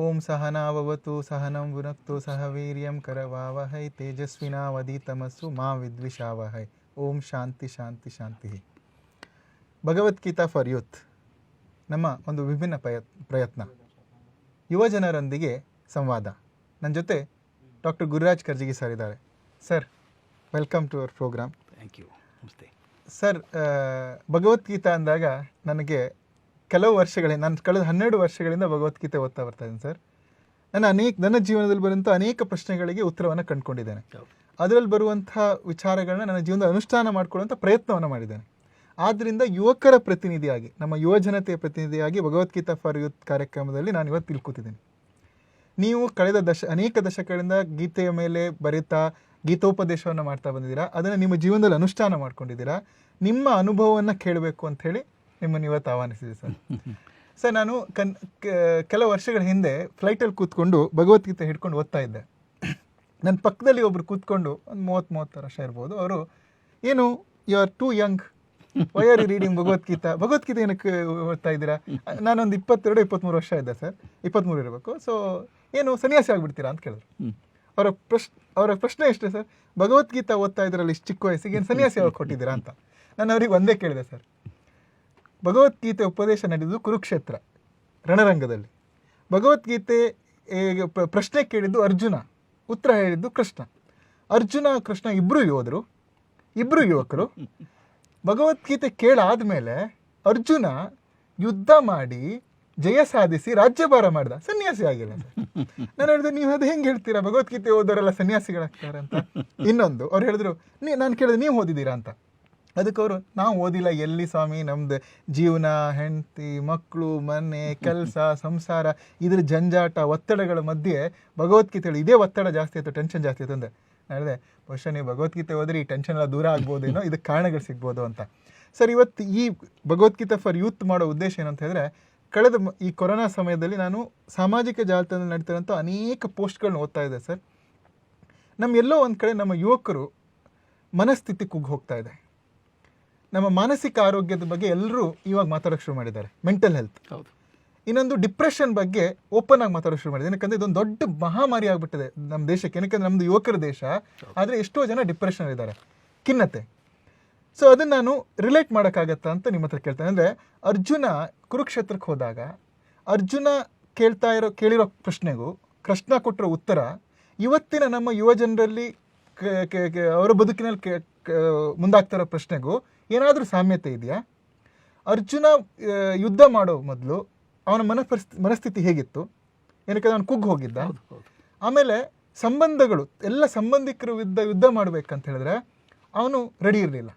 ಓಂ ಸಹನಾವವತು ಸಹನಂ ಭುನಕ್ತು ಸಹ ವೀರ್ಯಂ ಕರವಾವಹೈ ತೇಜಸ್ವಿನಾವಧೀತಮಸ್ಸು ಮಾ ವಿದ್ವಿಷಾವಹೈ. ಓಂ ಶಾಂತಿ ಶಾಂತಿ ಶಾಂತಿ. ಭಗವದ್ಗೀತಾ ಫಾರ್ ಯೂತ್ ನಮ್ಮ ಒಂದು ವಿಭಿನ್ನ ಪ್ರಯತ್ನ. ಯುವಜನರೊಂದಿಗೆ ಸಂವಾದ. ನನ್ನ ಜೊತೆ ಡಾಕ್ಟರ್ ಗುರುರಾಜ್ ಕರ್ಜಿಗಿ ಸರ್ ಇದ್ದಾರೆ. Sir, welcome to our programme. Thank you. ನಮಸ್ತೆ ಸರ್. ಭಗವದ್ಗೀತಾ ಅಂದಾಗ ನನಗೆ ಕೆಲವು ವರ್ಷಗಳಿಂದ, ನಾನು ಕಳೆದ 12 ವರ್ಷಗಳಿಂದ ಭಗವದ್ಗೀತೆ ಓದ್ತಾ ಬರ್ತಾ ಇದ್ದೀನಿ ಸರ್. ನನ್ನ ಜೀವನದಲ್ಲಿ ಬರುವಂಥ ಅನೇಕ ಪ್ರಶ್ನೆಗಳಿಗೆ ಉತ್ತರವನ್ನು ಕಂಡುಕೊಂಡಿದ್ದೇನೆ. ಅದರಲ್ಲಿ ಬರುವಂಥ ವಿಚಾರಗಳನ್ನ ನನ್ನ ಜೀವನದ ಅನುಷ್ಠಾನ ಮಾಡಿಕೊಳ್ಳುವಂಥ ಪ್ರಯತ್ನವನ್ನು ಮಾಡಿದ್ದೇನೆ. ಆದ್ದರಿಂದ ಯುವಕರ ಪ್ರತಿನಿಧಿಯಾಗಿ, ನಮ್ಮ ಯುವಜನತೆಯ ಪ್ರತಿನಿಧಿಯಾಗಿ ಭಗವದ್ಗೀತಾ ಫಾರ್ ಯೂತ್ ಕಾರ್ಯಕ್ರಮದಲ್ಲಿ ನಾನು ಇವತ್ತು ಇಲ್ಲಿ ಕೂತಿದ್ದೀನಿ. ನೀವು ಕಳೆದ ಅನೇಕ ದಶಕಗಳಿಂದ ಗೀತೆಯ ಮೇಲೆ ಬರೀತಾ ಗೀತೋಪದೇಶವನ್ನು ಮಾಡ್ತಾ ಬಂದಿದ್ದೀರಾ. ಅದನ್ನು ನಿಮ್ಮ ಜೀವನದಲ್ಲಿ ಅನುಷ್ಠಾನ ಮಾಡ್ಕೊಂಡಿದ್ದೀರಾ. ನಿಮ್ಮ ಅನುಭವವನ್ನು ಕೇಳಬೇಕು ಅಂಥೇಳಿ ನಿಮ್ಮನ್ನು ಇವತ್ತು ಆಹ್ವಾನಿಸಿದೆ ಸರ್. ಸರ್, ನಾನು ಕೆಲವು ವರ್ಷಗಳ ಹಿಂದೆ ಫ್ಲೈಟಲ್ಲಿ ಕೂತ್ಕೊಂಡು ಭಗವದ್ಗೀತೆ ಹಿಡ್ಕೊಂಡು ಓದ್ತಾ ಇದ್ದೆ. ನನ್ನ ಪಕ್ಕದಲ್ಲಿ ಒಬ್ರು ಕೂತ್ಕೊಂಡು ಒಂದು 30 ವರ್ಷ ಇರ್ಬೋದು. ಅವರು, ಏನು, you are too young, why are you reading Bhagavad Gita ಏನಕ್ಕೆ ಓದ್ತಾ ಇದ್ದೀರಾ? ನಾನೊಂದು 22-23 ವರ್ಷ ಇದ್ದೆ ಸರ್, 23 ಇರಬೇಕು. ಸೊ ಏನು ಸನ್ಯಾಸಿ ಆಗಿಬಿಡ್ತೀರಾ ಅಂತ ಕೇಳಿದ್ರು. ಅವರ ಪ್ರಶ್ನೆ ಎಷ್ಟೇ ಸರ್, ಭಗವದ್ಗೀತಾ ಓದ್ತಾ ಇದ್ರಲ್ಲಿ ಇಷ್ಟು ಚಿಕ್ಕ ವಯಸ್ಸಿಗೆ ಏನು ಸನ್ಯಾಸಿ ಆಗಿ ಕೊಟ್ಟಿದ್ದೀರಾ ಅಂತ. ನಾನು ಅವ್ರಿಗೆ ಒಂದೇ ಕೇಳಿದೆ ಸರ್. ಭಗವದ್ಗೀತೆ ಉಪದೇಶ ನಡೆದು ಕುರುಕ್ಷೇತ್ರ ರಣರಂಗದಲ್ಲಿ. ಭಗವದ್ಗೀತೆ ಪ್ರಶ್ನೆ ಕೇಳಿದ್ದು ಅರ್ಜುನ, ಉತ್ತರ ಹೇಳಿದ್ದು ಕೃಷ್ಣ. ಅರ್ಜುನ ಕೃಷ್ಣ ಇಬ್ಬರು ಯೋಧರು, ಇಬ್ಬರು ಯುವಕರು. ಭಗವದ್ಗೀತೆ ಕೇಳಾದ್ಮೇಲೆ ಅರ್ಜುನ ಯುದ್ಧ ಮಾಡಿ ಜಯ ಸಾಧಿಸಿ ರಾಜ್ಯಭಾರ ಮಾಡ್ದ, ಸನ್ಯಾಸಿ ಆಗಿಲ್ಲ ಸರ್. ನಾನು ಹೇಳಿದೆ, ನೀವು ಅದು ಹೆಂಗೆ ಹೇಳ್ತೀರಾ, ಭಗವದ್ಗೀತೆ ಓದೋರೆಲ್ಲ ಸನ್ಯಾಸಿಗಳಾಗ್ತಾರೆ ಅಂತ. ಇನ್ನೊಂದು ಅವ್ರು ಹೇಳಿದ್ರು, ನಾನು ಕೇಳಿದೆ, ನೀವು ಓದಿದ್ದೀರಾ ಅಂತ. ಅದಕ್ಕೆ ಅವರು, ನಾವು ಓದಿಲ್ಲ ಎಲ್ಲಿ ಸ್ವಾಮಿ, ನಮ್ದು ಜೀವನ, ಹೆಂಡತಿ, ಮಕ್ಕಳು, ಮನೆ, ಕೆಲಸ, ಸಂಸಾರ, ಇದ್ರ ಜಂಜಾಟ, ಒತ್ತಡಗಳ ಮಧ್ಯೆ ಭಗವದ್ಗೀತೆ ಇದೇ ಒತ್ತಡ ಜಾಸ್ತಿ ಆಯಿತು, ಟೆನ್ಷನ್ ಜಾಸ್ತಿ ಆಯಿತು ಅಂದೆ. ನಾನು ಹೇಳಿದೆ, ಬಹುಶಃ ನೀವು ಭಗವದ್ಗೀತೆ ಹೋದ್ರೆ ಈ ಟೆನ್ಷನ್ ಎಲ್ಲ ದೂರ ಆಗ್ಬೋದೇನೋ, ಇದಕ್ಕೆ ಕಾರಣಗಳು ಸಿಗ್ಬೋದು ಅಂತ. ಸರ್, ಇವತ್ತು ಈ ಭಗವದ್ಗೀತಾ ಫಾರ್ ಯೂತ್ ಮಾಡೋ ಉದ್ದೇಶ ಏನಂತ ಹೇಳಿದ್ರೆ, ಕಳೆದ ಈ ಕೊರೋನಾ ಸಮಯದಲ್ಲಿ ನಾನು ಸಾಮಾಜಿಕ ಜಾಲತಾಣದಲ್ಲಿ ನಡೀತಿರೋಂಥ ಅನೇಕ ಪೋಸ್ಟ್ಗಳನ್ನ ಓದ್ತಾ ಇದ್ದೆ ಸರ್. ಎಲ್ಲೋ ಒಂದು ಕಡೆ ನಮ್ಮ ಯುವಕರು ಮನಸ್ಥಿತಿ ಕುಗ್ಗಿ ಹೋಗ್ತಾ ಇದೆ. ನಮ್ಮ ಮಾನಸಿಕ ಆರೋಗ್ಯದ ಬಗ್ಗೆ ಎಲ್ಲರೂ ಇವಾಗ ಮಾತಾಡೋಕ್ಕೆ ಶುರು ಮಾಡಿದ್ದಾರೆ, ಮೆಂಟಲ್ ಹೆಲ್ತ್. ಹೌದು. ಇನ್ನೊಂದು ಡಿಪ್ರೆಷನ್ ಬಗ್ಗೆ ಓಪನ್ ಆಗಿ ಮಾತಾಡೋಕ್ಕೆ ಶುರು ಮಾಡಿದೆ. ಯಾಕಂದರೆ ಇದೊಂದು ದೊಡ್ಡ ಮಹಾಮಾರಿ ಆಗಿಬಿಟ್ಟಿದೆ ನಮ್ಮ ದೇಶಕ್ಕೆ. ಏನಕ್ಕಂದ್ರೆ ನಮ್ಮದು ಯುವಕರ ದೇಶ, ಆದರೆ ಎಷ್ಟೋ ಜನ ಡಿಪ್ರೆಷನ್ ಇದ್ದಾರೆ, ಖಿನ್ನತೆ. ಸೊ ಅದನ್ನು ನಾನು ರಿಲೇಟ್ ಮಾಡೋಕ್ಕಾಗತ್ತಾ ಅಂತ ನಿಮ್ಮ ಹತ್ರ ಕೇಳ್ತೇನೆ. ಅಂದರೆ ಅರ್ಜುನ ಕುರುಕ್ಷೇತ್ರಕ್ಕೆ ಹೋದಾಗ ಅರ್ಜುನ ಕೇಳಿರೋ ಪ್ರಶ್ನೆಗೂ ಕೃಷ್ಣ ಕೊಟ್ಟಿರೋ ಉತ್ತರ ಇವತ್ತಿನ ನಮ್ಮ ಯುವ ಜನರಲ್ಲಿ ಅವರ ಬದುಕಿನಲ್ಲಿ ಮುಂದಾಗ್ತಿರೋ ಪ್ರಶ್ನೆಗೂ ಏನಾದರೂ ಸಾಮ್ಯತೆ ಇದೆಯಾ? ಅರ್ಜುನ ಯುದ್ಧ ಮಾಡೋ ಮೊದಲು ಅವನ ಮನಸ್ಥಿತಿ ಹೇಗಿತ್ತು? ಏನಕ್ಕೆ ಅವನು ಕುಗ್ಗಿ ಹೋಗಿದ್ದ. ಆಮೇಲೆ ಸಂಬಂಧಗಳು, ಎಲ್ಲ ಸಂಬಂಧಿಕರು ಯುದ್ಧ ಮಾಡ್ಬೇಕಂತ ಹೇಳಿದ್ರೆ ಅವನು ರೆಡಿ ಇರಲಿಲ್ಲ.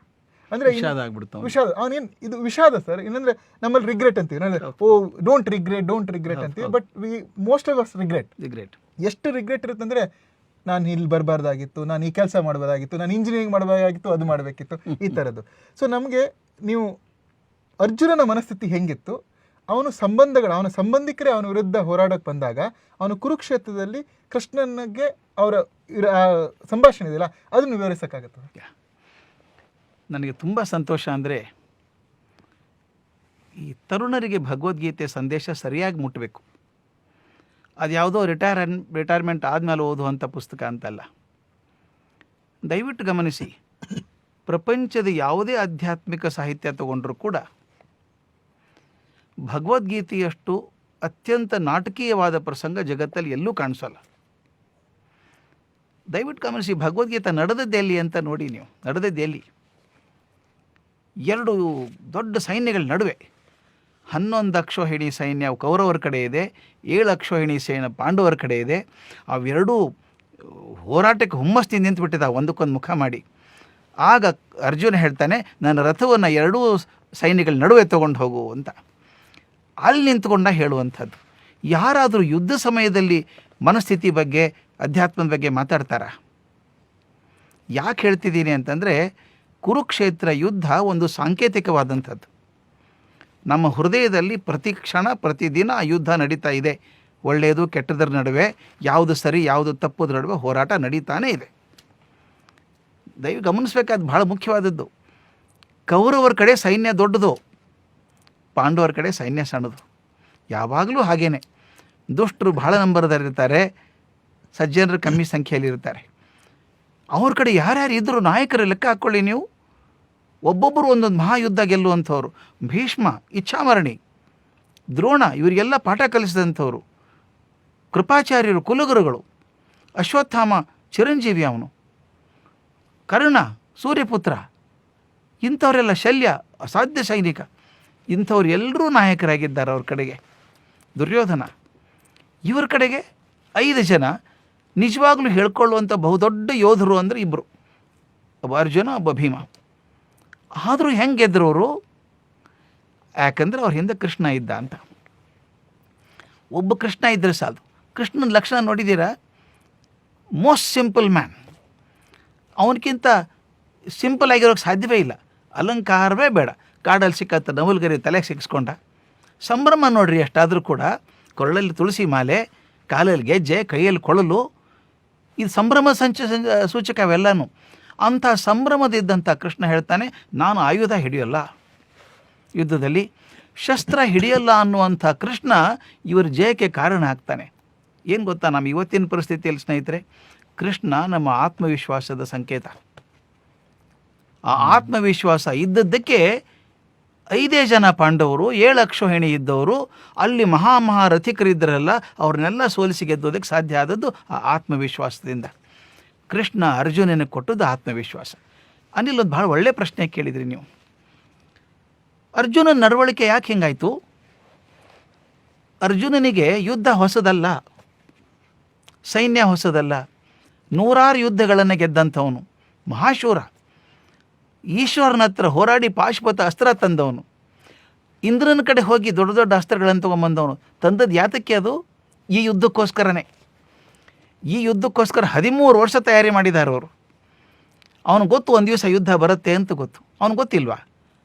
ಅಂದರೆ ವಿಷಾದ, ಅವನೇನು ಇದು ವಿಷಾದ ಸರ್. ಏನಂದರೆ ನಮ್ಮಲ್ಲಿ ರಿಗ್ರೆಟ್ ಅಂತೀವಿ, ಡೋಂಟ್ ರಿಗ್ರೆಟ್ ಅಂತೀವಿ. But most of us regret. ಎಷ್ಟು ರಿಗ್ರೆಟ್ ಇರುತ್ತೆ ಅಂದರೆ, ನಾನು ಇಲ್ಲಿ ಬರಬಾರ್ದಾಗಿತ್ತು, ನಾನು ಈ ಕೆಲಸ ಮಾಡಬಾರ್ದಾಗಿತ್ತು, ನಾನು ಇಂಜಿನಿಯರಿಂಗ್ ಮಾಡಬೇಕಾಗಿತ್ತು, ಅದು ಮಾಡಬೇಕಿತ್ತು, ಈ ಥರದ್ದು. ಸೊ ನಮಗೆ ನೀವು ಅರ್ಜುನನ ಮನಸ್ಥಿತಿ ಹೆಂಗಿತ್ತು, ಅವನ ಸಂಬಂಧಿಕರೇ ಅವನ ವಿರುದ್ಧ ಹೋರಾಡೋಕ್ಕೆ ಬಂದಾಗ ಅವನು ಕುರುಕ್ಷೇತ್ರದಲ್ಲಿ ಕೃಷ್ಣನಿಗೆ ಅವರ ಸಂಭಾಷಣೆ ಇದೆಯಲ್ಲ, ಅದನ್ನು ವಿವರಿಸೋಕ್ಕಾಗತ್ತೆ. ನನಗೆ ತುಂಬ ಸಂತೋಷ ಅಂದರೆ, ಈ ತರುಣರಿಗೆ ಭಗವದ್ಗೀತೆ ಸಂದೇಶ ಸರಿಯಾಗಿ ಮುಟ್ಟಬೇಕು. ಅದು ಯಾವುದೋ ರಿಟೈರ್ಮೆಂಟ್ ಆದಮೇಲೆ ಓದುವಂಥ ಪುಸ್ತಕ ಅಂತಲ್ಲ. ದಯವಿಟ್ಟು ಗಮನಿಸಿ, ಪ್ರಪಂಚದ ಯಾವುದೇ ಆಧ್ಯಾತ್ಮಿಕ ಸಾಹಿತ್ಯ ತಗೊಂಡ್ರೂ ಕೂಡ ಭಗವದ್ಗೀತೆಯಷ್ಟು ಅತ್ಯಂತ ನಾಟಕೀಯವಾದ ಪ್ರಸಂಗ ಜಗತ್ತಲ್ಲಿ ಎಲ್ಲೂ ಕಾಣಿಸೋಲ್ಲ. ದಯವಿಟ್ಟು ಗಮನಿಸಿ, ಭಗವದ್ಗೀತೆ ನಡೆದದ್ದು ಎಲ್ಲಿ ಅಂತ ನೋಡಿ ನೀವು. ನಡೆದದ್ದು ಎಲ್ಲಿ? 2 ದೊಡ್ಡ ಸೈನ್ಯಗಳ ನಡುವೆ. 11 ಅಕ್ಷೋಹಿಣಿ ಸೈನ್ಯ ಕೌರವರ ಕಡೆ ಇದೆ, 7 ಅಕ್ಷೋಹಿಣಿ ಸೈನ್ಯ ಪಾಂಡವರ ಕಡೆ ಇದೆ. ಅವೆರಡೂ ಹೋರಾಟಕ್ಕೆ ಹುಮ್ಮಸ್ತಿಂದ ನಿಂತುಬಿಟ್ಟಿದ್ದಾವೆ, ಒಂದಕ್ಕೊಂದು ಮುಖ ಮಾಡಿ. ಆಗ ಅರ್ಜುನ ಹೇಳ್ತಾನೆ, ನನ್ನ ರಥವನ್ನು 2 ಸೈನ್ಯಗಳ ನಡುವೆ ತೊಗೊಂಡು ಹೋಗು ಅಂತ. ಅಲ್ಲಿ ನಿಂತ್ಕೊಂಡ ಹೇಳುವಂಥದ್ದು. ಯಾರಾದರೂ ಯುದ್ಧ ಸಮಯದಲ್ಲಿ ಮನಸ್ಥಿತಿ ಬಗ್ಗೆ, ಅಧ್ಯಾತ್ಮದ ಬಗ್ಗೆ ಮಾತಾಡ್ತಾರಾ? ಯಾಕೆ ಹೇಳ್ತಿದ್ದೀನಿ ಅಂತಂದರೆ, ಕುರುಕ್ಷೇತ್ರ ಯುದ್ಧ ಒಂದು ಸಾಂಕೇತಿಕವಾದಂಥದ್ದು. ನಮ್ಮ ಹೃದಯದಲ್ಲಿ ಪ್ರತಿ ಕ್ಷಣ ಪ್ರತಿದಿನ ಆ ಯುದ್ಧ ನಡೀತಾ ಇದೆ. ಒಳ್ಳೆಯದು ಕೆಟ್ಟದರ ನಡುವೆ, ಯಾವುದು ಸರಿ ಯಾವುದು ತಪ್ಪುದ್ರ ನಡುವೆ ಹೋರಾಟ ನಡೀತಾನೇ ಇದೆ. ಗಮನಿಸಬೇಕಾದ ಭಾಳ ಮುಖ್ಯವಾದದ್ದು, ಕೌರವರ ಕಡೆ ಸೈನ್ಯ ದೊಡ್ಡದು, ಪಾಂಡವರ ಕಡೆ ಸೈನ್ಯ ಸಣ್ಣದು. ಯಾವಾಗಲೂ ಹಾಗೇನೆ. ದುಷ್ಟರು ಬಹಳ ನಂಬರದಲ್ಲಿರ್ತಾರೆ, ಸಜ್ಜನರು ಕಮ್ಮಿ ಸಂಖ್ಯೆಯಲ್ಲಿರ್ತಾರೆ. ಅವ್ರ ಕಡೆ ಯಾರ್ಯಾರು ಇದ್ದರೂ ನಾಯಕರ ಲೆಕ್ಕ ಹಾಕ್ಕೊಳ್ಳಿ ನೀವು. ಒಬ್ಬೊಬ್ಬರು ಒಂದೊಂದು ಮಹಾಯುದ್ಧ ಗೆಲ್ಲುವಂಥವ್ರು. ಭೀಷ್ಮ, ಇಚ್ಛಾಮರಣಿ, ದ್ರೋಣ ಇವರಿಗೆಲ್ಲ ಪಾಠ ಕಲಿಸಿದಂಥವ್ರು. ಕೃಪಾಚಾರ್ಯರು ಕುಲಗುರುಗಳು. ಅಶ್ವತ್ಥಾಮ ಚಿರಂಜೀವಿ ಅವನು. ಕರ್ಣ ಸೂರ್ಯಪುತ್ರ. ಇಂಥವರೆಲ್ಲ ಶಲ್ಯ ಅಸಾಧ್ಯ ಸೈನಿಕ. ಇಂಥವ್ರು ಎಲ್ಲರೂ ನಾಯಕರಾಗಿದ್ದಾರೆ ಅವ್ರ ಕಡೆಗೆ. ದುರ್ಯೋಧನ. ಇವ್ರ ಕಡೆಗೆ 5 ಜನ ನಿಜವಾಗ್ಲೂ ಹೇಳ್ಕೊಳ್ಳುವಂಥ ಬಹುದೊಡ್ಡ ಯೋಧರು ಅಂದರೆ ಇಬ್ಬರು, ಒಬ್ಬ ಅರ್ಜುನ, ಒಬ್ಬ ಭೀಮ. ಆದರೂ ಹೆಂಗೆ ಗೆದ್ದರು ಅವರು? ಯಾಕಂದರೆ ಅವ್ರ ಹಿಂದೆ ಕೃಷ್ಣ ಇದ್ದ ಅಂತ. ಒಬ್ಬ ಕೃಷ್ಣ ಇದ್ದರೆ ಸಾಲದು. ಕೃಷ್ಣನ ಲಕ್ಷಣ ನೋಡಿದ್ದೀರಾ? Most simple man. ಅವನಕ್ಕಿಂತ ಸಿಂಪಲ್ ಆಗಿರೋಕ್ಕೆ ಸಾಧ್ಯವೇ ಇಲ್ಲ. ಅಲಂಕಾರವೇ ಬೇಡ. ಕಾಡಲ್ಲಿ ಸಿಕ್ಕತ್ತ ನವಲ್ಗರಿ ತಲೆಗೆ ಸಿಕ್ಕಿಸ್ಕೊಂಡ. ಸಂಭ್ರಮ ನೋಡ್ರಿ ಅಷ್ಟಾದರೂ ಕೂಡ. ಕೊರಳಲ್ಲಿ ತುಳಸಿ ಮಾಲೆ, ಕಾಲಲ್ಲಿ ಗೆಜ್ಜೆ, ಕೈಯಲ್ಲಿ ಕೊಳಲು. ಇದು ಸಂಭ್ರಮ ಸೂಚಕ ಅವೆಲ್ಲನೂ. ಅಂಥ ಸಂಭ್ರಮದಿದ್ದಂಥ ಕೃಷ್ಣ ಹೇಳ್ತಾನೆ, ನಾನು ಆಯುಧ ಹಿಡಿಯೋಲ್ಲ, ಯುದ್ಧದಲ್ಲಿ ಶಸ್ತ್ರ ಹಿಡಿಯಲ್ಲ ಅನ್ನುವಂಥ ಕೃಷ್ಣ ಇವರ ಜಯಕ್ಕೆ ಕಾರಣ ಆಗ್ತಾನೆ. ಏನು ಗೊತ್ತಾ, ನಮ್ಮ ಇವತ್ತಿನ ಪರಿಸ್ಥಿತಿಯಲ್ಲಿ ಸ್ನೇಹಿತರೆ, ಕೃಷ್ಣ ನಮ್ಮ ಆತ್ಮವಿಶ್ವಾಸದ ಸಂಕೇತ. ಆ ಆತ್ಮವಿಶ್ವಾಸ ಇದ್ದದ್ದಕ್ಕೆ 5 ಜನ ಪಾಂಡವರು 7 ಅಕ್ಷೋಹಿಣಿ ಇದ್ದವರು ಅಲ್ಲಿ ಮಹಾರಥಿಕರಿದ್ದರಲ್ಲ, ಅವ್ರನ್ನೆಲ್ಲ ಸೋಲಿಸಿ ಗೆದ್ದೋದಕ್ಕೆ ಸಾಧ್ಯ ಆದದ್ದು ಆ ಆತ್ಮವಿಶ್ವಾಸದಿಂದ. ಕೃಷ್ಣ ಅರ್ಜುನನಿಗೆ ಕೊಟ್ಟದ್ದು ಆತ್ಮವಿಶ್ವಾಸ. ಅನಿಲ್ ಒಂದು ಭಾಳ ಒಳ್ಳೆಯ ಪ್ರಶ್ನೆ ಕೇಳಿದ್ರಿ ನೀವು. ಅರ್ಜುನನ ನಡವಳಿಕೆ ಯಾಕೆ ಹಿಂಗಾಯಿತು? ಅರ್ಜುನನಿಗೆ ಯುದ್ಧ ಹೊಸದಲ್ಲ, ಸೈನ್ಯ ಹೊಸದಲ್ಲ. 100 ಯುದ್ಧಗಳನ್ನು ಗೆದ್ದಂಥವನು, ಮಹಾಶೂರ. ಈಶ್ವರನ ಹತ್ರ ಹೋರಾಡಿ ಪಾಶುಪತ ಅಸ್ತ್ರ ತಂದವನು. ಇಂದ್ರನ ಕಡೆ ಹೋಗಿ ದೊಡ್ಡ ದೊಡ್ಡ ಅಸ್ತ್ರಗಳನ್ನು ತೊಗೊಂಬಂದವನು. ತಂದದ್ದು ಯಾತಕ್ಕೆ? ಅದು ಈ ಯುದ್ಧಕ್ಕೋಸ್ಕರನೇ. ಈ ಯುದ್ಧಕ್ಕೋಸ್ಕರ 13 ವರ್ಷ ತಯಾರಿ ಮಾಡಿದ್ದಾರೆ ಅವರು. ಅವನಿಗೆ ಗೊತ್ತು ಒಂದು ದಿವಸ ಯುದ್ಧ ಬರುತ್ತೆ ಅಂತ ಗೊತ್ತು. ಅವ್ನಿಗೆ ಗೊತ್ತಿಲ್ವಾ?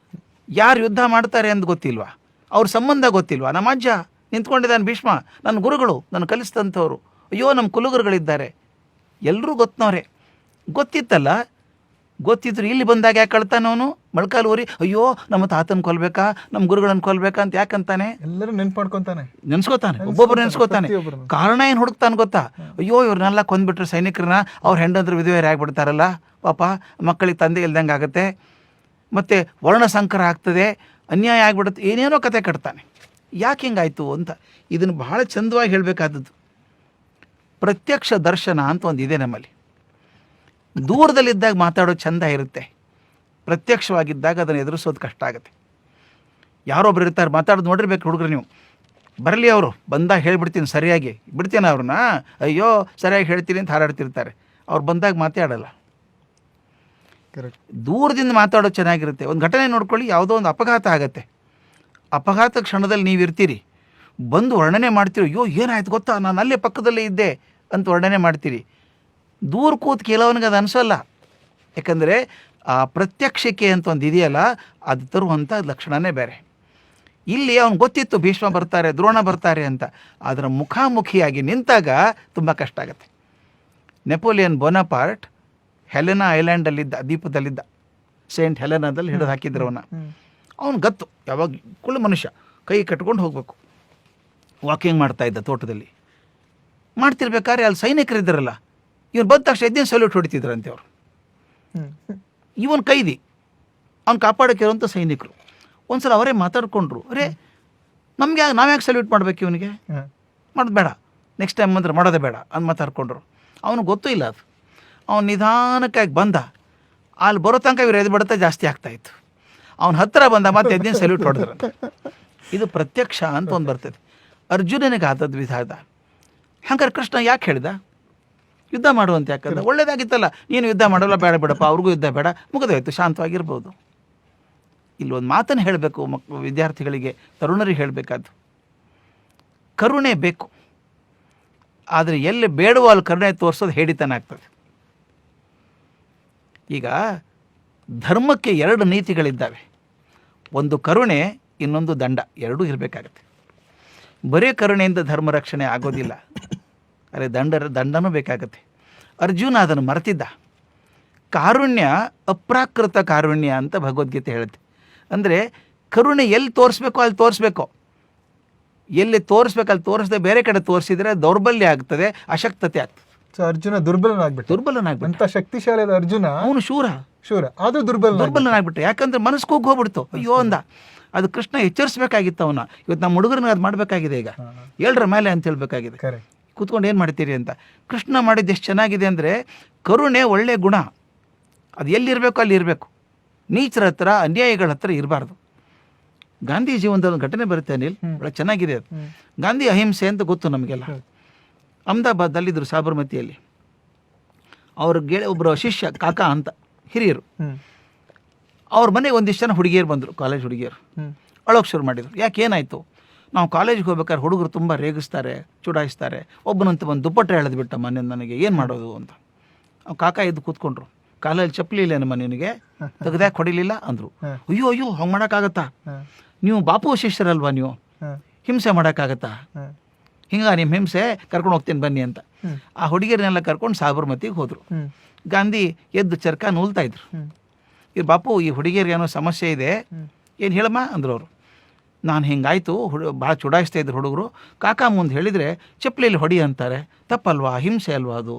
ಯಾರು ಯುದ್ಧ ಮಾಡ್ತಾರೆ ಅಂತ ಗೊತ್ತಿಲ್ವಾ? ಅವ್ರ ಸಂಬಂಧ ಗೊತ್ತಿಲ್ವಾ? ನಮ್ಮ ಅಜ್ಜ ನಿಂತ್ಕೊಂಡಿದ್ದಾನೆ ಭೀಷ್ಮ, ನನ್ನ ಗುರುಗಳು, ನನ್ನ ಕಲಿಸಿದಂಥವ್ರು, ಅಯ್ಯೋ ನಮ್ಮ ಕುಲಗುರುಗಳಿದ್ದಾರೆ, ಎಲ್ಲರೂ ಗೊತ್ತನವ್ರೆ. ಗೊತ್ತಿತ್ತಲ್ಲ, ಗೊತ್ತಿದ್ರು ಇಲ್ಲಿ ಬಂದಾಗ ಯಾಕೆ ಕಳ್ತಾನೆ ಅವನು? ಮೊಳಕಾಲು ಊರಿ ಅಯ್ಯೋ ನಮ್ಮ ತಾತನ ಕೊಲ್ಬೇಕಾ, ನಮ್ಮ ಗುರುಗಳನ್ನು ಕೊಲ್ಬೇಕಾ ಅಂತ ಯಾಕಂತಾನೆ? ಎಲ್ಲರೂ ನೆನ್ಸ್ಕೊತಾನೆ, ಒಬ್ಬೊಬ್ಬರು ನೆನ್ಸ್ಕೊತಾನೆ. ಕಾರಣ ಏನು ಹುಡುಕ್ತಾನೆ ಗೊತ್ತಾ? ಅಯ್ಯೋ ಇವ್ರನ್ನೆಲ್ಲ ಕೊಂದ್ಬಿಟ್ರೆ ಸೈನಿಕರನ್ನ, ಅವ್ರ ಹೆಂಡಂದ್ರೆ ವಿಧವೆಯರು ಆಗ್ಬಿಡ್ತಾರಲ್ಲ, ಪಾಪ ಮಕ್ಕಳಿಗೆ ತಂದೆ ಇಲ್ದಂಗೆ ಆಗುತ್ತೆ, ಮತ್ತು ವರ್ಣಸಂಕರ ಆಗ್ತದೆ, ಅನ್ಯಾಯ ಆಗಿಬಿಡುತ್ತೆ, ಏನೇನೋ ಕತೆ ಕಟ್ತಾನೆ. ಯಾಕೆ ಹಿಂಗಾಯ್ತು ಅಂತ ಇದನ್ನು ಬಹಳ ಚಂದವಾಗಿ ಹೇಳಬೇಕಾದದ್ದು. ಪ್ರತ್ಯಕ್ಷ ದರ್ಶನ ಅಂತ ಒಂದಿದೆ ನಮ್ಮಲ್ಲಿ. ದೂರದಲ್ಲಿದ್ದಾಗ ಮಾತಾಡೋದು ಚೆಂದ ಇರುತ್ತೆ, ಪ್ರತ್ಯಕ್ಷವಾಗಿದ್ದಾಗ ಅದನ್ನು ಎದುರಿಸೋದು ಕಷ್ಟ ಆಗುತ್ತೆ. ಯಾರೊಬ್ರು ಇರ್ತಾರೆ, ಮಾತಾಡೋದು ನೋಡಿರ್ಬೇಕು ಹುಡುಗರು ನೀವು. ಬರಲಿ ಅವರು, ಬಂದಾಗ ಹೇಳಿಬಿಡ್ತೀನಿ, ಸರಿಯಾಗಿ ಬಿಡ್ತೀನಿ ಅವ್ರನ್ನ, ಅಯ್ಯೋ ಸರಿಯಾಗಿ ಹೇಳ್ತೀನಿ ಅಂತ ಹಾರಾಡ್ತಿರ್ತಾರೆ. ಅವ್ರು ಬಂದಾಗ ಮಾತಾಡಲ್ಲ. ದೂರದಿಂದ ಮಾತಾಡೋದು ಚೆನ್ನಾಗಿರುತ್ತೆ. ಒಂದು ಘಟನೆ ನೋಡ್ಕೊಳ್ಳಿ, ಯಾವುದೋ ಒಂದು ಅಪಘಾತ ಆಗುತ್ತೆ. ಅಪಘಾತ ಕ್ಷಣದಲ್ಲಿ ನೀವು ಇರ್ತೀರಿ, ಬಂದು ವರ್ಣನೆ ಮಾಡ್ತೀರಿ, ಅಯ್ಯೋ ಏನಾಯ್ತು ಗೊತ್ತಾ, ನಾನು ಅಲ್ಲೇ ಪಕ್ಕದಲ್ಲೇ ಇದ್ದೆ ಅಂತ ವರ್ಣನೆ ಮಾಡ್ತೀರಿ. ದೂರ ಕೂತು ಕೆಲವನಿಗೆ ಅದು ಅನಿಸೋಲ್ಲ. ಯಾಕಂದರೆ ಆ ಪ್ರತ್ಯಕ್ಷಕ್ಕೆ ಅಂತ ಒಂದು ಇದೆಯಲ್ಲ, ಅದು ತರುವಂಥ ಲಕ್ಷಣವೇ ಬೇರೆ. ಇಲ್ಲಿ ಅವ್ನು ಗೊತ್ತಿತ್ತು ಭೀಷ್ಮ ಬರ್ತಾರೆ, ದ್ರೋಣ ಬರ್ತಾರೆ ಅಂತ. ಅದರ ಮುಖಾಮುಖಿಯಾಗಿ ನಿಂತಾಗ ತುಂಬ ಕಷ್ಟ ಆಗುತ್ತೆ. ನೆಪೋಲಿಯನ್ ಬೋನಾಪಾರ್ಟ್ ಹೆಲೆನಾ ಐಲ್ಯಾಂಡಲ್ಲಿದ್ದ, ದ್ವೀಪದಲ್ಲಿದ್ದ, ಸೇಂಟ್ ಹೆಲೆನಾದಲ್ಲಿ ಹಿಡಿದು ಹಾಕಿದ್ರು ಅವನ. ಅವನು ಗತ್ತು, ಯಾವಾಗ ಕುಳ್ಳು ಮನುಷ್ಯ, ಕೈ ಕಟ್ಕೊಂಡು ಹೋಗಬೇಕು. ವಾಕಿಂಗ್ ಮಾಡ್ತಾಯಿದ್ದ ತೋಟದಲ್ಲಿ. ಮಾಡ್ತಿರ್ಬೇಕಾದ್ರೆ ಅಲ್ಲಿ ಸೈನಿಕರಿದ್ದಾರಲ್ಲ, ಇವ್ರು ಬಂದ ತಕ್ಷಣ ಎದ್ದೇನು ಸಲ್ಯೂಟ್ ಹೊಡಿತಿದ್ರಂತೆ ಅವರು. ಇವನ್ ಕೈದಿ, ಅವ್ನು ಕಾಪಾಡೋಕ್ಕಿರೋಂಥ ಸೈನಿಕರು. ಒಂದು ಸಲ ಅವರೇ ಮಾತಾಡ್ಕೊಂಡ್ರು, ಅರೇ ನಮಗೆ ನಾವ್ಯಾಕೆ ಸಲ್ಯೂಟ್ ಮಾಡ್ಬೇಕು, ಇವನಿಗೆ ಮಾಡೋದು ಬೇಡ, ನೆಕ್ಸ್ಟ್ ಟೈಮ್ ಅಂದ್ರೆ ಮಾಡೋದೇ ಬೇಡ ಅಂತ ಮಾತಾಡ್ಕೊಂಡ್ರು. ಅವನಿಗೆ ಗೊತ್ತೂ ಇಲ್ಲ ಅದು. ಅವ್ನು ನಿಧಾನಕ್ಕಾಗಿ ಬಂದ, ಅಲ್ಲಿ ಬರೋ ತನಕ ಇವ್ರು ಎದ್ದು ಬಡ್ತಾ ಜಾಸ್ತಿ ಆಗ್ತಾಯಿತ್ತು. ಅವ್ನು ಹತ್ತಿರ ಬಂದ ಮತ್ತೆ ಎದ್ದೇನು ಸಲ್ಯೂಟ್ ಹೊಡೆದ್ರಂತೆ. ಇದು ಪ್ರತ್ಯಕ್ಷ ಅಂತ ಒಂದು ಬರ್ತದೆ. ಅರ್ಜುನನಿಗೆ ಆದದ್ದು ವಿಧಾದ. ಹಂಗಾರೆ ಕೃಷ್ಣ ಯಾಕೆ ಹೇಳಿದ ಯುದ್ಧ ಮಾಡುವಂತೆ? ಯಾಕಂದ್ರೆ ಒಳ್ಳೇದಾಗಿತ್ತಲ್ಲ, ನೀನು ಯುದ್ಧ ಮಾಡೋಲ್ಲ, ಬೇಡ ಬಿಡಪ್ಪ, ಅವ್ರಿಗೂ ಯುದ್ಧ ಬೇಡ, ಮುಗಿದೋಯ್ತು, ಶಾಂತವಾಗಿರ್ಬೋದು. ಇಲ್ಲೊಂದು ಮಾತನ್ನು ಹೇಳಬೇಕು ವಿದ್ಯಾರ್ಥಿಗಳಿಗೆ, ತರುಣರಿಗೆ ಹೇಳಬೇಕಾದ್ದು, ಕರುಣೆ ಬೇಕು. ಆದರೆ ಎಲ್ಲಿ ಬೇಡವೋ ಅಲ್ಲಿ ಕರುಣೆ ತೋರಿಸೋದು ಹೇಡಿತನ ಆಗ್ತದೆ. ಈಗ ಧರ್ಮಕ್ಕೆ 2 ನೀತಿಗಳಿದ್ದಾವೆ, ಒಂದು ಕರುಣೆ, ಇನ್ನೊಂದು ದಂಡ. ಎರಡೂ ಇರಬೇಕಾಗತ್ತೆ. ಬರೀ ಕರುಣೆಯಿಂದ ಧರ್ಮ ರಕ್ಷಣೆ ಆಗೋದಿಲ್ಲ, ಅರೆ ದಂಡನೂ ಬೇಕಾಗತ್ತೆ. ಅರ್ಜುನ ಅದನ್ನು ಮರೆತಿದ್ದ. ಕಾರುಣ್ಯ ಅಪ್ರಾಕೃತ ಕಾರುಣ್ಯ ಅಂತ ಭಗವದ್ಗೀತೆ ಹೇಳುತ್ತೆ. ಅಂದರೆ ಕರುಣೆ ಎಲ್ಲಿ ತೋರಿಸ್ಬೇಕೋ ಅಲ್ಲಿ ತೋರಿಸ್ಬೇಕು. ಎಲ್ಲಿ ತೋರಿಸ್ಬೇಕಲ್ಲಿ ತೋರಿಸದೆ ಬೇರೆ ಕಡೆ ತೋರಿಸಿದ್ರೆ ದೌರ್ಬಲ್ಯ ಆಗ್ತದೆ, ಅಶಕ್ತತೆ ಆಗ್ತದೆ. ಸೊ ಅರ್ಜುನ ದುರ್ಬಲನಾಗ್ಬಿಟ್ಟು, ದುರ್ಬಲನಾಗ್ಬಿಟ್ಟು, ಅಂತ ಶಕ್ತಿಶಾಲಿಯಾದ ಅರ್ಜುನ ಅವನು ಶೂರ ಆದ್ರೂ ದುರ್ಬಲನಾಗ್ಬಿಟ್ಟು. ಯಾಕಂದ್ರೆ ಮನಸ್ಸು ಕೂಗ್ ಹೋಗ್ಬಿಡ್ತು, ಅಯ್ಯೋ ಅಂದ. ಅದು ಕೃಷ್ಣ ಎಚ್ಚರಿಸ್ಬೇಕಾಗಿತ್ತು ಅವನ್ನ. ಇವತ್ತು ನಮ್ಮ ಹುಡುಗರನ್ನ ಅದು ಮಾಡಬೇಕಾಗಿದೆ, ಈಗ 7ರ ಮೇಲೆ ಅಂತ ಹೇಳ್ಬೇಕಾಗಿದೆ. ಕೂತ್ಕೊಂಡು ಏನು ಮಾಡ್ತೀರಿ ಅಂತ. ಕೃಷ್ಣ ಮಾಡಿದ್ದು ಎಷ್ಟು ಚೆನ್ನಾಗಿದೆ ಅಂದರೆ, ಕರುಣೆ ಒಳ್ಳೆಯ ಗುಣ, ಅದು ಎಲ್ಲಿರಬೇಕು ಅಲ್ಲಿ ಇರಬೇಕು, ನೀಚರ ಹತ್ರ ಅನ್ಯಾಯಿಗಳ ಹತ್ರ ಇರಬಾರ್ದು. ಗಾಂಧಿ ಜೀವನದಲ್ಲಿ ಒಂದು ಘಟನೆ ಬರುತ್ತೆ ಅನಿಲ್, ಭಾಳ ಚೆನ್ನಾಗಿದೆ ಅದು. ಗಾಂಧಿ ಅಹಿಂಸೆ ಅಂತ ಗೊತ್ತು ನಮಗೆಲ್ಲ. ಅಹಮದಾಬಾದಲ್ಲಿದ್ದರು, ಸಾಬರ್ಮತಿಯಲ್ಲಿ. ಅವ್ರ ಒಬ್ಬರು ಶಿಷ್ಯ ಕಾಕಾ ಅಂತ ಹಿರಿಯರು, ಅವ್ರ ಮನೆಗೆ ಒಂದಿಷ್ಟು ಜನ ಹುಡುಗಿಯರು ಬಂದರು, ಕಾಲೇಜ್ ಹುಡುಗಿಯರು. ಅಳೋಕೆ ಶುರು ಮಾಡಿದರು. ಯಾಕೆ ಏನಾಯಿತು? ನಾವು ಕಾಲೇಜಿಗೆ ಹೋಗ್ಬೇಕಾದ್ರೆ ಹುಡುಗರು ತುಂಬ ರೇಗಿಸ್ತಾರೆ, ಚುಡಾಯಿಸ್ತಾರೆ. ಒಬ್ಬನಂತ ಒಂದು ದುಪ್ಪಟ್ಟೆ ಎಳೆದ್ಬಿಟ್ಟ ಮನೆ, ನನಗೆ ಏನು ಮಾಡೋದು ಅಂತ. ಅವ್ರು ಕಾಕಾ ಎದ್ದು ಕೂತ್ಕೊಂಡ್ರು. ಕಾಲಲ್ಲಿ ಚಪ್ಪಲಿ ಇಲ್ಲೇನಮ್ಮ ನಿನಗೆ, ತೆಗೆದ್ಯಾಕೆ ಹೊಡಿಲಿಲ್ಲ ಅಂದರು. ಅಯ್ಯೋ ಅಯ್ಯೋ ಹಂಗೆ ಮಾಡೋಕ್ಕಾಗತ್ತಾ? ನೀವು ಬಾಪು ಶಿಷ್ಯರಲ್ವಾ, ನೀವು ಹಿಂಸೆ ಮಾಡೋಕ್ಕಾಗತ್ತಾ? ಹಿಂಗೆ ನಿಮ್ಮ ಹಿಂಸೆ, ಕರ್ಕೊಂಡು ಹೋಗ್ತೀನಿ ಬನ್ನಿ ಅಂತ. ಆ ಹುಡುಗಿಯರನ್ನೆಲ್ಲ ಕರ್ಕೊಂಡು ಸಾಬರ್ಮತಿಗೆ ಹೋದರು. ಗಾಂಧಿ ಎದ್ದು ಚರ್ಕ ನೂಲ್ತಾ ಇದ್ರು. ಈ ಬಾಪು, ಈ ಹುಡುಗಿಯರಿಗೆ ಏನೋ ಸಮಸ್ಯೆ ಇದೆ, ಏನು ಹೇಳಮ್ಮ ಅಂದರು ಅವರು. ನಾನು ಹಿಂಗಾಯ್ತು, ಭಾಳ ಚುಡಾಯಿಸ್ತಾ ಇದ್ರು ಹುಡುಗರು. ಕಾಕಾ ಮುಂದೆ ಹೇಳಿದರೆ ಚಪ್ಪಲಿಯಲ್ಲಿ ಹೊಡಿ ಅಂತಾರೆ, ತಪ್ಪಲ್ವಾ, ಹಿಂಸೆ ಅಲ್ವಾ ಅದು?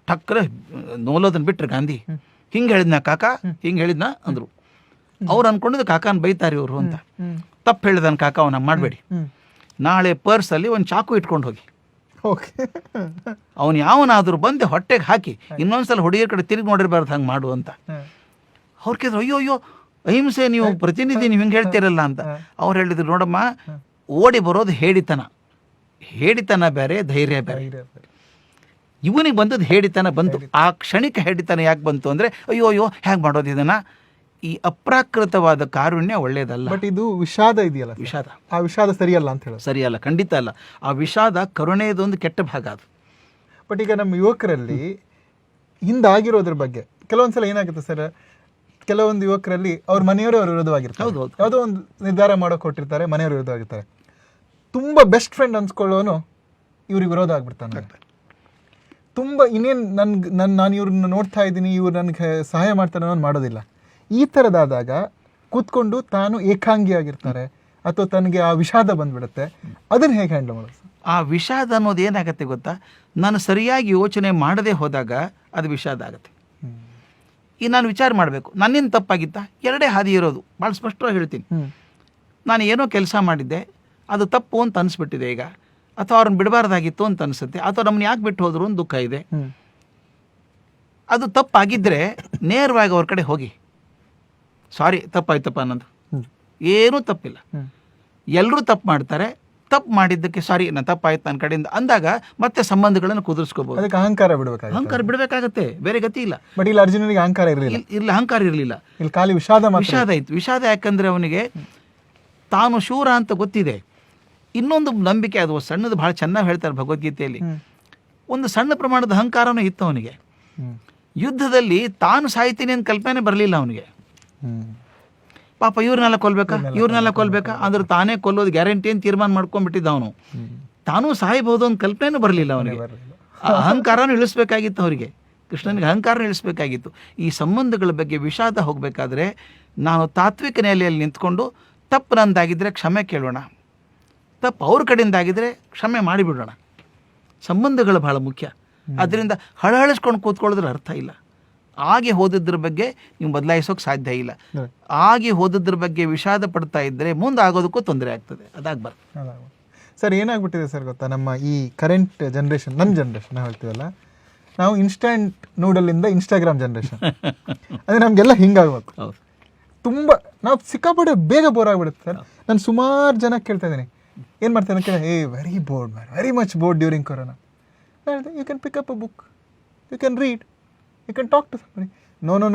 ಟಕ್ರ ನೋಲೋದನ್ನು ಬಿಟ್ಟರೆ ಗಾಂಧಿ, ಹಿಂಗೆ ಹೇಳಿದ್ನ ಕಾಕಾ, ಹಿಂಗೆ ಹೇಳಿದ್ನ ಅಂದರು. ಅವ್ರು ಅಂದ್ಕೊಂಡಿದ್ದು ಕಾಕಾನ ಬೈತಾರೆ ಇವರು ಅಂತ. ತಪ್ಪು ಹೇಳಿದಾನ ಕಾಕಾ, ಅವನ ಮಾಡಬೇಡಿ. ನಾಳೆ ಪರ್ಸಲ್ಲಿ ಒಂದು ಚಾಕು ಇಟ್ಕೊಂಡು ಹೋಗಿ, ಅವನು ಯಾವನಾದರೂ ಬಂದು ಹೊಟ್ಟೆಗೆ ಹಾಕಿ ಇನ್ನೊಂದ್ಸಲ ಹುಡುಗಿಯರ ಕಡೆ ತಿರುಗಿ ನೋಡಿರಬಾರ್ದು, ಹಂಗೆ ಮಾಡು ಅಂತ. ಅವ್ರು ಕೇಳಿದ್ರು, ಅಯ್ಯೋ ಅಯ್ಯೋ ಅಹಿಂಸೆ ನೀವು ಪ್ರತಿನಿಧಿ, ನೀವು ಹಿಂಗೆ ಹೇಳ್ತೀರಲ್ಲ ಅಂತ. ಅವ್ರು ಹೇಳಿದ್ರು, ನೋಡಮ್ಮ, ಓಡಿ ಬರೋದು ಹೇಳಿತನ ಬೇರೆ, ಧೈರ್ಯ ಬೇರೆ. ಇವನಿಗೆ ಬಂದದ್ದು ಹೇಳಿತನ ಬಂತು. ಆ ಕ್ಷಣಿಕ ಹೇಳಿತನ ಯಾಕೆ ಬಂತು ಅಂದರೆ, ಅಯ್ಯೋ ಅಯ್ಯೋ ಹೇಗೆ ಮಾಡೋದು ಇದನ್ನು? ಈ ಅಪ್ರಾಕೃತವಾದ ಕಾರುಣ್ಯ ಒಳ್ಳೆಯದಲ್ಲ. ಬಟ್ ಇದು ವಿಷಾದ ಇದೆಯಲ್ಲ, ಆ ವಿಷಾದ ಸರಿಯಲ್ಲ ಅಂತ ಹೇಳೋದು. ಸರಿಯಲ್ಲ, ಖಂಡಿತ ಅಲ್ಲ. ಆ ವಿಷಾದ ಕರುಣೆಯದೊಂದು ಕೆಟ್ಟ ಭಾಗ ಅದು. ಬಟ್ ಈಗ ನಮ್ಮ ಯುವಕರಲ್ಲಿ ಹಿಂದಾಗಿರೋದ್ರ ಬಗ್ಗೆ ಕೆಲವೊಂದ್ಸಲ ಏನಾಗುತ್ತೆ ಸರ್, ಕೆಲವೊಂದು ಯುವಕರಲ್ಲಿ ಅವ್ರ ಮನೆಯವರೇ ಅವ್ರ ವಿರೋಧವಾಗಿರ್ತಾರೆ. ಯಾವುದೋ ಒಂದು ನಿರ್ಧಾರ ಮಾಡೋಕೆ ಕೊಟ್ಟಿರ್ತಾರೆ, ಮನೆಯವರು ವಿರೋಧವಾಗಿರ್ತಾರೆ. ತುಂಬ ಬೆಸ್ಟ್ ಫ್ರೆಂಡ್ ಅನ್ಸ್ಕೊಳ್ಳೋನು ಇವ್ರಿಗೆ ವಿರೋಧ ಆಗ್ಬಿಡ್ತಾನೆ. ತುಂಬ ಇನ್ನೇನು ನಾನು ಇವ್ರನ್ನ ನೋಡ್ತಾ ಇದ್ದೀನಿ, ಇವ್ರು ನನಗೆ ಸಹಾಯ ಮಾಡ್ತಾರೆ ಅನ್ನೋದು ಮಾಡೋದಿಲ್ಲ. ಈ ಥರದಾದಾಗ ಕೂತ್ಕೊಂಡು ತಾನು ಏಕಾಂಗಿಯಾಗಿರ್ತಾರೆ, ಅಥವಾ ತನಗೆ ಆ ವಿಷಾದ ಬಂದ್ಬಿಡುತ್ತೆ. ಅದನ್ನು ಹೇಗೆ ಹ್ಯಾಂಡಲ್ ಮಾಡೋದು? ಆ ವಿಷಾದ ಅನ್ನೋದು ಏನಾಗುತ್ತೆ ಗೊತ್ತಾ? ನಾನು ಸರಿಯಾಗಿ ಯೋಚನೆ ಮಾಡದೇ ಹೋದಾಗ ಅದು ವಿಷಾದ ಆಗುತ್ತೆ. ಈಗ ನಾನು ವಿಚಾರ ಮಾಡಬೇಕು, ನನ್ನಿಂದ ತಪ್ಪಾಗಿತ್ತಾ? ಎರಡೇ ಹಾದಿ ಇರೋದು, ಭಾಳ ಸ್ಪಷ್ಟವಾಗಿ ಹೇಳ್ತೀನಿ. ನಾನು ಏನೋ ಕೆಲಸ ಮಾಡಿದ್ದೆ, ಅದು ತಪ್ಪು ಅಂತ ಅನಿಸ್ಬಿಟ್ಟಿದೆ ಈಗ, ಅಥವಾ ಅವ್ರನ್ನ ಬಿಡಬಾರ್ದಾಗಿತ್ತು ಅಂತ ಅನಿಸುತ್ತೆ, ಅಥವಾ ನಮ್ಮನ್ನ ಯಾಕೆ ಬಿಟ್ಟು ಹೋದ್ರು ಅಂತ ದುಃಖ ಇದೆ. ಅದು ತಪ್ಪಾಗಿದ್ದರೆ ನೇರವಾಗಿ ಅವ್ರ ಕಡೆ ಹೋಗಿ, ಸಾರಿ ತಪ್ಪಾಯ್ತಪ್ಪ ಅನ್ನೋದು. ಏನೂ ತಪ್ಪಿಲ್ಲ, ಎಲ್ಲರೂ ತಪ್ಪು ಮಾಡ್ತಾರೆ. ತಪ್ಪು ಮಾಡಿದ್ದಕ್ಕೆ ಸಾರಿ, ನಾನು ತಪ್ಪಾಯ್ತು ನನ್ನ ಕಡೆಯಿಂದ ಅಂದಾಗ ಮತ್ತೆ ಸಂಬಂಧಗಳನ್ನು ಕುದುರಿಸ್ಕೋಬಹುದು. ಅದಕ್ಕೆ ಅಹಂಕಾರ ಬಿಡಬೇಕಾಗತ್ತೆ, ಬೇರೆ ಗತಿ ಇಲ್ಲ. ಬಟ್ ಇಲ್ಲಿ ಅರ್ಜುನನಿಗೆ ಅಹಂಕಾರ ಇರಲಿಲ್ಲ. ಇಲ್ಲ, ಅಹಂಕಾರ ಇರಲಿಲ್ಲ, ಇಲ್ಲಿ ಖಾಲಿ ವಿಷಾದ ಇತ್ತು. ವಿಷಾದ ಯಾಕಂದ್ರೆ ಅವನಿಗೆ ತಾನು ಶೂರ ಅಂತ ಗೊತ್ತಿದೆ. ಇನ್ನೊಂದು ನಂಬಿಕೆ, ಅದು ಸಣ್ಣದು, ಭಾಳ ಚೆನ್ನಾಗಿ ಹೇಳ್ತಾರೆ ಭಗವದ್ಗೀತೆಯಲ್ಲಿ. ಒಂದು ಸಣ್ಣ ಪ್ರಮಾಣದ ಅಹಂಕಾರನೂ ಇತ್ತು ಅವನಿಗೆ. ಯುದ್ಧದಲ್ಲಿ ತಾನು ಸಾಯ್ತೀನಿ ಅಂತ ಕಲ್ಪನೆ ಬರಲಿಲ್ಲ ಅವನಿಗೆ. ಪಾಪ ಇವ್ರನ್ನೆಲ್ಲ ಕೊಲ್ಬೇಕಾ ಅಂದ್ರೆ ತಾನೇ ಕೊಲ್ಲೋದು ಗ್ಯಾರಂಟಿ ಅಂತ ತೀರ್ಮಾನ ಮಾಡ್ಕೊಂಡ್ಬಿಟ್ಟಿದ್ದ ಅವನು. ತಾನೂ ಸಾಯ್ಬೋದು ಅಂತ ಕಲ್ಪನೆನೂ ಬರಲಿಲ್ಲ ಅವನಿಗೆ. ಅಹಂಕಾರನೂ ಇಳಿಸ್ಬೇಕಾಗಿತ್ತು ಅವರಿಗೆ, ಕೃಷ್ಣನಿಗೆ ಅಹಂಕಾರನೂ ಇಳಿಸ್ಬೇಕಾಗಿತ್ತು. ಈ ಸಂಬಂಧಗಳ ಬಗ್ಗೆ ವಿಷಾದ ಹೋಗಬೇಕಾದ್ರೆ ನಾನು ತಾತ್ವಿಕ ನೆಲೆಯಲ್ಲಿ ನಿಂತ್ಕೊಂಡು, ತಪ್ಪು ನಂದಾಗಿದ್ದರೆ ಕ್ಷಮೆ ಕೇಳೋಣ, ತಪ್ಪು ಅವ್ರ ಕಡೆಯಿಂದಾಗಿದ್ದರೆ ಕ್ಷಮೆ ಮಾಡಿಬಿಡೋಣ. ಸಂಬಂಧಗಳು ಭಾಳ ಮುಖ್ಯ. ಅದರಿಂದ ಹಳಹಳಿಸ್ಕೊಂಡು ಕೂತ್ಕೊಳ್ಳೋದ್ರ ಅರ್ಥ ಇಲ್ಲ. ಆಗಿ ಹೋದದ್ರ ಬಗ್ಗೆ ನೀವು ಬದಲಾಯಿಸೋಕೆ ಸಾಧ್ಯ ಇಲ್ಲ. ಆಗಿ ಹೋದದ್ರ ಬಗ್ಗೆ ವಿಷಾದ ಪಡ್ತಾ ಇದ್ದರೆ ಮುಂದೆ ಆಗೋದಕ್ಕೂ ತೊಂದರೆ ಆಗ್ತದೆ. ಅದಾಗಬಾರ್ದು ಸರ್. ಏನಾಗ್ಬಿಟ್ಟಿದೆ ಸರ್ ಗೊತ್ತಾ, ನಮ್ಮ ಈ ಕರೆಂಟ್ ಜನ್ರೇಷನ್, ನನ್ನ ಜನ್ರೇಷನ್ ಹೇಳ್ತೀವಲ್ಲ ನಾವು, ಇನ್ಸ್ಟಂಟ್ ನೂಡಲಿಂದ ಇನ್ಸ್ಟಾಗ್ರಾಮ್ ಜನ್ರೇಷನ್. ಅಂದರೆ ನಮಗೆಲ್ಲ ಹಿಂಗಾಗ್ಬೇಕು. ತುಂಬ ನಾವು ಸಿಕ್ಕಾಪಟ್ಟೆ ಬೇಗ ಬೋರ್ ಆಗಿಬಿಡುತ್ತೆ ಸರ್. ನಾನು ಸುಮಾರು ಜನ ಕೇಳ್ತಾ ಇದ್ದೀನಿ, ಏನು ಮಾಡ್ತಾರೆ ಕೇಳಿ, very bored man, very much bored during corona. You can pick up a book, you can read, you can talk to somebody.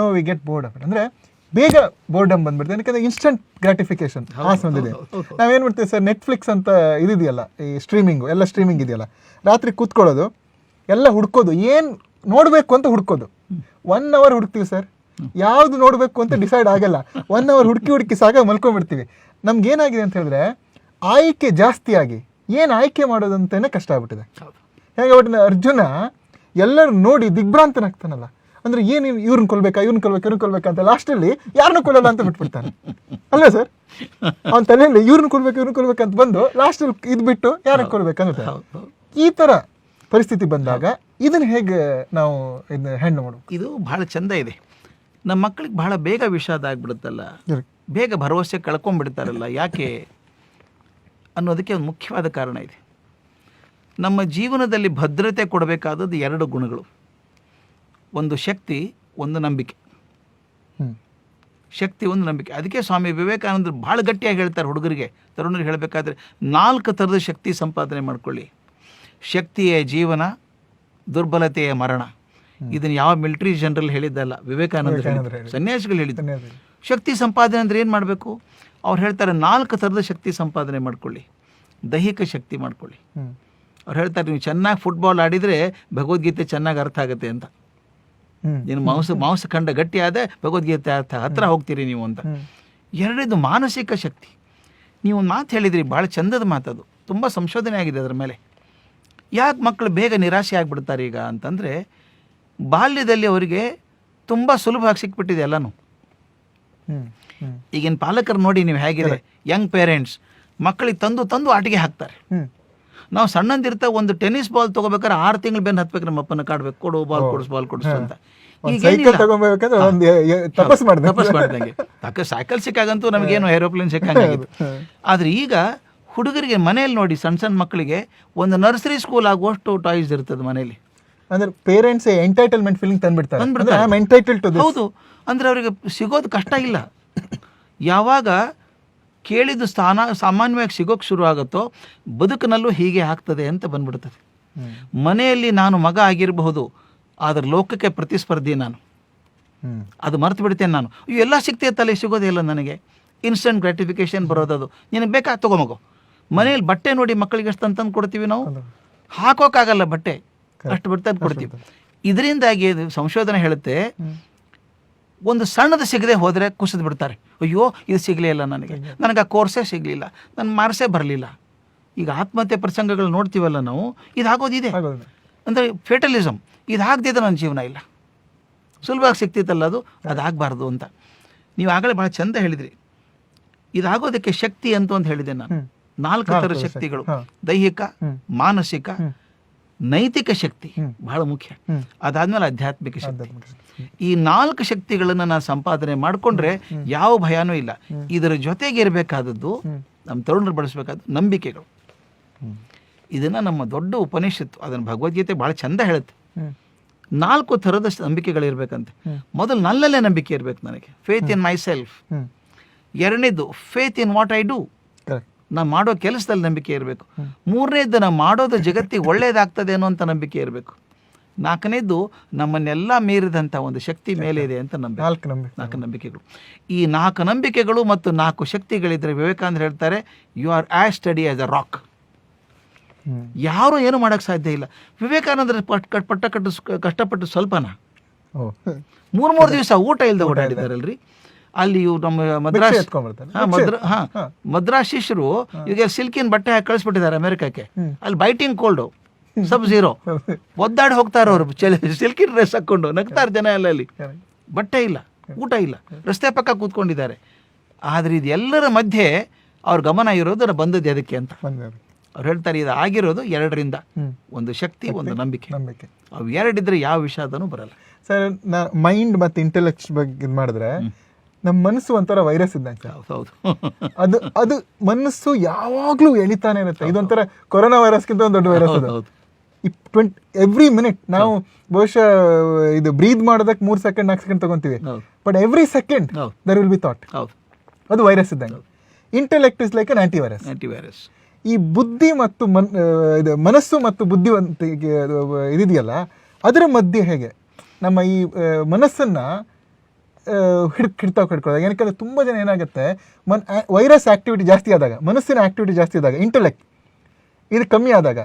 No we get bored of it. ಅಂದರೆ ಬೇಗ ಬೋರ್ಡಮ್ ಬಂದ್ಬಿಡ್ತೀವಿ, ಯಾಕಂದರೆ ಇನ್ಸ್ಟೆಂಟ್ ಗ್ರಾಟಿಫಿಕೇಶನ್ ಬಂದಿದೆ. ನಾವೇನು ಮಾಡ್ತೀವಿ sir, Netflix ಅಂತ ಇದೆಯಲ್ಲ, ಈ ಸ್ಟ್ರೀಮಿಂಗು ಎಲ್ಲ ಸ್ಟ್ರೀಮಿಂಗ್ ಇದೆಯಲ್ಲ, ರಾತ್ರಿ ಕೂತ್ಕೊಳ್ಳೋದು, ಎಲ್ಲ ಹುಡ್ಕೋದು, ಏನು ನೋಡಬೇಕು ಅಂತ ಹುಡ್ಕೋದು. 1 hour ಹುಡುಕ್ತೀವಿ ಸರ್, ಯಾವುದು ನೋಡಬೇಕು ಅಂತ ಡಿಸೈಡ್ ಆಗಲ್ಲ. 1 hour ಹುಡುಕಿ ಸಾಗ ಮಲ್ಕೊಂಡ್ಬಿಡ್ತೀವಿ. ನಮ್ಗೇನಾಗಿದೆ ಅಂತ ಹೇಳಿದ್ರೆ, ಆಯ್ಕೆ ಜಾಸ್ತಿ ಆಗಿ ಏನು ಆಯ್ಕೆ ಮಾಡೋದಂತಲೇ ಕಷ್ಟ ಆಗ್ಬಿಟ್ಟಿದೆ. ಹೇಗೆ ಒಟ್ಟಿನ ಅರ್ಜುನ ಎಲ್ಲರೂ ನೋಡಿ ದಿಗ್ಭ್ರಾಂತನಾಗ್ತಾನಲ್ಲ, ಅಂದ್ರೆ ಏನು ಇವ್ರನ್ನ ಕೊಲ್ಬೇಕಾ ಅಂತ ಲಾಸ್ಟಲ್ಲಿ ಯಾರನ್ನೂ ಕೊಲ್ಲಲ್ಲ ಅಂತ ಬಿಟ್ಬಿಡ್ತಾನೆ ಅಲ್ಲ ಸರ್. ಅವ್ನ ತಲೆಯಲ್ಲಿ ಇವ್ರನ್ನ ಕೊಲ್ಬೇಕಂತ ಬಂದು ಲಾಸ್ಟಲ್ಲಿ ಇದು ಬಿಟ್ಟು ಯಾರನ್ನ ಕೊಲ್ಬೇಕಂತ. ಈ ತರ ಪರಿಸ್ಥಿತಿ ಬಂದಾಗ ಇದನ್ನ ಹೇಗೆ ನಾವು ಇದನ್ನ ಹ್ಯಾಂಡಲ್ ಮಾಡಬೇಕು? ಇದು ಬಹಳ ಚಂದ ಇದೆ. ನಮ್ಮ ಮಕ್ಕಳಿಗೆ ಬಹಳ ಬೇಗ ವಿಷಾದ ಆಗ್ಬಿಡುತ್ತಲ್ಲ, ಬೇಗ ಭರವಸೆ ಕಳ್ಕೊಂಡ್ಬಿಡ್ತಾರಲ್ಲ, ಯಾಕೆ ಅನ್ನೋದಕ್ಕೆ ಒಂದು ಮುಖ್ಯವಾದ ಕಾರಣ ಇದೆ. ನಮ್ಮ ಜೀವನದಲ್ಲಿ ಭದ್ರತೆ ಕೊಡಬೇಕಾದದ್ದು 2 ಗುಣಗಳು, ಒಂದು ಶಕ್ತಿ, ಒಂದು ನಂಬಿಕೆ. ಶಕ್ತಿ, ಒಂದು ನಂಬಿಕೆ. ಅದಕ್ಕೆ ಸ್ವಾಮಿ ವಿವೇಕಾನಂದರು ಭಾಳ ಗಟ್ಟಿಯಾಗಿ ಹೇಳ್ತಾರೆ ಹುಡುಗರಿಗೆ, ತರುಣರಿಗೆ ಹೇಳಬೇಕಾದ್ರೆ 4 ಥರದ ಶಕ್ತಿ ಸಂಪಾದನೆ ಮಾಡ್ಕೊಳ್ಳಿ. ಶಕ್ತಿಯೇ ಜೀವನ, ದುರ್ಬಲತೆಯ ಮರಣ. ಇದನ್ನು ಯಾವ ಮಿಲಿಟರಿ ಜನರಲ್ ಹೇಳಿದ್ದಲ್ಲ, ವಿವೇಕಾನಂದರು ಸನ್ಯಾಸಿಗಳು ಹೇಳಿದ್ದು. ಶಕ್ತಿ ಸಂಪಾದನೆ ಅಂದರೆ ಏನು ಮಾಡಬೇಕು? ಅವ್ರು ಹೇಳ್ತಾರೆ 4 ಥರದ ಶಕ್ತಿ ಸಂಪಾದನೆ ಮಾಡ್ಕೊಳ್ಳಿ. ದೈಹಿಕ ಶಕ್ತಿ ಮಾಡ್ಕೊಳ್ಳಿ. ಅವ್ರು ಹೇಳ್ತಾರೆ ನೀವು ಚೆನ್ನಾಗಿ ಫುಟ್ಬಾಲ್ ಆಡಿದರೆ ಭಗವದ್ಗೀತೆ ಚೆನ್ನಾಗಿ ಅರ್ಥ ಆಗುತ್ತೆ ಅಂತ. ನೀನು ಮಾಂಸಖಂಡ ಗಟ್ಟಿ ಆದ ಭಗವದ್ಗೀತೆ ಹತ್ರ ಹೋಗ್ತೀರಿ ನೀವು ಅಂತ. 2ನೇದು ಮಾನಸಿಕ ಶಕ್ತಿ. ನೀವು ಒಂದು ಮಾತು ಹೇಳಿದ್ರಿ, ಭಾಳ ಚಂದದ ಮಾತದು, ತುಂಬ ಸಂಶೋಧನೆ ಆಗಿದೆ ಅದರ ಮೇಲೆ. ಯಾಕೆ ಮಕ್ಕಳು ಬೇಗ ನಿರಾಶೆ ಆಗಿಬಿಡ್ತಾರೆ ಈಗ ಅಂತಂದರೆ, ಬಾಲ್ಯದಲ್ಲಿ ಅವರಿಗೆ ತುಂಬ ಸುಲಭವಾಗಿ ಸಿಕ್ಬಿಟ್ಟಿದೆ ಎಲ್ಲನೂ. ಈಗಿನ ಪಾಲಕರು ನೋಡಿ ನೀವು ಹೇಗಿದೆ, ಯಂಗ್ ಪೇರೆಂಟ್ಸ್ ಮಕ್ಕಳಿಗೆ ತಂದು ಆಟಿಗೆ ಹಾಕ್ತಾರೆ. ನಾವು ಸಣ್ಣಂದಿರ್ತಾ ಒಂದು ಟೆನ್ನಿಸ್ ಬಾಲ್ ತೊಗೋಬೇಕಾದ್ರೆ 6 ತಿಂಗಳು ಬೆನ್ನು ಹತ್ಬೇಕು, ನಮ್ಮ ಅಪ್ಪನ ಕಾಡ್ಬೇಕು, ಕೊಡು ಬಾಲ್ ಕೊಡಿಸು ಅಂತ. ತಪಸ್ ಮಾಡ್ದಂಗೆ ಸೈಕಲ್ ಸಿಕ್ಕಾಗಂತೂ ನಮಗೇನು ಏರೋಪ್ಲೇನ್ ಸಿಕ್ಕಂಗಾಗಿತ್ತು. ಆದರೆ ಈಗ ಹುಡುಗರಿಗೆ ಮನೆಯಲ್ಲಿ ನೋಡಿ, ಸಣ್ಣ ಮಕ್ಕಳಿಗೆ ಒಂದು ನರ್ಸರಿ ಸ್ಕೂಲ್ ಆಗುವಷ್ಟು ಟಾಯ್ಸ್ ಇರ್ತದೆ ಮನೆಯಲ್ಲಿ. ಅಂದ್ರೆ ಪೇರೆಂಟ್ಸ್ ಎಂಟೈಟಲ್ಮೆಂಟ್ ಫೀಲಿಂಗ್ ತಂದ್ಬಿಡ್ತಾರೆ. ಹೌದು, ಅಂದ್ರೆ ಅವರಿಗೆ ಸಿಗೋದು ಕಷ್ಟ ಇಲ್ಲ. ಯಾವಾಗ ಕೇಳಿದ ಸಾಮಾನ್ಯವಾಗಿ ಸಿಗೋಕ್ಕೆ ಶುರು ಆಗುತ್ತೋ ಬದುಕಿನಲ್ಲೂ ಹೀಗೆ ಆಗ್ತದೆ ಅಂತ ಬಂದ್ಬಿಡ್ತದೆ. ಮನೆಯಲ್ಲಿ ನಾನು ಮಗ ಆಗಿರಬಹುದು, ಆದರೆ ಲೋಕಕ್ಕೆ ಪ್ರತಿಸ್ಪರ್ಧಿ ನಾನು, ಅದು ಮರ್ತು ಬಿಡ್ತೇನೆ ನಾನು. ಎಲ್ಲ ಸಿಗ್ತೈತಲ್ಲ, ಸಿಗೋದೇ ಇಲ್ಲ ನನಗೆ. ಇನ್ಸ್ಟೆಂಟ್ ಗ್ರಾಟಿಫಿಕೇಶನ್ ಬರೋದದು. ನಿನಗೆ ಬೇಕಾ ತಗೋ ಮಗು. ಮನೇಲಿ ಬಟ್ಟೆ ನೋಡಿ ಮಕ್ಕಳಿಗೆ ಎಷ್ಟು ಅಂತಂದು ಕೊಡ್ತೀವಿ ನಾವು, ಹಾಕೋಕ್ಕಾಗಲ್ಲ ಬಟ್ಟೆ, ಅಷ್ಟು ಬಟ್ಟೆ ಕೊಡ್ತೀವಿ. ಇದರಿಂದಾಗಿ ಸಂಶೋಧನೆ ಹೇಳುತ್ತೆ, ಒಂದು ಸಣ್ಣದು ಸಿಗದೆ ಹೋದರೆ ಕುಸಿದು ಬಿಡ್ತಾರೆ. ಅಯ್ಯೋ ಇದು ಸಿಗಲೇ ಇಲ್ಲ ನನಗೆ ಆ ಕೋರ್ಸೇ ಸಿಗಲಿಲ್ಲ, ನನ್ನ ಮಾರ್ಕ್ಸೇ ಬರಲಿಲ್ಲ. ಈಗ ಆತ್ಮಹತ್ಯೆ ಪ್ರಸಂಗಗಳು ನೋಡ್ತೀವಲ್ಲ ನಾವು, ಇದಾಗೋದಿದೆ. ಅಂದರೆ ಫೇಟಲಿಸಮ್, ಇದಾಗದಿದ್ದ ನನ್ನ ಜೀವನ ಇಲ್ಲ, ಸುಲಭವಾಗಿ ಸಿಗ್ತಿತ್ತಲ್ಲ ಅದಾಗಬಾರ್ದು ಅಂತ. ನೀವು ಆಗಲೇ ಭಾಳ ಚಂದ ಹೇಳಿದ್ರಿ. ಇದಾಗೋದಕ್ಕೆ ಶಕ್ತಿ ಅಂತ ಹೇಳಿದೆ ನಾನು. 4 ಥರ ಶಕ್ತಿಗಳು, ದೈಹಿಕ, ಮಾನಸಿಕ, ನೈತಿಕ ಶಕ್ತಿ ಬಹಳ ಮುಖ್ಯ. ಅದಾದ್ಮೇಲೆ ಆಧ್ಯಾತ್ಮಿಕ ಶಕ್ತಿ. ಈ 4 ಶಕ್ತಿಗಳನ್ನು ನಾನು ಸಂಪಾದನೆ ಮಾಡಿಕೊಂಡ್ರೆ ಯಾವ ಭಯನೂ ಇಲ್ಲ. ಇದರ ಜೊತೆಗೆ ಇರಬೇಕಾದದ್ದು, ನಮ್ಮ ತರುಣರು ಬಳಸಬೇಕಾದ ನಂಬಿಕೆಗಳು. ಇದನ್ನ ನಮ್ಮ ದೊಡ್ಡ ಉಪನಿಷತ್ತು, ಅದನ್ನು ಭಗವದ್ಗೀತೆ ಬಹಳ ಚಂದ ಹೇಳುತ್ತೆ. 4 ಥರದ ನಂಬಿಕೆಗಳಿರ್ಬೇಕಂತೆ. ಮೊದಲು ನನ್ನಲ್ಲೇ ನಂಬಿಕೆ ಇರಬೇಕು ನನಗೆ, ಫೇತ್ ಇನ್ ಮೈ ಸೆಲ್ಫ್. 2ನೇದು faith in what I do, ನಾನು ಮಾಡೋ ಕೆಲಸದಲ್ಲಿ ನಂಬಿಕೆ ಇರಬೇಕು. 3ನೇದು ನಾನು ಮಾಡೋದು ಜಗತ್ತಿಗೆ ಒಳ್ಳೇದಾಗ್ತದೆ ಅನ್ನೋಂಥ ನಂಬಿಕೆ ಇರಬೇಕು. 4ನೇದು ನಮ್ಮನ್ನೆಲ್ಲ ಮೀರಿದಂಥ ಒಂದು ಶಕ್ತಿ ಮೇಲೆ ಇದೆ ಅಂತ 4 ನಂಬಿಕೆಗಳು. ಈ 4 ನಂಬಿಕೆಗಳು ಮತ್ತು 4 ಶಕ್ತಿಗಳಿದ್ರೆ ವಿವೇಕಾನಂದರು ಹೇಳ್ತಾರೆ, you are as steady as a rock. ಯಾರೂ ಏನು ಮಾಡೋಕ್ಕೆ ಸಾಧ್ಯ ಇಲ್ಲ. ವಿವೇಕಾನಂದರ ಕಷ್ಟಪಟ್ಟು ಸ್ವಲ್ಪನ 3 ದಿವಸ ಊಟ ಇಲ್ಲದೆ ಓಡಾಡಿದಾರಲ್ರಿ. ಅಲ್ಲಿ ನಮ್ಮ ಮದ್ರಾಸ್ ಶಿಷ್ಯರು ಈಗ ಸಿಲ್ಕಿನ ಬಟ್ಟೆ ಹಾಕಿ ಕಳಿಸ್ಬಿಟ್ಟಿದ್ದಾರೆ ಅಮೆರಿಕಕ್ಕೆ. ಅಲ್ಲಿ ಬೈಟಿಂಗ್ ಕೋಲ್ಡು, ಸಬ್-0, ಒದ್ದಾಡಿ ಹೋಗ್ತಾರೆ ಅವರು, ಸಿಲ್ಕಿನ ಡ್ರೆಸ್ ಹಾಕ್ಕೊಂಡು ನಗ್ತಾರೆ ಜನ ಎಲ್ಲ. ಅಲ್ಲಿ ಬಟ್ಟೆ ಇಲ್ಲ, ಊಟ ಇಲ್ಲ, ರಸ್ತೆ ಪಕ್ಕ ಕೂತ್ಕೊಂಡಿದ್ದಾರೆ. ಆದರೆ ಇದೆಲ್ಲರ ಮಧ್ಯೆ ಅವ್ರ ಗಮನ ಇರೋದು ಬಂದದ್ದು ಅದಕ್ಕೆ ಅಂತ ಅವ್ರು ಹೇಳ್ತಾರೆ. ಇದು ಆಗಿರೋದು 2ರಿಂದ, ಒಂದು ಶಕ್ತಿ, ಒಂದು ನಂಬಿಕೆ. ಅವು 2 ಇದ್ರೆ ಯಾವ ವಿಷಾದನೂ ಬರಲ್ಲ. ಸರ್, ಮೈಂಡ್ ಮತ್ತು ಇಂಟೆಲೆಕ್ಟ್ ಬಗ್ಗೆ ಇದು ಮಾಡಿದ್ರೆ ನಮ್ಮ ಮನಸ್ಸು ಒಂಥರ ವೈರಸ್ ಇದ್ದಂಗೆ. ಅದು ಮನಸ್ಸು ಯಾವಾಗ್ಲೂ ಎಳಿತಾನೆ ಇರುತ್ತೆ. ಇದೊಂಥರ ಕೊರೋನಾ ವೈರಸ್ಗಿಂತ ಒಂದು ದೊಡ್ಡ ವೈರಸ್ ಅದು. ಎವ್ರಿ ಮಿನಿಟ್ ನಾವು ಬಹುಶಃ ಇದು ಬ್ರೀದ್ ಮಾಡೋದಕ್ಕೆ 3 ಸೆಕೆಂಡ್ 4 ಸೆಕೆಂಡ್ ತಗೊಂತೀವಿ, but every second there will be thought. ಅದು ವೈರಸ್ ಇದ್ದಂಗೆ. Intellect is like an antivirus. ಈ ಬುದ್ಧಿ ಮತ್ತು ಮನಸ್ಸು ಮತ್ತು ಬುದ್ಧಿವಂತಿಕೆ ಇದೆಯಲ್ಲ, ಅದರ ಮಧ್ಯೆ ಹೇಗೆ ನಮ್ಮ ಈ ಮನಸ್ಸನ್ನ ಹಿಡ್ಕೊಳ್ಳೋದು. ಏನಕ್ಕೆ ತುಂಬ ಜನ ಏನಾಗುತ್ತೆ, ವೈರಸ್ ಆಕ್ಟಿವಿಟಿ ಜಾಸ್ತಿ ಆದಾಗ, ಮನಸ್ಸಿನ ಆಕ್ಟಿವಿಟಿ ಜಾಸ್ತಿ ಆದಾಗ, ಇಂಟೆಲೆಕ್ಟ್ ಇದು ಕಮ್ಮಿ ಆದಾಗ,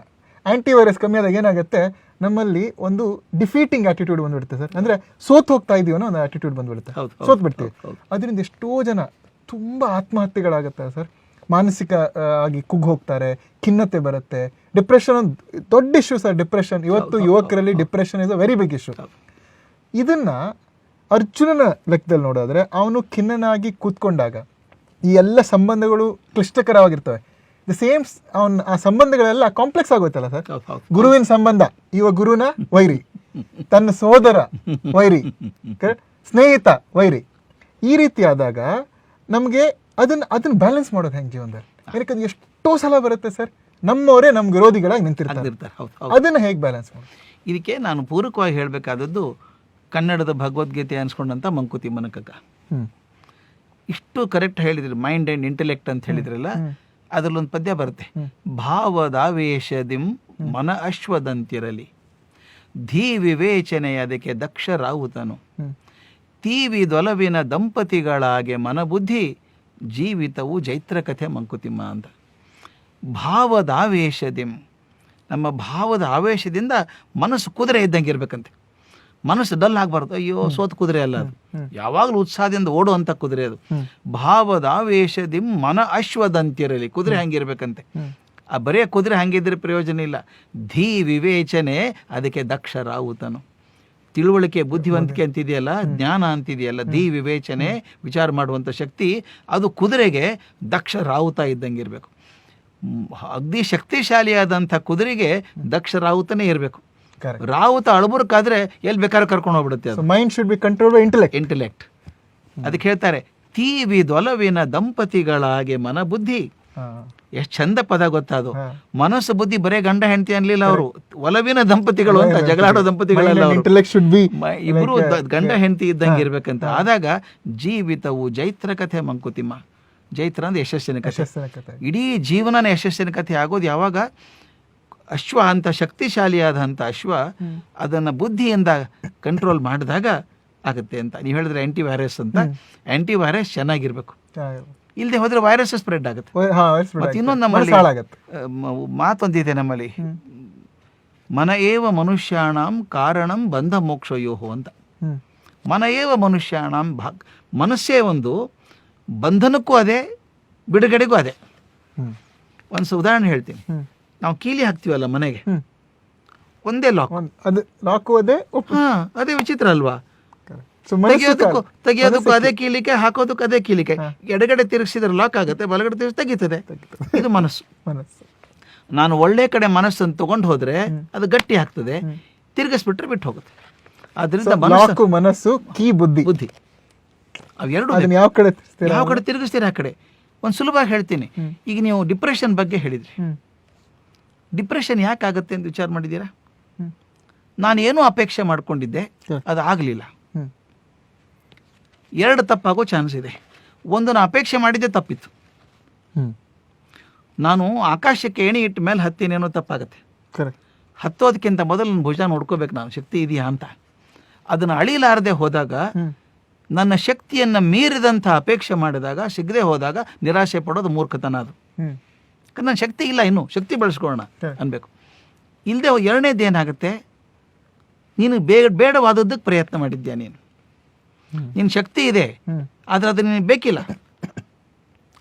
ಆಂಟಿವೈರಸ್ ಕಮ್ಮಿ ಆದಾಗ ಏನಾಗುತ್ತೆ, ನಮ್ಮಲ್ಲಿ ಒಂದು ಡಿಫೀಟಿಂಗ್ ಆಟಿಟ್ಯೂಡ್ ಬಂದ್ಬಿಡುತ್ತೆ ಸರ್. ಅಂದರೆ ಸೋತ್ ಹೋಗ್ತಾ ಇದೀವೋ ಒಂದು ಆಟಿಟ್ಯೂಡ್ ಬಂದ್ಬಿಡುತ್ತೆ, ಸೋತ್ ಬಿಡ್ತೀವಿ. ಅದರಿಂದ ಎಷ್ಟೋ ಜನ ತುಂಬ ಆತ್ಮಹತ್ಯೆಗಳಾಗುತ್ತೆ ಸರ್. ಮಾನಸಿಕ ಆಗಿ ಕುಗ್ಗಿ ಹೋಗ್ತಾರೆ, ಖಿನ್ನತೆ ಬರುತ್ತೆ. ಡಿಪ್ರೆಷನ್ ಒಂದು ದೊಡ್ಡ ಇಶ್ಯೂ ಸರ್. ಡಿಪ್ರೆಷನ್ ಇವತ್ತು ಯುವಕರಲ್ಲಿ depression is a very big issue. ಇದನ್ನ ಅರ್ಜುನನ ಲೆಕ್ಕದಲ್ಲಿ ನೋಡೋದ್ರೆ ಅವನು ಖಿನ್ನನಾಗಿ ಕೂತ್ಕೊಂಡಾಗ ಈ ಎಲ್ಲ ಸಂಬಂಧಗಳು ಕ್ಲಿಷ್ಟಕರವಾಗಿರ್ತವೆ. ದ ಸೇಮ್ ಆ ಸಂಬಂಧಗಳೆಲ್ಲ ಕಾಂಪ್ಲೆಕ್ಸ್ ಆಗೋಯ್ತಲ್ಲ ಸರ್. ಗುರುವಿನ ಸಂಬಂಧ, ಇವ ಗುರುನ ವೈರಿ, ತನ್ನ ಸೋದರ ವೈರಿ, ಸ್ನೇಹಿತ ವೈರಿ, ಈ ರೀತಿ ಆದಾಗ ನಮಗೆ ಅದನ್ನ ಬ್ಯಾಲೆನ್ಸ್ ಮಾಡೋದು ಹೆಂಗೆ ಜೀವನದಲ್ಲಿ? ಯಾಕಂದ್ರೆ ಎಷ್ಟೋ ಸಲ ಬರುತ್ತೆ ಸರ್, ನಮ್ಮವರೇ ನಮ್ಮ ವಿರೋಧಿಗಳಾಗಿ ನಿಂತಿರ್ತಾರೆ. ಅದನ್ನ ಹೇಗೆ ಬ್ಯಾಲೆನ್ಸ್ ಮಾಡೋದು? ಇದಕ್ಕೆ ನಾನು ಪೂರಕವಾಗಿ ಹೇಳಬೇಕಾದದ್ದು ಕನ್ನಡದ ಭಗವದ್ಗೀತೆ ಅನ್ಸ್ಕೊಂಡಂಥ ಮಂಕುತಿಮ್ಮನ ಕಗ್ಗ. ಇಷ್ಟು ಕರೆಕ್ಟ್ ಹೇಳಿದ್ರಿ, ಮೈಂಡ್ ಆ್ಯಂಡ್ ಇಂಟೆಲೆಕ್ಟ್ ಅಂತ ಹೇಳಿದ್ರಲ್ಲ, ಅದರಲ್ಲೊಂದು ಪದ್ಯ ಬರುತ್ತೆ. ಭಾವದಾವೇಶದಿಂ ಮನ ಅಶ್ವದಂತಿರಲಿ, ಧೀ ವಿವೇಚನೆಯ ಅದಕ್ಕೆ ದಕ್ಷ ರಾಹುತನು, ತೀವಿದೊಲವಿನ ದಂಪತಿಗಳಾಗೆ ಮನಬುದ್ಧಿ, ಜೀವಿತವು ಜೈತ್ರ ಕಥೆ ಮಂಕುತಿಮ್ಮ ಅಂತ. ಭಾವದಾವೇಶದಿಂ, ನಮ್ಮ ಭಾವದ ಆವೇಶದಿಂದ ಮನಸ್ಸು ಕುದುರೆ ಇದ್ದಂಗೆ ಇರಬೇಕಂತೆ. ಮನಸ್ಸು ಡಲ್ ಆಗಬಾರ್ದು. ಅಯ್ಯೋ ಸೋತ್ ಕುದುರೆ ಅಲ್ಲ ಅದು, ಯಾವಾಗಲೂ ಉತ್ಸಾಹದಿಂದ ಓಡುವಂಥ ಕುದುರೆ ಅದು. ಭಾವದಾವೇಶದಿಂ ಮನ ಅಶ್ವದಂತಿರಲಿ, ಕುದುರೆ ಹಂಗಿರ್ಬೇಕಂತೆ. ಆ ಬರೆಯ ಕುದುರೆ ಹಂಗಿದ್ರೆ ಪ್ರಯೋಜನ ಇಲ್ಲ. ಧೀ ವಿವೇಚನೆ ಅದಕ್ಕೆ ದಕ್ಷ ರಾಹುತನು. ತಿಳುವಳಿಕೆ, ಬುದ್ಧಿವಂತಿಕೆ ಅಂತಿದೆಯಲ್ಲ, ಜ್ಞಾನ ಅಂತಿದೆಯಲ್ಲ, ಧೀ ವಿವೇಚನೆ, ವಿಚಾರ ಮಾಡುವಂಥ ಶಕ್ತಿ, ಅದು ಕುದುರೆಗೆ ದಕ್ಷ ರಾಹುತ ಇದ್ದಂಗೆ ಇರಬೇಕು. ಅಗ್ದಿ ಶಕ್ತಿಶಾಲಿಯಾದಂಥ ಕುದುರೆಗೆ ದಕ್ಷ ರಾಹುತನೇ ಇರಬೇಕು. ರಾಹುತ ಅಳಬುರ್ಕಾದ್ರೆ ಎಲ್ಲಿ ಬೇಕಾದ್ರೆ ಕರ್ಕೊಂಡು ಹೋಗ್ಬಿಡುತ್ತೆ. ಅದು mind should be control by intellect. ಅದಕ್ಕೆ ಹೇಳ್ತಾರೆ ತೀವಿದೊಲವಿನ ದಂಪತಿಗಳಾಗೆ ಮನ ಬುದ್ಧಿ. ಎಷ್ಟು ಚಂದ ಪದ ಗೊತ್ತಾದು. ಮನಸ್ಸು ಬುದ್ಧಿ ಬರೇ ಗಂಡ ಹೆಂಡತಿ ಅನ್ಲಿಲ್ಲ ಅವರು, ಒಲವಿನ ದಂಪತಿಗಳು ಅಂತ, ಜಗಳಾಡೋ ದಂಪತಿಗಳಲ್ಲ ಅವರು. ಇಬ್ರು ಗಂಡ ಹೆಂಡತಿ ಇದ್ದಂಗೆ ಇರ್ಬೇಕಂತ. ಆದಾಗ ಜೀವಿತವು ಜೈತ್ರ ಕಥೆ ಮಂಕುತಿಮ್ಮ. ಜೈತ್ರ ಅಂದ್ರೆ ಯಶಸ್ಸಿನ ಕಥೆ. ಇಡೀ ಜೀವನನ ಯಶಸ್ಸಿನ ಕಥೆ ಆಗೋದು ಯಾವಾಗ ಅಶ್ವ ಅಂತ ಶಕ್ತಿಶಾಲಿಯಾದಂಥ ಅಶ್ವ ಅದನ್ನು ಬುದ್ಧಿಯಿಂದ ಕಂಟ್ರೋಲ್ ಮಾಡಿದಾಗ ಆಗುತ್ತೆ ಅಂತ. ನೀವು ಹೇಳಿದ್ರೆ ಆ್ಯಂಟಿ ವೈರಸ್ ಅಂತ, ಆ್ಯಂಟಿ ವೈರಸ್ ಚೆನ್ನಾಗಿರ್ಬೇಕು, ಇಲ್ಲದೆ ಹೋದ್ರೆ ವೈರಸ್ ಸ್ಪ್ರೆಡ್ ಆಗುತ್ತೆ. ಮತ್ತು ಇನ್ನೊಂದು ನಮ್ಮಲ್ಲಿ ಮಾತೊಂದಿದೆ ನಮ್ಮಲ್ಲಿ, ಮನ ಏವ ಮನುಷ್ಯಾಣಂ ಕಾರಣಂ ಬಂಧ ಮೋಕ್ಷಯೋಹೋ ಅಂತ. ಮನ ಏವ ಮನುಷ್ಯಾಣಂ ಮನಸ್ಸೇ ಒಂದು, ಬಂಧನಕ್ಕೂ ಅದೇ, ಬಿಡುಗಡೆಗೂ ಅದೇ. ಒಂದು ಉದಾಹರಣೆ ಹೇಳ್ತೀನಿ. ನಾವು ಕೀಲಿ ಹಾಕ್ತೀವಲ್ಲ ಮನೆಗೆ, ಒಂದೇ ಲಾಕ್, ಅದೇ ವಿಚಿತ್ರ ಅಲ್ವಾ? ತೆಗಿಯೋದಕ್ಕೂ ಅದೇ ಕೀಲಿಕೆ, ಹಾಕೋದಕ್ಕೂ ಅದೇ ಕೀಲಿಕೆ. ಎಡಗಡೆ ತಿರುಗಿಸಿದ್ರೆ ಲಾಕ್ ಆಗುತ್ತೆ, ಬಲಗಡೆ ತಿರುಗಿಸಿ ತೆಗೀತದೆ. ಇದು ಮನಸ್ಸು. ನಾನು ಒಳ್ಳೆ ಕಡೆ ಮನಸ್ಸನ್ನು ತಗೊಂಡು ಹೋದ್ರೆ ಅದು ಗಟ್ಟಿ ಆಗ್ತದೆ, ತಿರುಗಿಸ್ಬಿಟ್ರೆ ಬಿಟ್ಟು ಹೋಗುತ್ತೆ. ಆದ್ರಿಂದ ಮನಸ್ಸು ಕೀ ಬುದ್ಧಿ ಅವೆರಡು ಯಾವ ಕಡೆ ತಿರುಗಿಸ್ತೀರ ಆ ಕಡೆ. ಒಂದು ಸುಲಭವಾಗಿ ಹೇಳ್ತೀನಿ. ಈಗ ನೀವು ಡಿಪ್ರೆಷನ್ ಬಗ್ಗೆ ಹೇಳಿದ್ರಿ. ಡಿಪ್ರೆಷನ್ ಯಾಕಾಗುತ್ತೆ ಅಂತ ವಿಚಾರ ಮಾಡಿದ್ದೀರಾ? ನಾನು ಏನೋ ಅಪೇಕ್ಷೆ ಮಾಡ್ಕೊಂಡಿದ್ದೆ, ಅದು ಆಗಲಿಲ್ಲ. ಎರಡು ತಪ್ಪಾಗೋ ಚಾನ್ಸ್ ಇದೆ. ಒಂದು, ನಾನು ಅಪೇಕ್ಷೆ ಮಾಡಿದ್ದೆ ತಪ್ಪಿತ್ತು. ನಾನು ಆಕಾಶಕ್ಕೆ ಎಣಿ ಇಟ್ಟ ಮೇಲೆ ಹತ್ತಿನೇನೋ ತಪ್ಪಾಗತ್ತೆ. ಹತ್ತೋದಕ್ಕಿಂತ ಮೊದಲು ನನ್ನ ಭುಜ ನೋಡ್ಕೋಬೇಕು, ನಾನು ಶಕ್ತಿ ಇದೆಯಾ ಅಂತ. ಅದನ್ನು ಅಳಿಲಾರದೆ ಹೋದಾಗ, ನನ್ನ ಶಕ್ತಿಯನ್ನು ಮೀರಿದಂಥ ಅಪೇಕ್ಷೆ ಮಾಡಿದಾಗ, ಸಿಗದೆ ಹೋದಾಗ ನಿರಾಶೆ ಪಡೋದು ಮೂರ್ಖತನ. ಅದು ನನ್ನ ಶಕ್ತಿ ಇಲ್ಲ, ಇನ್ನು ಶಕ್ತಿ ಬೆಳೆಸ್ಕೊಳ್ಳೋಣ ಅನ್ಬೇಕು. ಇಲ್ಲದೆ ಎರಡನೇದು ಏನಾಗುತ್ತೆ, ನೀನು ಬೇಡವಾದದ್ದಕ್ಕೆ ಪ್ರಯತ್ನ ಮಾಡಿದ್ಯಾ. ನಿನ್ನ ಶಕ್ತಿ ಇದೆ, ಆದರೆ ಅದು ನಿನಗೆ ಬೇಕಿಲ್ಲ,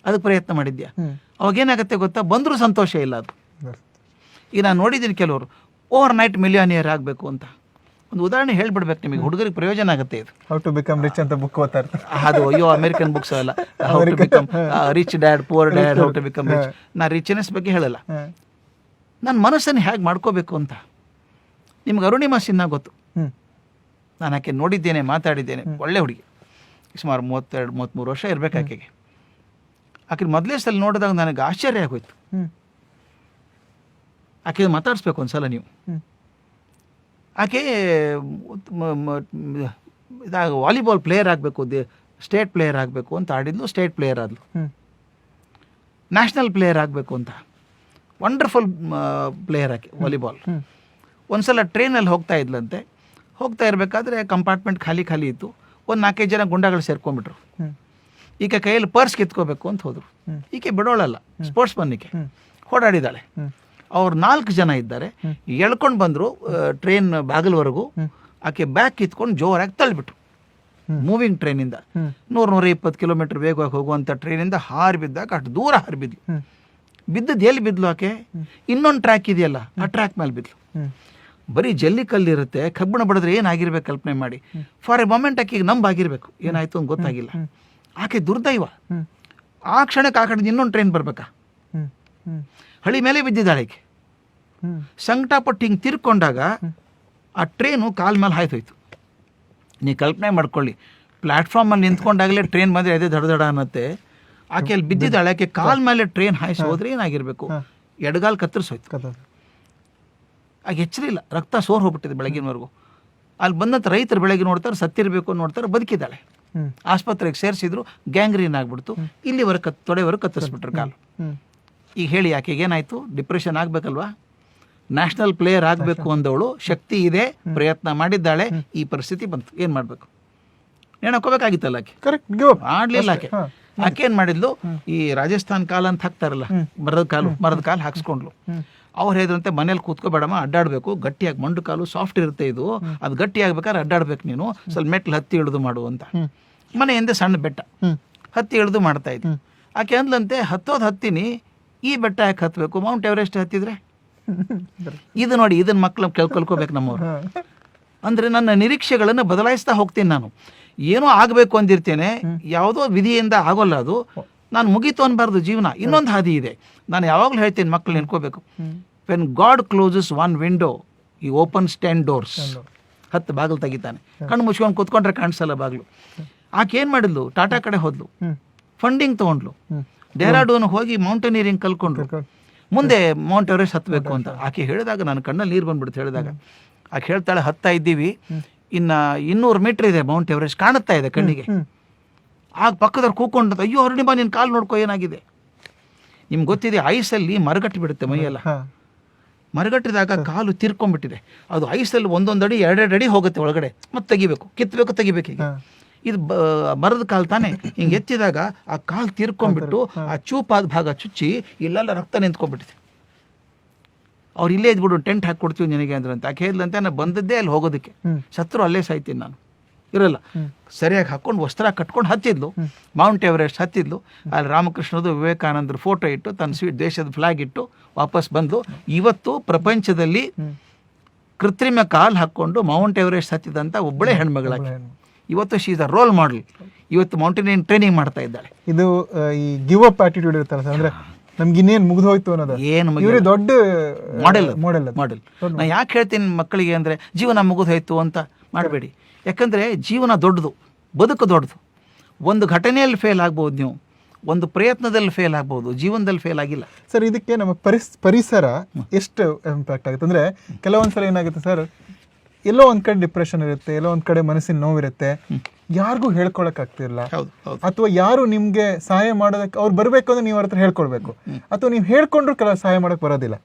ಅದಕ್ಕೆ ಪ್ರಯತ್ನ ಮಾಡಿದ್ಯಾ. ಅವಾಗೇನಾಗುತ್ತೆ ಗೊತ್ತಾ, ಬಂದರೂ ಸಂತೋಷ ಇಲ್ಲ ಅದು. ಈಗ ನಾನು ನೋಡಿದ್ದೀನಿ ಕೆಲವರು ಓವರ್ ನೈಟ್ ಮಿಲಿಯನಿಯರ್ ಆಗಬೇಕು ಅಂತ. ಒಂದು ಉದಾಹರಣೆ ಹೇಳ್ಬಿಡ್ಬೇಕು ನಿಮಗೆ, ಹುಡುಗರಿಗೆ ಪ್ರಯೋಜನ ಆಗುತ್ತೆ ಇದು. ಹೌ ಟು ಬಿಕಮ್ ರಿಚ್ ಅಂತ ಬುಕ್ ಓದ್ತಾರೆ. ಅದು ಅಯ್ಯೋ ಅಮೆರಿಕನ್ ಬುಕ್ಸ್ ಅಲ್ಲ. How to become rich dad, poor dad, how to become rich. ನಾನು ರಿಚ್ನೆಸ್ ಬಗ್ಗೆ ಹೇಳಲ್ಲ, ನನ್ನ ಮನಸ್ಸನ್ನು ಹೇಗೆ ಮಾಡ್ಕೋಬೇಕು ಅಂತ. ನಿಮ್ಗೆ ಅರುಣಿಮಾ ಸಿನ್ಹಾ ಗೊತ್ತು. ನಾನು ಆಕೆ ನೋಡಿದ್ದೇನೆ, ಮಾತಾಡಿದ್ದೇನೆ. ಒಳ್ಳೆ ಹುಡುಗಿ, ಸುಮಾರು 32-33 ವರ್ಷ ಇರಬೇಕು ಆಕೆಗೆ. ಆಕೆ ಮೊದಲೇ ಸಲ ನೋಡಿದಾಗ ನನಗೆ ಆಶ್ಚರ್ಯ ಆಗೋಯ್ತು. ಆಕೆ ಮಾತಾಡಿಸ್ಬೇಕು ಒಂದ್ಸಲ ನೀವು. ಆಕೆ ವಾಲಿಬಾಲ್ ಪ್ಲೇಯರ್ ಆಗಬೇಕು, ಸ್ಟೇಟ್ ಪ್ಲೇಯರ್ ಆಗಬೇಕು ಅಂತ ಆಡಿದ್ಲು. ಸ್ಟೇಟ್ ಪ್ಲೇಯರ್ ಆದ್ಲು. ನ್ಯಾಷನಲ್ ಪ್ಲೇಯರ್ ಆಗಬೇಕು ಅಂತ, ವಂಡರ್ಫುಲ್ ಪ್ಲೇಯರ್ ಆಕೆ ವಾಲಿಬಾಲ್. ಒಂದ್ಸಲ ಟ್ರೈನಲ್ಲಿ ಹೋಗ್ತಾ ಇದ್ಲಂತೆ. ಹೋಗ್ತಾ ಇರಬೇಕಾದ್ರೆ ಕಂಪಾರ್ಟ್ಮೆಂಟ್ ಖಾಲಿ ಇತ್ತು. ಒಂದು 4-5 ಜನ ಗುಂಡಾಗಳು ಸೇರ್ಕೊಂಡ್ಬಿಟ್ರು. ಈಕೆ ಕೈಯಲ್ಲಿ ಪರ್ಸ್ ಕಿತ್ಕೋಬೇಕು ಅಂತ ಹೋದ್ರು. ಈಕೆ ಬಿಡೋಳಲ್ಲ, ಸ್ಪೋರ್ಟ್ಸ್ ಮನ್ನಿಕೆ ಓಡಾಡಿದ್ದಾಳೆ. ಅವ್ರು 4 ಜನ ಇದ್ದಾರೆ, ಎಳ್ಕೊಂಡು ಬಂದರು ಟ್ರೈನ್ ಬಾಗಿಲವರೆಗೂ. ಆಕೆ ಬ್ಯಾಗ್ ಕಿತ್ಕೊಂಡು ಜೋರಾಗಿ ತಳ್ಳಿಬಿಟ್ರು. ಮೂವಿಂಗ್ ಟ್ರೈನಿಂದ 100-120 ಕಿಲೋಮೀಟರ್ ವೇಗವಾಗಿ ಹೋಗುವಂಥ ಟ್ರೈನಿಂದ ಹಾರಿ ಬಿದ್ದಾಗ ಅಷ್ಟು ದೂರ ಹಾರಿ ಬಿದ್ಲು. ಬಿದ್ದದ್ದು ಎಲ್ಲಿ ಬಿದ್ಲು ಆಕೆ? ಇನ್ನೊಂದು ಟ್ರ್ಯಾಕ್ ಇದೆಯಲ್ಲ, ಆ ಟ್ರ್ಯಾಕ್ ಮೇಲೆ ಬಿದ್ಲು. ಬರೀ ಜಲ್ಲಿ ಕಲ್ಲಿರುತ್ತೆ, ಕಬ್ಬಿಣ ಬಡಿದ್ರೆ ಏನಾಗಿರ್ಬೇಕು ಕಲ್ಪನೆ ಮಾಡಿ. ಫಾರ್ ಎ ಮೊಮೆಂಟ್ ಆಕೆಗೆ ನಂಬಾಗಿರ್ಬೇಕು, ಏನಾಯ್ತು ಅಂತ ಗೊತ್ತಾಗಿಲ್ಲ. ಆಕೆ ದುರ್ದೈವ. ಆ ಕ್ಷಣಕ್ಕೆ ಆ ಕಡೆ ಇನ್ನೊಂದು ಟ್ರೈನ್ ಬರ್ಬೇಕಾ, ಹಳಿ ಮೇಲೆ ಬಿದ್ದಿದ್ದಾಳೆ ಆಕೆ. ಸಂಕಟಪಟ್ಟು ಹಿಂಗೆ ತಿರ್ಕೊಂಡಾಗ ಆ ಟ್ರೈನು ಕಾಲ ಮೇಲೆ ಹಾಯ್ತೋಯ್ತು. ನೀವು ಕಲ್ಪನೆ ಮಾಡ್ಕೊಳ್ಳಿ, ಪ್ಲ್ಯಾಟ್ಫಾರ್ಮಲ್ಲಿ ನಿಂತ್ಕೊಂಡಾಗಲೇ ಟ್ರೈನ್ ಬಂದರೆ ಅದೇ ದಡ ದಡ ಅನ್ನತ್ತೆ. ಆಕೆ ಅಲ್ಲಿ ಬಿದ್ದಿದ್ದಾಳೆ, ಆಕೆ ಕಾಲ ಮೇಲೆ ಟ್ರೈನ್ ಹಾಯಿಸಿ ಹೋದ್ರೆ ಏನಾಗಿರಬೇಕು, ಎಡಗಾಲು ಕತ್ತರಿಸೋಯ್ತು. ಆಗ ಎಚ್ಚರಿಲ್ಲ, ರಕ್ತ ಸೋರ್ ಹೋಗ್ಬಿಟ್ಟಿದೆ ಬೆಳಗಿನವರೆಗೂ. ಅಲ್ಲಿ ಬಂದಂಥ ರೈತರು ಬೆಳಗ್ಗೆ ನೋಡ್ತಾರೆ, ಸತ್ತಿರಬೇಕು ನೋಡ್ತಾರೆ, ಬದುಕಿದ್ದಾಳೆ. ಆಸ್ಪತ್ರೆಗೆ ಸೇರಿಸಿದ್ರು, ಗ್ಯಾಂಗ್ರೀನ್ ಆಗಿಬಿಡ್ತು. ಇಲ್ಲಿವರೆಗೆ ತೊಡೆವರೆಗೆ ಕತ್ತರಿಸ್ಬಿಟ್ರು ಕಾಲು. ಈಗ ಹೇಳಿ ಆಕೆಗೆ ಏನಾಯಿತು, ಡಿಪ್ರೆಷನ್ ಆಗಬೇಕಲ್ವಾ? ನ್ಯಾಷನಲ್ ಪ್ಲೇಯರ್ ಆಗಬೇಕು ಅಂದವಳು, ಶಕ್ತಿ ಇದೆ, ಪ್ರಯತ್ನ ಮಾಡಿದ್ದಾಳೆ, ಈ ಪರಿಸ್ಥಿತಿ ಬಂತು. ಏನು ಮಾಡಬೇಕು? ನೇಣಾಕೋಬೇಕಾಗಿತ್ತಲ್ಲ ಆಕೆ, ಮಾಡಲಿಲ್ಲ ಆಕೆ. ಆಕೆ ಏನು ಮಾಡಿದ್ಲು, ಈ ರಾಜಸ್ಥಾನ್ ಕಾಲ ಅಂತ ಹಾಕ್ತಾರಲ್ಲ, ಮರದ ಕಾಲು ಹಾಕ್ಸ್ಕೊಂಡ್ಲು. ಅವ್ರು ಹೇಳಿದ್ರಂತೆ, ಮನೇಲಿ ಕೂತ್ಕೋಬೇಡಮ್ಮ, ಅಡ್ಡಾಡಬೇಕು, ಗಟ್ಟಿಯಾಗಿ ಮಂಡು ಕಾಲು ಸಾಫ್ಟ್ ಇರುತ್ತೆ ಇದು, ಅದು ಗಟ್ಟಿ ಆಗ್ಬೇಕಾದ್ರೆ ಅಡ್ಡಾಡ್ಬೇಕು ನೀನು, ಸ್ವಲ್ಪ ಮೆಟ್ಲು ಹತ್ತಿ ಇಳಿದು ಮಾಡು ಅಂತ. ಮನೆಯಿಂದ ಸಣ್ಣ ಬೆಟ್ಟ ಹತ್ತಿ ಇಳಿದು ಮಾಡ್ತಾ ಇದ್ವಿ. ಆಕೆ ಅಂದ್ಲಂತೆ, ಹತ್ತೀನಿ, ಈ ಬೆಟ್ಟ ಯಾಕೆ ಹತ್ತಬೇಕು, ಮೌಂಟ್ ಎವರೆಸ್ಟ್ ಹತ್ತಿದ್ರೆ. ಇದು ನೋಡಿ, ಇದನ್ನ ಮಕ್ಕಳು ಕಲ್ಕೋಬೇಕು ನಮ್ಮವ್ರು. ಅಂದರೆ ನನ್ನ ನಿರೀಕ್ಷೆಗಳನ್ನು ಬದಲಾಯಿಸ್ತಾ ಹೋಗ್ತೀನಿ ನಾನು. ಏನೋ ಆಗಬೇಕು ಅಂದಿರ್ತೇನೆ, ಯಾವುದೋ ವಿಧಿಯಿಂದ ಆಗೋಲ್ಲ ಅದು. ನಾನು ಮುಗೀತು ಅನ್ಬಾರ್ದು ಜೀವನ, ಇನ್ನೊಂದು ಹಾದಿ ಇದೆ. ನಾನು ಯಾವಾಗಲೂ ಹೇಳ್ತೀನಿ, ಮಕ್ಕಳು ನೆನ್ಕೋಬೇಕು, when God closes one window he opens 10 doors. 10 ಬಾಗಿಲು ತೆಗಿತಾನೆ. ಕಣ್ಣು ಮುಚ್ಕೊಂಡು ಕೂತ್ಕೊಂಡ್ರೆ ಕಾಣಿಸಲ್ಲ ಬಾಗಿಲು. ಆಕೆ ಏನು ಮಾಡಿದ್ಲು, ಟಾಟಾ ಕಡೆ ಹೋದ್ಲು, ಫಂಡಿಂಗ್ ತೊಗೊಂಡ್ಲು, ಡೆಹ್ರಾಡೂನ್ ಹೋಗಿ ಮೌಂಟೇನಿಯರಿಂಗ್ ಕಲ್ಕೊಂಡ್ರು, ಮುಂದೆ ಮೌಂಟ್ ಎವರೆಸ್ಟ್ ಹತ್ತಬೇಕು ಅಂತ. ಆಕೆ ಹೇಳಿದಾಗ ನನ್ನ ಕಣ್ಣಲ್ಲಿ ನೀರು ಬಂದ್ಬಿಡ್ತು. ಹೇಳಿದಾಗ ಆಕೆ ಹೇಳ್ತಾಳೆ, ಹತ್ತಾ ಇದ್ದೀವಿ, ಇನ್ನು 200 ಮೀಟ್ರ್ ಇದೆ ಮೌಂಟ್ ಎವರೆಸ್ಟ್, ಕಾಣುತ್ತಾ ಇದೆ ಕಣ್ಣಿಗೆ. ಆಗ ಪಕ್ಕದವ್ರು ಕೂಕೊಂಡು, ಅಯ್ಯೋ ಅರುಣಿಮಾ ನಿನ್ನ ಕಾಲು ನೋಡ್ಕೊ, ಏನಾಗಿದೆ? ನಿಮ್ಗೆ ಗೊತ್ತಿದೆ, ಐಸಲ್ಲಿ ಮರಗಟ್ಟಿ ಬಿಡುತ್ತೆ ಮೈಯೆಲ್ಲ. ಮರಗಟ್ಟಿದಾಗ ಕಾಲು ತಿರ್ಕೊಂಡ್ಬಿಟ್ಟಿದೆ. ಅದು ಐಸಲ್ಲಿ 1 ಅಡಿ 2 ಅಡಿ ಹೋಗುತ್ತೆ ಒಳಗಡೆ, ಮತ್ತೆ ತೆಗಿಬೇಕು. ಈಗ ಇದು ಮರದ ಕಾಲು ತಾನೆ, ಹಿಂಗೆ ಎತ್ತಿದಾಗ ಆ ಕಾಲು ತಿರ್ಕೊಂಡ್ಬಿಟ್ಟು ಆ ಚೂಪಾದ ಭಾಗ ಚುಚ್ಚಿ ಇಲ್ಲೆಲ್ಲ ರಕ್ತ ನಿಂತ್ಕೊಂಡ್ಬಿಟ್ಟಿದೆ. ಅವ್ರು ಇಲ್ಲೇ ಇದ್ಬಿಡು, ಟೆಂಟ್ ಹಾಕಿ ಕೊಡ್ತೀವಿ ನಿನಗೆ ಅಂದ್ರೆ ಅಂತ. ಆಕೆ ಹೇಳಿದಂತೆ, ನಾನು ಬಂದದ್ದೇ ಅಲ್ಲಿ ಹೋಗೋದಕ್ಕೆ, ಸತ್ರು ಅಲ್ಲೇ ಸಾಯ್ತೀನಿ ನಾನು, ಇರಲ್ಲ. ಸರಿಯಾಗಿ ಹಾಕ್ಕೊಂಡು ವಸ್ತ್ರ ಕಟ್ಕೊಂಡು ಹತ್ತಿದ್ಲು, ಮೌಂಟ್ ಎವರೆಸ್ಟ್ ಹತ್ತಿದ್ಲು. ಅಲ್ಲಿ ರಾಮಕೃಷ್ಣದು ವಿವೇಕಾನಂದರ ಫೋಟೋ ಇಟ್ಟು, ತನ್ನ ದೇಶದ ಫ್ಲಾಗ್ ಇಟ್ಟು ವಾಪಸ್ ಬಂದು, ಇವತ್ತು ಪ್ರಪಂಚದಲ್ಲಿ ಕೃತ್ರಿಮ ಕಾಲು ಹಾಕ್ಕೊಂಡು ಮೌಂಟ್ ಎವರೆಸ್ಟ್ ಹತ್ತಿದಂಥ ಒಬ್ಬಳೇ ಹೆಣ್ಮಗಳಾಗಿ ಇವತ್ತು she is a role model. ಇವತ್ತು ಮೌಂಟೇನಿಯರಿಂಗ್ ಟ್ರೈನಿಂಗ್ ಮಾಡ್ತಾ ಇದ್ದಾಳೆ. ಇದು ಈ ಗಿವ್ ಅಪ್ ಆಟಿಟ್ಯೂಡ್ ಇರುತ್ತಲ್ಲ ಸರ್, ಅಂದ್ರೆ ನಮ್ಗೆ ಇನ್ನೇನು ಮುಗಿದು ಹೋಯ್ತು ಅನ್ನೋದು, ಏನು ದೊಡ್ಡ ಮಾಡೆಲ್. ನಾ ಯಾಕೆ ಹೇಳ್ತೀನಿ ಮಕ್ಕಳಿಗೆ ಅಂದರೆ, ಜೀವನ ಮುಗಿದು ಹೋಯ್ತು ಅಂತ ಮಾಡಬೇಡಿ. ಯಾಕಂದರೆ ಜೀವನ ದೊಡ್ಡದು, ಬದುಕು ದೊಡ್ಡದು. ಒಂದು ಘಟನೆಯಲ್ಲಿ ಫೇಲ್ ಆಗ್ಬೋದು ನೀವು, ಒಂದು ಪ್ರಯತ್ನದಲ್ಲಿ ಫೇಲ್ ಆಗ್ಬೋದು, ಜೀವನದಲ್ಲಿ ಫೇಲ್ ಆಗಿಲ್ಲ. ಸರ್, ಇದಕ್ಕೆ ನಮ್ಮ ಪರಿಸರ ಎಷ್ಟು ಇಂಪ್ಯಾಕ್ಟ್ ಆಗುತ್ತೆ ಅಂದರೆ, ಕೆಲವೊಂದ್ಸಲ ಏನಾಗುತ್ತೆ ಸರ್, ಎಲ್ಲೋ ಒಂದು ಕಡೆ ಡಿಪ್ರೆಷನ್ ಇರುತ್ತೆ, ಎಲ್ಲೋ ಒಂದು ಕಡೆ ಮನಸ್ಸಿನ ನೋವಿರುತ್ತೆ, ಯಾರಿಗೂ ಹೇಳ್ಕೊಳಕ್ ಆಗ್ತಿರಲ್ಲ, ಅಥವಾ ಯಾರು ನಿಮ್ಗೆ ಸಹಾಯ ಮಾಡೋದಕ್ಕೆ ಅವ್ರು ಬರಬೇಕು ಅಂದ್ರೆ ನೀವು ಅವ್ರ ಹತ್ರ ಹೇಳ್ಕೊಳ್ಬೇಕು, ಅಥವಾ ನೀವು ಹೇಳ್ಕೊಂಡ್ರು ಕೆಲವು ಸಹಾಯ ಮಾಡಕ್ ಬರೋದಿಲ್ಲ.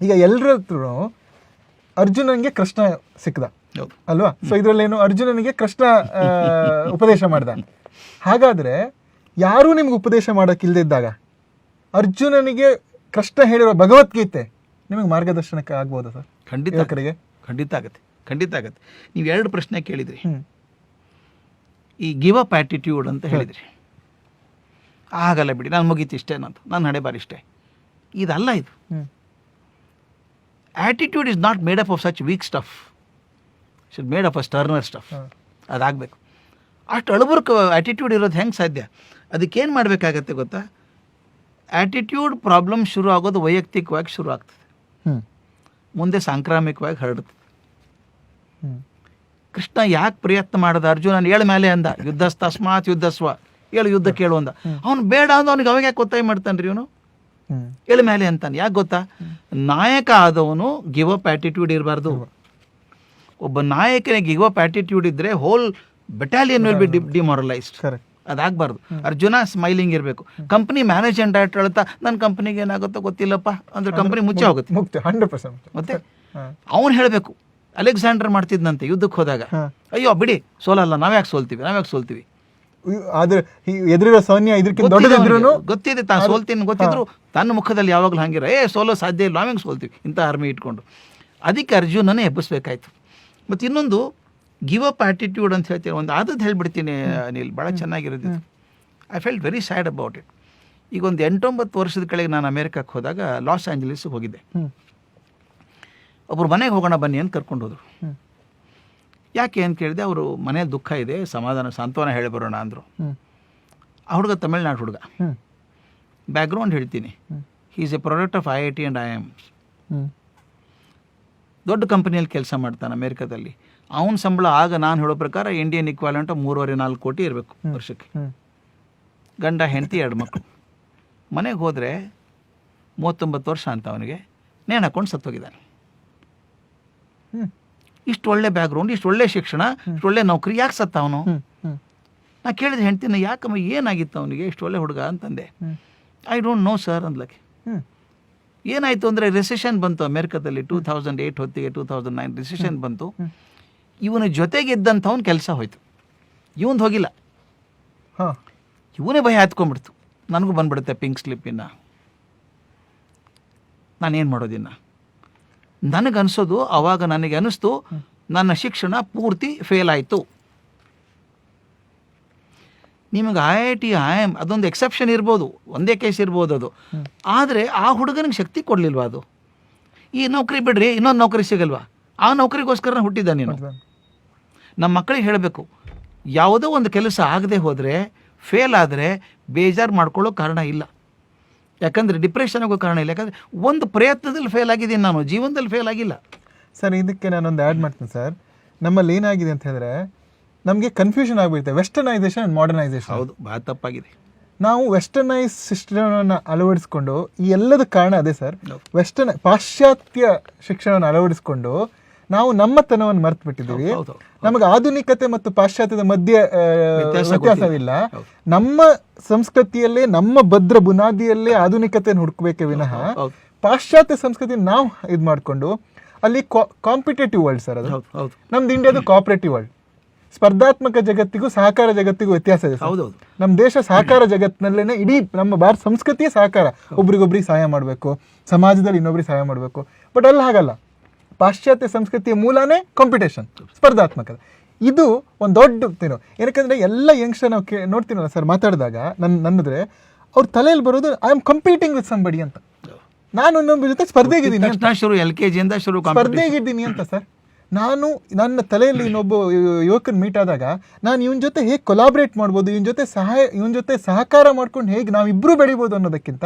ಈಗ ಎಲ್ಲರ ಹತ್ರ ಅರ್ಜುನನ್ಗೆ ಕೃಷ್ಣ ಸಿಕ್ಕದ ಅಲ್ವಾ? ಸೊ ಇದ್ರಲ್ಲೇನು, ಅರ್ಜುನನಿಗೆ ಕೃಷ್ಣ ಉಪದೇಶ ಮಾಡ್ದ. ಹಾಗಾದ್ರೆ ಯಾರೂ ನಿಮ್ಗೆ ಉಪದೇಶ ಮಾಡಕ್ ಇಲ್ದಿದ್ದಾಗ ಅರ್ಜುನನಿಗೆ ಕೃಷ್ಣ ಹೇಳಿರೋ ಭಗವದ್ಗೀತೆ ನಿಮಗೆ ಮಾರ್ಗದರ್ಶನಕ್ಕೆ ಆಗ್ಬೋದಾ ಸರ್? ಖಂಡಿತ ಆಗತ್ತೆ. ನೀವು 2 ಪ್ರಶ್ನೆ ಕೇಳಿದ್ರಿ. ಈ ಗಿವ್ ಅಪ್ ಆ್ಯಟಿಟ್ಯೂಡ್ ಅಂತ ಹೇಳಿದ್ರಿ. ಆಗಲ್ಲ ಬಿಡಿ, ನಾನು ಮುಗೀತು ಇಷ್ಟೇ, ನನ್ನ ಹಣೆ ಬಾರಿ ಇಷ್ಟೇ. ಇದಲ್ಲ ಇದು. Attitude is not made up of such weak stuff, should made up of sterner stuff. ಅದಾಗಬೇಕು. ಅಷ್ಟು ಅಳಬುರ್ಕ ಆ್ಯಟಿಟ್ಯೂಡ್ ಇರೋದು ಹೆಂಗೆ ಸಾಧ್ಯ? ಅದಕ್ಕೇನು ಮಾಡಬೇಕಾಗತ್ತೆ ಗೊತ್ತಾ? ಆ್ಯಟಿಟ್ಯೂಡ್ ಪ್ರಾಬ್ಲಮ್ ಶುರು ಆಗೋದು ವೈಯಕ್ತಿಕವಾಗಿ ಶುರು ಆಗ್ತದೆ, ಮುಂದೆ ಸಾಂಕ್ರಾಮಿಕವಾಗಿ ಹರಡುತ್ತೆ. ಕೃಷ್ಣ ಯಾಕೆ ಪ್ರಯತ್ನ ಮಾಡಿದ? ಅರ್ಜುನನ ಏಳ ಮೇಲೆ ಅಂದ, ಯುದ್ಧಸ್ತಸ್ಮಾತ್ ಯುದ್ಧಸ್ವ, ಏಳು ಯುದ್ಧ ಕೇಳು ಅಂದ. ಅವ್ನು ಬೇಡ ಅಂದ, ಅವ್ನಿಗೆ ಅವಾಗ ಯಾಕೆ ಒತ್ತಾಯ ಮಾಡ್ತಾನೆ ರೀ ಇವನು? ಏಳ ಮೇಲೆ ಅಂತಾನೆ. ಯಾಕೆ ಗೊತ್ತಾ? ನಾಯಕ ಆದವನು ಗಿವ್ ಅಪ್ ಆ್ಯಟಿಟ್ಯೂಡ್ ಇರಬಾರ್ದು. ಒಬ್ಬ ನಾಯಕನಿಗೆ ಗಿವ್ ಅಪ್ ಆ್ಯಟಿಟ್ಯೂಡ್ ಇದ್ದರೆ whole battalion will be demoralised. ಅದಾಗಬಾರ್ದು. ಅರ್ಜುನ ಸ್ಮೈಲಿಂಗ್ ಇರಬೇಕು. ಕಂಪ್ನಿ ಮ್ಯಾನೇಜ್ ಆ್ಯಂಡ್ ಡೈರೆಕ್ಟರ್ ಹೇಳ್ತಾ, ನನ್ನ ಕಂಪ್ನಿಗೆ ಏನಾಗುತ್ತೋ ಗೊತ್ತಿಲ್ಲಪ್ಪ ಅಂದ್ರೆ ಕಂಪ್ನಿ ಮುಚ್ಚೆ ಹೋಗುತ್ತೆ. ಮತ್ತೆ ಅವನು ಹೇಳಬೇಕು. ಅಲೆಕ್ಸಾಂಡರ್ ಮಾಡ್ತಿದ್ನಂತೆ ಯುದ್ಧಕ್ಕೆ ಹೋದಾಗ, ಅಯ್ಯೋ ಬಿಡಿ, ಸೋಲಲ್ಲ, ನಾವ್ಯಾಕೆ ಸೋಲ್ತೀವಿ. ಆದ್ರೆ ಎದುರಿರೋ ಸೈನ್ಯ ಇದಕ್ಕಿಂತ ದೊಡ್ಡದಿದ್ರು ಗೊತ್ತಿದೆ, ತಾನು ಸೋಲ್ತೀನಿ ಗೊತ್ತಿದ್ರು ತನ್ನ ಮುಖದಲ್ಲಿ ಯಾವಾಗಲೂ ಹಂಗಿರ, ಸೋಲೋ ಸಾಧ್ಯ ಇಲ್ಲ, ನಾವ್ಯಾಂಗೆ ಸೋಲ್ತೀವಿ ಇಂಥ ಆರ್ಮಿ ಇಟ್ಕೊಂಡು. ಅದಕ್ಕೆ ಅರ್ಜುನನೇ ಎಬ್ಬಿಸ್ಬೇಕಾಯ್ತು. ಮತ್ತು ಇನ್ನೊಂದು ಗಿವ್ ಅಪ್ ಆ್ಯಟಿಟ್ಯೂಡ್ ಅಂತ ಹೇಳ್ತೀನಿ, ಒಂದು ಆದದ್ದು ಹೇಳ್ಬಿಡ್ತೀನಿ ಅನಿಲ್, ಭಾಳ ಚೆನ್ನಾಗಿರೋದು. I felt very sad about it. ಈಗ ಒಂದು 8-9 ವರ್ಷದ ಕೆಳಗೆ ನಾನು ಅಮೇರಿಕಕ್ಕೆ ಹೋದಾಗ ಲಾಸ್ ಆಂಜಲೀಸ್ಗೆ ಹೋಗಿದ್ದೆ. ಒಬ್ಬರು ಮನೆಗೆ ಹೋಗೋಣ ಬನ್ನಿ ಅಂತ ಕರ್ಕೊಂಡು ಹೋದರು. ಹ್ಮ್. ಯಾಕೆ ಅಂತ ಕೇಳಿದೆ. ಅವರು ಮನೇಲಿ ದುಃಖ ಇದೆ, ಸಮಾಧಾನ ಸಾಂತ್ವನ ಹೇಳಿ ಬರೋಣ ಅಂದರು. ಹ್ಮ್. ಆ ಹುಡುಗ ತಮಿಳ್ನಾಡು ಹುಡುಗ. ಹ್ಮ್. ಬ್ಯಾಕ್ಗ್ರೌಂಡ್ ಹೇಳ್ತೀನಿ. He is A product of IIT and IIMs. ಹ್ಮ್. ದೊಡ್ಡ ಕಂಪನಿಯಲ್ಲಿ ಕೆಲಸ ಮಾಡ್ತಾನೆ ಅಮೇರಿಕಾದಲ್ಲಿ. ಅವನ ಸಂಬಳ ಆಗ ನಾನು ಹೇಳೋ ಪ್ರಕಾರ ಇಂಡಿಯನ್ ಇಕ್ವಾಲೆಂಟ್ 3.5-4 ಕೋಟಿ ಇರಬೇಕು ವರ್ಷಕ್ಕೆ. ಹ್ಮ್. ಗಂಡ ಹೆಂಡತಿ 2 ಮಕ್ಕಳು. ಮನೆಗೆ ಹೋದರೆ 39 ವರ್ಷ ಅಂತ ಅವನಿಗೆ ನೇಣು ಹಾಕೊಂಡು ಸತ್ತೋಗಿದ್ದಾನೆ. ಹ್ಮ್. ಇಷ್ಟು ಒಳ್ಳೆ ಬ್ಯಾಕ್ಗ್ರೌಂಡ್, ಇಷ್ಟು ಒಳ್ಳೆ ಶಿಕ್ಷಣ, ಇಷ್ಟು ಒಳ್ಳೆ ನೌಕರಿ, ಯಾಕೆ ಸತ್ತ ಅವನು? ಹ್ಮ್. ಹ್ಮ್. ನಾ ಕೇಳಿದೆ ಹೆಂಡ್ತಿನ, ಯಾಕಮ್ಮ ಏನಾಗಿತ್ತು ಅವನಿಗೆ, ಇಷ್ಟು ಒಳ್ಳೆ ಹುಡುಗ ಅಂತಂದೆ. ಐ ಡೋಂಟ್ ನೋ ಸರ್ ಅಂದ್ಲಕ್ಕೆ. ಹ್ಮ್. ಏನಾಯಿತು ಅಂದರೆ ರಿಸೆಷನ್ ಬಂತು ಅಮೇರಿಕಾದಲ್ಲಿ 2008 ಹೊತ್ತಿಗೆ 2009 ರಿಸೆಷನ್ ಬಂತು. ಇವನ ಜೊತೆಗಿದ್ದಂಥವ್ನು ಕೆಲಸ ಹೋಯ್ತು, ಇವಂದು ಹೋಗಿಲ್ಲ. ಹಾಂ. ಇವನೇ ಭಯ ಹತ್ಕೊಂಡ್ಬಿಡ್ತು, ನನಗೂ ಬಂದ್ಬಿಡುತ್ತೆ ಪಿಂಕ್ ಸ್ಲಿಪ್ಪಿನ, ನಾನೇನು ಮಾಡೋದಿನ್ನ. ನನಗನ್ಸೋದು ಆವಾಗ ನನಗೆ ಅನ್ನಿಸ್ತು ನನ್ನ ಶಿಕ್ಷಣ ಪೂರ್ತಿ ಫೇಲ್ ಆಯಿತು. ನಿಮಗೆ IIT IIM ಅದೊಂದು ಎಕ್ಸೆಪ್ಷನ್ ಇರ್ಬೋದು, ಒಂದೇ ಕೇಸ್ ಇರ್ಬೋದು ಅದು. ಆದರೆ ಆ ಹುಡುಗನಿಗೆ ಶಕ್ತಿ ಕೊಡಲಿಲ್ವಾ ಅದು? ಈ ನೌಕರಿ ಬಿಡ್ರಿ, ಇನ್ನೊಂದು ನೌಕರಿ ಸಿಗಲ್ವಾ? ಆ ನೌಕರಿಗೋಸ್ಕರ ಹುಟ್ಟಿದ್ದ ನೀನು. ನಮ್ಮ ಮಕ್ಕಳಿಗೆ ಹೇಳಬೇಕು, ಯಾವುದೋ ಒಂದು ಕೆಲಸ ಆಗದೆ ಹೋದರೆ, ಫೇಲ್ ಆದರೆ ಬೇಜಾರು ಮಾಡ್ಕೊಳ್ಳೋ ಕಾರಣ ಇಲ್ಲ. ಯಾಕಂದರೆ ಡಿಪ್ರೆಷನ್ ಆಗೋ ಕಾರಣ ಇಲ್ಲ. ಯಾಕಂದರೆ ಒಂದು ಪ್ರಯತ್ನದಲ್ಲಿ ಫೇಲ್ ಆಗಿದ್ದೀನಿ ನಾನು, ಜೀವನದಲ್ಲಿ ಫೇಲ್ ಆಗಿಲ್ಲ. ಸರ್, ಇದಕ್ಕೆ ನಾನೊಂದು ಆ್ಯಡ್ ಮಾಡ್ತೀನಿ ಸರ್. ನಮ್ಮಲ್ಲಿ ಏನಾಗಿದೆ ಅಂತ ಹೇಳಿದ್ರೆ, ನಮಗೆ ಕನ್ಫ್ಯೂಷನ್ ಆಗಿಬಿಡುತ್ತೆ ವೆಸ್ಟರ್ನೈಸೇಷನ್ ಆ್ಯಂಡ್ ಮಾಡರ್ನೈಸೇಷನ್. ಹೌದು, ಭಾಳ ತಪ್ಪಾಗಿದೆ. ನಾವು ವೆಸ್ಟರ್ನೈಸ್ ಸಿಸ್ಟಮನ್ನು ಅಳವಡಿಸ್ಕೊಂಡು, ಈ ಎಲ್ಲದ ಕಾರಣ ಅದೇ ಸರ್. ಪಾಶ್ಚಾತ್ಯ ಶಿಕ್ಷಣವನ್ನು ಅಳವಡಿಸ್ಕೊಂಡು ನಾವು ನಮ್ಮತನವನ್ನು ಮರ್ತು ಬಿಟ್ಟಿದ್ದೀವಿ. ನಮಗೆ ಆಧುನಿಕತೆ ಮತ್ತು ಪಾಶ್ಚಾತ್ಯದ ಮಧ್ಯೆ ವ್ಯತ್ಯಾಸವಿಲ್ಲ. ನಮ್ಮ ಸಂಸ್ಕೃತಿಯಲ್ಲೇ, ನಮ್ಮ ಭದ್ರ ಬುನಾದಿಯಲ್ಲೇ ಆಧುನಿಕತೆಯನ್ನು ಹುಡುಕಬೇಕೆ ವಿನಃ ಪಾಶ್ಚಾತ್ಯ ಸಂಸ್ಕೃತಿ ನಾವು ಇದು ಮಾಡಿಕೊಂಡು ಅಲ್ಲಿ ಕಾಂಪಿಟೇಟಿವ್ ವರ್ಲ್ಡ್ ಸರ್ ಅದು. ನಮ್ದು ಇಂಡಿಯಾದ ಕೋಆಪರೇಟಿವ್ ವರ್ಲ್ಡ್. ಸ್ಪರ್ಧಾತ್ಮಕ ಜಗತ್ತಿಗೂ ಸಹಕಾರ ಜಗತ್ತಿಗೂ ವ್ಯತ್ಯಾಸ ಇದೆ. ನಮ್ಮ ದೇಶ ಸಹಕಾರ ಜಗತ್ತಿನಲ್ಲೇ ಇಡೀ ನಮ್ಮ ಭಾರತ ಸಂಸ್ಕೃತಿಯ ಸಹಕಾರ, ಒಬ್ರಿಗೊಬ್ರಿಗೆ ಸಹಾಯ ಮಾಡಬೇಕು, ಸಮಾಜದಲ್ಲಿ ಇನ್ನೊಬ್ರಿಗೆ ಸಹಾಯ ಮಾಡಬೇಕು. ಬಟ್ ಅಲ್ಲಿ ಹಾಗಲ್ಲ. ಪಾಶ್ಚಾತ್ಯ ಸಂಸ್ಕೃತಿಯ ಮೂಲನೇ ಕಾಂಪಿಟೇಷನ್, ಸ್ಪರ್ಧಾತ್ಮಕತೆ. ಇದು ಒಂದು ದೊಡ್ಡ ಏನಕ್ಕಂದ್ರೆ ಎಲ್ಲ ಯಂಗ್ಸ್ಟರ್ ನಾವು ನೋಡ್ತೀನಲ್ಲ ಸರ್, ಮಾತಾಡಿದಾಗ ನನ್ನದ್ರೆ ಅವ್ರ ತಲೆಯಲ್ಲಿ ಬರೋದು I am competing with somebody ಅಂತ. ನಾನು ಇನ್ನೊಬ್ಬರ ಜೊತೆ ಸ್ಪರ್ಧೆಗಿದ್ದೀನಿ, ಸ್ಪರ್ಧೆಗಿದ್ದೀನಿ ಅಂತ ಸರ್. ನಾನು ನನ್ನ ತಲೆಯಲ್ಲಿ ಇನ್ನೊಬ್ಬ ಯುವಕನ ಮೀಟ್ ಆದಾಗ ನಾನು ಇವನ ಜೊತೆ ಹೇಗೆ ಕೊಲಾಬ್ರೇಟ್ ಮಾಡ್ಬೋದು, ಇವನ ಜೊತೆ ಸಹಕಾರ ಮಾಡ್ಕೊಂಡು ಹೇಗೆ ನಾವಿಬ್ಬರು ಬೆಳಿಬೋದು ಅನ್ನೋದಕ್ಕಿಂತ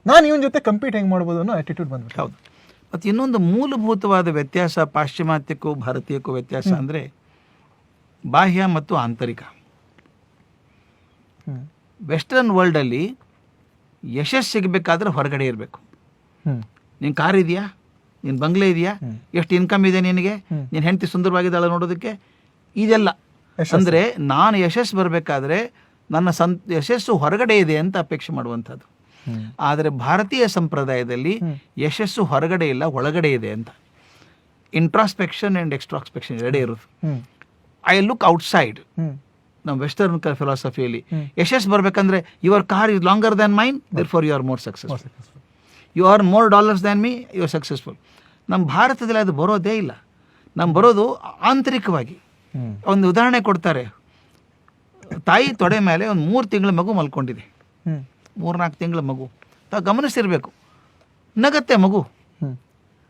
ನಾನು ಇವನ ಜೊತೆ ಕಂಪೀಟ್ ಹೆಂಗೆ ಮಾಡ್ಬೋದು ಅನ್ನೋ ಆಟಿಟ್ಯೂಡ್ ಬಂದ್ಬಿಟ್ಟು. ಹೌದು. ಮತ್ತು ಇನ್ನೊಂದು ಮೂಲಭೂತವಾದ ವ್ಯತ್ಯಾಸ ಪಾಶ್ಚಿಮಾತ್ಯಕ್ಕೂ ಭಾರತೀಯಕ್ಕೂ ವ್ಯತ್ಯಾಸ ಅಂದರೆ ಬಾಹ್ಯ ಮತ್ತು ಆಂತರಿಕ. ವೆಸ್ಟರ್ನ್ ವರ್ಲ್ಡಲ್ಲಿ ಯಶಸ್ಸು ಸಿಗಬೇಕಾದ್ರೆ ಹೊರಗಡೆ ಇರಬೇಕು. ನೀನು ಕಾರ್ ಇದೆಯಾ, ನಿನ್ನ ಬಂಗ್ಲೆ ಇದೆಯಾ, ಎಷ್ಟು ಇನ್ಕಮ್ ಇದೆ ನಿನಗೆ, ನಿನ್ನ ಹೆಂಡತಿ ಸುಂದರವಾಗಿದ್ದಾಳೆ ನೋಡೋದಕ್ಕೆ, ಇದೆಲ್ಲ ಅಂದರೆ ನಾನು ಯಶಸ್ಸು ಬರಬೇಕಾದ್ರೆ ನನ್ನ ಯಶಸ್ಸು ಹೊರಗಡೆ ಇದೆ ಅಂತ ಅಪೇಕ್ಷೆ ಮಾಡುವಂಥದ್ದು. ಆದರೆ ಭಾರತೀಯ ಸಂಪ್ರದಾಯದಲ್ಲಿ ಯಶಸ್ಸು ಹೊರಗಡೆ ಇಲ್ಲ, ಒಳಗಡೆ ಇದೆ ಅಂತ. ಇಂಟ್ರಾಸ್ಪೆಕ್ಷನ್ ಆ್ಯಂಡ್ ಎಕ್ಸ್ಟ್ರಾಸ್ಪೆಕ್ಷನ್ ಎರಡೇ ಇರೋದು. I look outside. ನಮ್ಮ ವೆಸ್ಟರ್ನ್ ಫಿಲಾಸಫಿಯಲ್ಲಿ ಯಶಸ್ಸು ಬರಬೇಕಂದ್ರೆ your car is longer than mine, therefore you are more successful. You are more dollars than me, you are successful. ನಮ್ಮ ಭಾರತದಲ್ಲಿ ಅದು ಬರೋದೇ ಇಲ್ಲ. ಬರೋದು ಆಂತರಿಕವಾಗಿ. ಒಂದು ಉದಾಹರಣೆ ಕೊಡ್ತಾರೆ. ತಾಯಿ ತೊಡೆ ಮೇಲೆ ಒಂದು 3 ತಿಂಗಳ ಮಗು ಮಲ್ಕೊಂಡಿದೆ, 3-4 ತಿಂಗಳ ಮಗು. ತಾವು ಗಮನಿಸಿರ್ಬೇಕು, ನಗತ್ತೆ ಮಗು.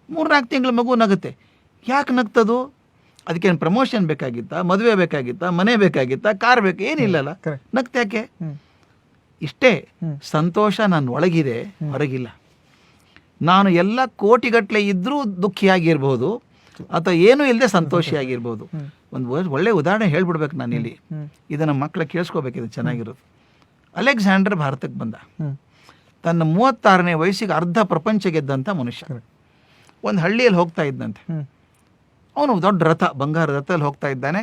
3-4 ತಿಂಗಳ ಮಗು ನಗುತ್ತೆ. ಯಾಕೆ ನಗ್ತದು? ಅದಕ್ಕೇನು ಪ್ರಮೋಷನ್ ಬೇಕಾಗಿತ್ತಾ, ಮದುವೆ ಬೇಕಾಗಿತ್ತಾ, ಮನೆ ಬೇಕಾಗಿತ್ತಾ, ಕಾರ್ ಬೇಕು? ಏನಿಲ್ಲಲ್ಲ, ನಗ್ತ ಯಾಕೆ? ಇಷ್ಟೇ ಸಂತೋಷ ನನ್ನ ಒಳಗಿದೆ, ಹೊರಗಿಲ್ಲ. ನಾನು ಎಲ್ಲ ಕೋಟಿಗಟ್ಟಲೆ ಇದ್ದರೂ ದುಃಖಿಯಾಗಿರ್ಬೋದು, ಅಥವಾ ಏನೂ ಇಲ್ಲದೆ ಸಂತೋಷಿಯಾಗಿರ್ಬೋದು. ಒಂದು ಒಳ್ಳೆ ಉದಾಹರಣೆ ಹೇಳ್ಬಿಡ್ಬೇಕು ನಾನಿಲ್ಲಿ, ಇದನ್ನು ಮಕ್ಕಳು ಕೇಳಿಸ್ಕೋಬೇಕಿದೆ, ಚೆನ್ನಾಗಿರೋದು. ಅಲೆಕ್ಸಾಂಡರ್ ಭಾರತಕ್ಕೆ ಬಂದ. ತನ್ನ 36ನೇ ವಯಸ್ಸಿಗೆ ಅರ್ಧ ಪ್ರಪಂಚ ಗೆದ್ದಂಥ ಮನುಷ್ಯ. ಒಂದು ಹಳ್ಳಿಯಲ್ಲಿ ಹೋಗ್ತಾ ಇದ್ದಂತೆ. ಅವನು ದೊಡ್ಡ ರಥ, ಬಂಗಾರ ರಥದಲ್ಲಿ ಹೋಗ್ತಾ ಇದ್ದಾನೆ.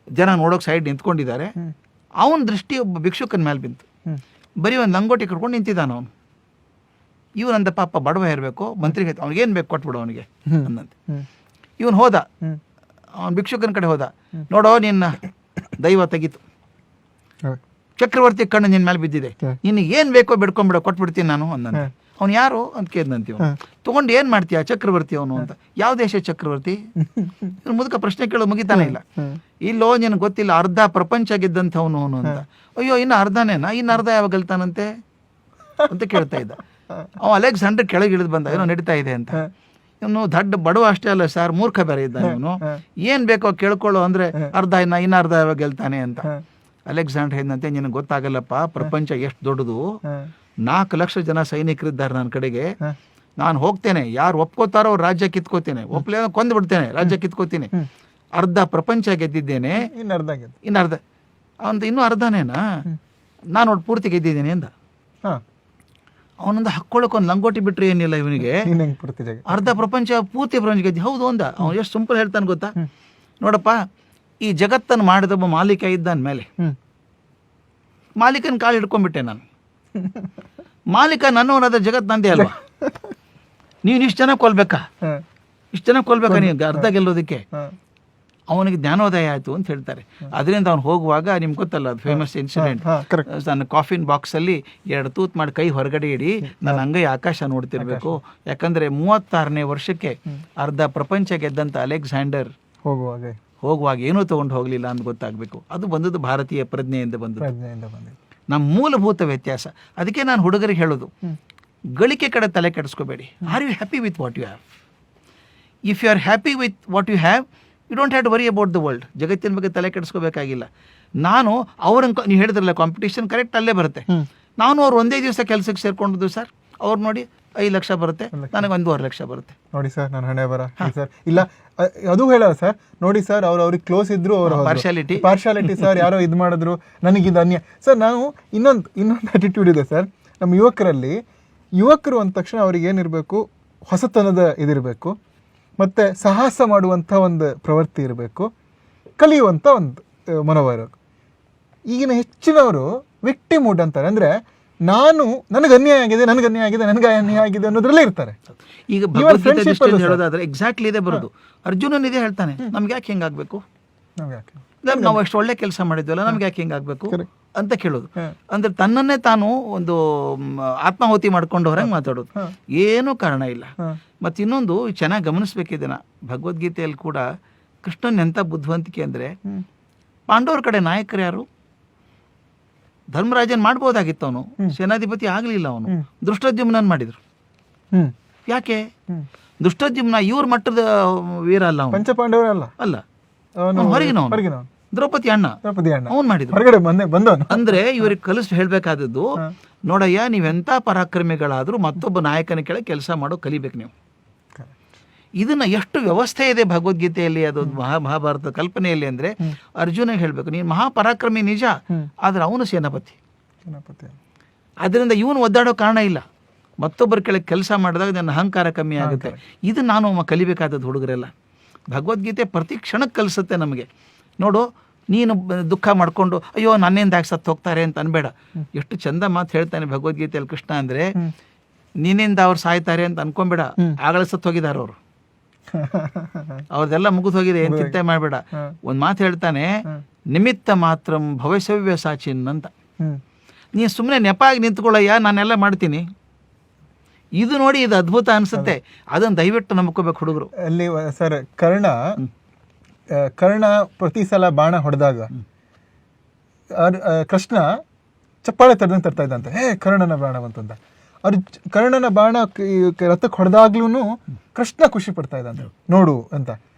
ಜನ ನೋಡೋಕೆ ಸೈಡ್ ನಿಂತ್ಕೊಂಡಿದ್ದಾರೆ. ಅವನ ದೃಷ್ಟಿ ಒಬ್ಬ ಭಿಕ್ಷುಕನ ಮೇಲೆ ಬಿಂತು. ಬರೀ ಒಂದು ಲಂಗೋಟಿ ಕಟ್ಕೊಂಡು ನಿಂತಿದ್ದಾನ ಅವನು. ಇವನಂದ ಪಾಪ ಬಡವ ಇರಬೇಕು, ಮಂತ್ರಿಗೆ ಅವ್ನಿಗೇನು ಬೇಕು ಕೊಟ್ಬಿಡು ಅವನಿಗೆ ಅನ್ನಂತೆ. ಇವನು ಹೋದ, ಅವನ ಭಿಕ್ಷುಕನ ಕಡೆ ಹೋದ. ನೋಡೋ ನಿನ್ನ ದೈವ ತೆಗೀತು, ಚಕ್ರವರ್ತಿ ಕಣ್ಣು ನಿನ್ನ ಮೇಲೆ ಬಿದ್ದಿದೆ, ನಿನಗೆ ಏನು ಬೇಕೋ ಬಿಡ್ಕೊಂಬಿಡೋ, ಕೊಟ್ಬಿಡ್ತೀನಿ ನಾನು ಅನ್ನಂತೆ. ಅವ್ನು ಯಾರು ಅಂತ ಕೇಳಿದಂತೆ. ತೊಗೊಂಡು ಏನು ಮಾಡ್ತೀಯ? ಚಕ್ರವರ್ತಿ ಅವನು ಅಂತ. ಯಾವ ದೇಶ ಚಕ್ರವರ್ತಿ? ಇವ್ನು ಮುದುಕ ಪ್ರಶ್ನೆ ಕೇಳೋ ಮುಗಿತಾನೆ ಇಲ್ಲ. ಇಲ್ಲೋ ನಿನಗೆ ಗೊತ್ತಿಲ್ಲ, ಅರ್ಧ ಪ್ರಪಂಚ ಗೆದ್ದಂಥವನು ಅವನು ಅಂತ. ಅಯ್ಯೋ, ಇನ್ನು ಅರ್ಧನೇನಾ? ಇನ್ನು ಅರ್ಧ ಯಾವಾಗ ಗೆಲ್ತಾನಂತೆ ಅಂತ ಕೇಳ್ತಾ ಇದ್ದ. ಅವ ಅಲೆಕ್ಸಾಂಡರ್ ಕೆಳಗೆ ಇಳಿದು ಬಂದ, ಏನೋ ನಡೀತಾ ಇದೆ ಅಂತ. ಇವನು ದಡ್ಡ ಬಡವ ಅಷ್ಟೇ ಅಲ್ಲ ಸರ್, ಮೂರ್ಖ ಬೇರೆ ಇದ್ದಾನೆ ಇವನು. ಏನು ಬೇಕೋ ಕೇಳ್ಕೊಳ್ಳೋ ಅಂದರೆ ಅರ್ಧ ಇನ್ನು ಅರ್ಧ ಯಾವಾಗ ಗೆಲ್ತಾನೆ ಅಂತ. ಅಲೆಕ್ಸಾಂಡರ್ ಹೇಳಿದಂತೆ, ನಿನಗೆ ಗೊತ್ತಾಗಲ್ಲಪ್ಪ, ಪ್ರಪಂಚ ಎಷ್ಟು ದೊಡ್ಡದು, 4 ಲಕ್ಷ ಜನ ಸೈನಿಕರಿದ್ದಾರೆ ನನ್ನ ಕಡೆಗೆ, ನಾನು ಹೋಗ್ತೇನೆ, ಯಾರು ಒಪ್ಕೋತಾರೋ ಅವ್ರು ರಾಜ್ಯ ಕಿತ್ಕೋತೇನೆ, ಒಪ್ಲೇ ಕೊಂದು ಬಿಡ್ತೇನೆ, ರಾಜ್ಯ ಕಿತ್ಕೋತೀನಿ, ಅರ್ಧ ಪ್ರಪಂಚ ಗೆದ್ದಿದ್ದೇನೆ, ಇನ್ನು ಅರ್ಧ ಅವಂತ ಇನ್ನೂ ಅರ್ಧನೇನಾ, ನಾನು ನೋಡಿ ಪೂರ್ತಿ ಗೆದ್ದಿದ್ದೇನೆ ಅಂದ. ಅವನೊಂದು ಹಾಕ್ಕೊಳ್ಳೋಕೆ ಒಂದು ಲಂಗೋಟಿ ಬಿಟ್ರೆ ಏನಿಲ್ಲ ಇವನಿಗೆ, ಅರ್ಧ ಪ್ರಪಂಚ ಪೂರ್ತಿ ಪ್ರಪಂಚ ಗೆದ್ದಿ. ಹೌದು ಅಂದ. ಅವನು ಎಷ್ಟು ಸಿಂಪಲ್ ಹೇಳ್ತಾನೆ ಗೊತ್ತಾ, ನೋಡಪ್ಪ, ಈ ಜಗತ್ತನ್ನು ಮಾಡಿದೊಬ್ಬ ಮಾಲೀಕ ಇದ್ದಾನ ಮೇಲೆ, ಮಾಲೀಕನ ಕಾಲು ಹಿಡ್ಕೊಂಡ್ಬಿಟ್ಟೆ ನಾನು, ಮಾಲೀಕ ನನ್ನವನಾದ ಜಗತ್ತು ನಂದೇ ಅಲ್ವಾ, ನೀನು ಇಷ್ಟು ಜನ ಕೊಲ್ಬೇಕಾ, ಇಷ್ಟು ಜನ ಕೊಲ್ಬೇಕಾ ನೀವು ಅರ್ಧ ಗೆಲ್ಲೋದಕ್ಕೆ. ಅವನಿಗೆ ಜ್ಞಾನೋದಯ ಆಯಿತು ಅಂತ ಹೇಳ್ತಾರೆ. ಅದರಿಂದ ಅವ್ನು ಹೋಗುವಾಗ ನಿಮ್ಗೆ ಗೊತ್ತಲ್ಲ ಅದು ಫೇಮಸ್ ಇನ್ಸಿಡೆಂಟ್, ನನ್ನ ಕಾಫಿನ್ ಬಾಕ್ಸಲ್ಲಿ 2 ತೂತ್ ಮಾಡಿ ಕೈ ಹೊರಗಡೆ ಇಡಿ, ನನ್ನ ಅಂಗೈ ಆಕಾಶ ನೋಡ್ತಿರ್ಬೇಕು. ಯಾಕಂದರೆ 36ನೇ ವರ್ಷಕ್ಕೆ ಅರ್ಧ ಪ್ರಪಂಚ ಗೆದ್ದಂಥ ಅಲೆಕ್ಸಾಂಡರ್ ಹೋಗುವಾಗ ಏನೂ ತೊಗೊಂಡು ಹೋಗಲಿಲ್ಲ ಅಂತ ಗೊತ್ತಾಗಬೇಕು. ಅದು ಬಂದದ್ದು ಭಾರತೀಯ ಪ್ರಜ್ಞೆಯಿಂದ ಬಂದದ್ದು, ನಮ್ಮ ಮೂಲಭೂತ ವ್ಯತ್ಯಾಸ. ಅದಕ್ಕೆ ನಾನು ಹುಡುಗರಿಗೆ ಹೇಳೋದು, ಗಳಿಕೆ ಕಡೆ ತಲೆ ಕೆಡಿಸ್ಕೋಬೇಡಿ. Are you happy with what you have? If you are happy with what you have, you don't have to worry about the world. ಜಗತ್ತಿನ ಬಗ್ಗೆ ತಲೆ ಕೆಡಿಸ್ಕೋಬೇಕಾಗಿಲ್ಲ. ನಾನು ನೀವು ಹೇಳಿದ್ರಲ್ಲ ಕಾಂಪಿಟೇಷನ್ ಕರೆಕ್ಟ್ ಅಲ್ಲೇ ಬರುತ್ತೆ. ನಾನು ಅವ್ರು ಒಂದೇ ದಿವಸ ಕೆಲಸಕ್ಕೆ ಸೇರ್ಕೊಂಡಿದ್ದು ಸರ್, ಅವ್ರು ನೋಡಿ 5 ಲಕ್ಷ ಬರುತ್ತೆ, ನನಗೆ 1.5 ಲಕ್ಷ ಬರುತ್ತೆ. ನೋಡಿ ಸರ್, ನಾನು ಹಣೆ ಬರ ಸರ್ ಇಲ್ಲ ಅದು ಹೇಳಲ್ಲ ಸರ್. ನೋಡಿ ಸರ್, ಅವ್ರಿಗೆ ಕ್ಲೋಸ್ ಇದ್ರು, ಅವ್ರ ಪಾರ್ಶಾಲಿಟಿ ಸರ್, ಯಾರೋ ಇದು ಮಾಡಿದ್ರು, ನನಗಿದು ಅನ್ಯ ಸರ್. ನಾವು ಇನ್ನೊಂದು ಆಟಿಟ್ಯೂಡ್ ಇದೆ ಸರ್ ನಮ್ಮ ಯುವಕರು ಅಂದ ತಕ್ಷಣ ಅವ್ರಿಗೆ ಏನಿರಬೇಕು, ಹೊಸತನದ ಇದಿರಬೇಕು, ಮತ್ತು ಸಾಹಸ ಮಾಡುವಂಥ ಒಂದು ಪ್ರವೃತ್ತಿ ಇರಬೇಕು, ಕಲಿಯುವಂಥ ಒಂದು ಮನೋಭಾವ ಇರಬೇಕು. ಈಗಿನ ಹೆಚ್ಚಿನವರು ವಿಕ್ಟಿಮ್ ಮೂಡ್ ಅಂತಾರೆ, ಅಂದರೆ ನನಗೆ ಅನ್ಯಾಯ ಆಗಿದೆ ಅನ್ನೋದ್ರಲ್ಲೇ ಇರ್ತಾರೆ. ಈಗ ಹೇಳೋದಾದ್ರೆ ಎಕ್ಸಾಕ್ಟ್ಲಿ ಇದೆ ಬರೋದು. ಅರ್ಜುನನ್ ಇದೇ ಹೇಳ್ತಾನೆ, ನಮ್ಗೆ ಯಾಕೆ ಹಿಂಗಾಗಬೇಕು, ನಾವು ಅಷ್ಟು ಒಳ್ಳೆ ಕೆಲಸ ಮಾಡಿದ್ವಲ್ಲ, ನಮ್ಗೆ ಯಾಕೆ ಹಿಂಗಾಗಬೇಕು ಅಂತ ಕೇಳೋದು. ಅಂದ್ರೆ ತನ್ನನ್ನೇ ತಾನು ಒಂದು ಆತ್ಮಾಹುತಿ ಮಾಡ್ಕೊಂಡು ಹೊರಗೆ ಮಾತಾಡೋದು, ಏನೂ ಕಾರಣ ಇಲ್ಲ. ಮತ್ತು ಇನ್ನೊಂದು ಚೆನ್ನಾಗಿ ಗಮನಿಸ್ಬೇಕಿದೆ, ಭಗವದ್ಗೀತೆಯಲ್ಲಿ ಕೂಡ ಕೃಷ್ಣನ್ ಎಂಥ ಬುದ್ಧಿವಂತಿಕೆ ಅಂದರೆ, ಪಾಂಡವರ ಕಡೆ ನಾಯಕರು ಯಾರು? ಧರ್ಮರಾಜನ್ ಮಾಡ್ಬೋದಾಗಿತ್ತು, ಅವನು ಸೇನಾಧಿಪತಿ ಆಗಲಿಲ್ಲ, ಅವನು ದೃಷ್ಟದ್ಯುಮ್ನನ್ ಮಾಡಿದ್ರು. ಯಾಕೆ? ದೃಷ್ಟದ್ಯುಮ್ನ ಇವ್ರ ಮಟ್ಟದ ವೀರ ಅಲ್ಲ, ಅವನು ಪಂಚಪಾಂಡವರ ಅಲ್ಲ, ಹೊರಗಿನವನು, ದ್ರೌಪದಿ ಅಣ್ಣ ಅವನು ಮಾಡಿದ್ರು. ಅಂದ್ರೆ ಇವ್ರಿಗೆ ಕಲಿಸ್ ಹೇಳ್ಬೇಕಾದದ್ದು, ನೋಡಯ್ಯ, ನೀವೆಂಥ ಪರಾಕ್ರಮಿಗಳಾದ್ರೂ ಮತ್ತೊಬ್ಬ ನಾಯಕನ ಕೆಳಗೆ ಕೆಲಸ ಮಾಡೋ ಕಲಿಬೇಕು ನೀವು. ಇದನ್ನ ಎಷ್ಟು ವ್ಯವಸ್ಥೆ ಇದೆ ಭಗವದ್ಗೀತೆಯಲ್ಲಿ, ಅದು ಮಹಾಭಾರತ ಕಲ್ಪನೆಯಲ್ಲಿ. ಅಂದ್ರೆ ಅರ್ಜುನ ಹೇಳ್ಬೇಕು, ನೀನು ಮಹಾಪರಾಕ್ರಮಿ ನಿಜ, ಆದ್ರೆ ಅವನು ಸೇನಾಪತಿ. ಅದರಿಂದ ಇವನು ಒದ್ದಾಡೋ ಕಾರಣ ಇಲ್ಲ. ಮತ್ತೊಬ್ಬರ ಕೆಳಗೆ ಕೆಲಸ ಮಾಡಿದಾಗ ನನ್ನ ಅಹಂಕಾರ ಕಮ್ಮಿ ಆಗುತ್ತೆ. ಇದು ನಾನು ಕಲಿಬೇಕಾದದ್ದು ಹುಡುಗರೆಲ್ಲ. ಭಗವದ್ಗೀತೆ ಪ್ರತಿ ಕ್ಷಣಕ್ಕೆ ಕಲಿಸುತ್ತೆ ನಮಗೆ. ನೋಡು, ನೀನು ದುಃಖ ಮಾಡ್ಕೊಂಡು ಅಯ್ಯೋ ನನ್ನಿಂದ ಯಾಕೆ ಸತ್ತು ಹೋಗ್ತಾರೆ ಅಂತ ಅನ್ಬೇಡ. ಎಷ್ಟು ಚಂದ ಮಾತು ಹೇಳ್ತಾನೆ ಭಗವದ್ಗೀತೆಯಲ್ಲಿ ಕೃಷ್ಣ. ಅಂದ್ರೆ ನಿನ್ನಿಂದ ಅವ್ರು ಸಾಯ್ತಾರೆ ಅಂತ ಅನ್ಕೊಂಬೇಡ, ಆಗಲೇ ಸತ್ತು ಹೋಗಿದ್ದಾರೆ ಅವರು, ಅವ್ರದೆಲ್ಲ ಮುಗಿದು ಹೋಗಿದೆ, ಏನ್ ಚಿಂತೆ ಮಾಡಬೇಡ. ಒಂದ್ ಮಾತು ಹೇಳ್ತಾನೆ, ನಿಮಿತ್ತ ಮಾತ್ರ ಭವಿಷ್ಯವ್ಯ ಸಾಚಿನ್ ಅಂತ. ನೀ ಸುಮ್ಮನೆ ನೆಪಾಗಿ ನಿಂತ್ಕೊಳ್ಳಯ್ಯ, ನಾನೆಲ್ಲ ಮಾಡ್ತೀನಿ. ಇದು ನೋಡಿ, ಇದು ಅದ್ಭುತ ಅನ್ಸುತ್ತೆ. ಅದನ್ನ ದಯವಿಟ್ಟು ನಂಬ್ಕೋಬೇಕು ಹುಡುಗರು. ಅಲ್ಲಿ ಸರ್, ಕರ್ಣ ಪ್ರತಿ ಸಲ ಬಾಣ ಹೊಡೆದಾಗ ಕೃಷ್ಣ ಚಪ್ಪಾಳೆ ತರ್ತಾ ಇದ್ದಂತೆ, ಕರ್ಣನ ಬಾಣ ಬಂತಂತ. ಕರ್ಣನ ಬಾಣ ರಥಕ್ಕೆ ಹೊಡೆದಾಗ್ಲೂ ಕೃಷ್ಣ ಖುಷಿ ಪಡ್ತಾ ಇದ್ದಂತೆ, ನೋಡು ಅಂತ.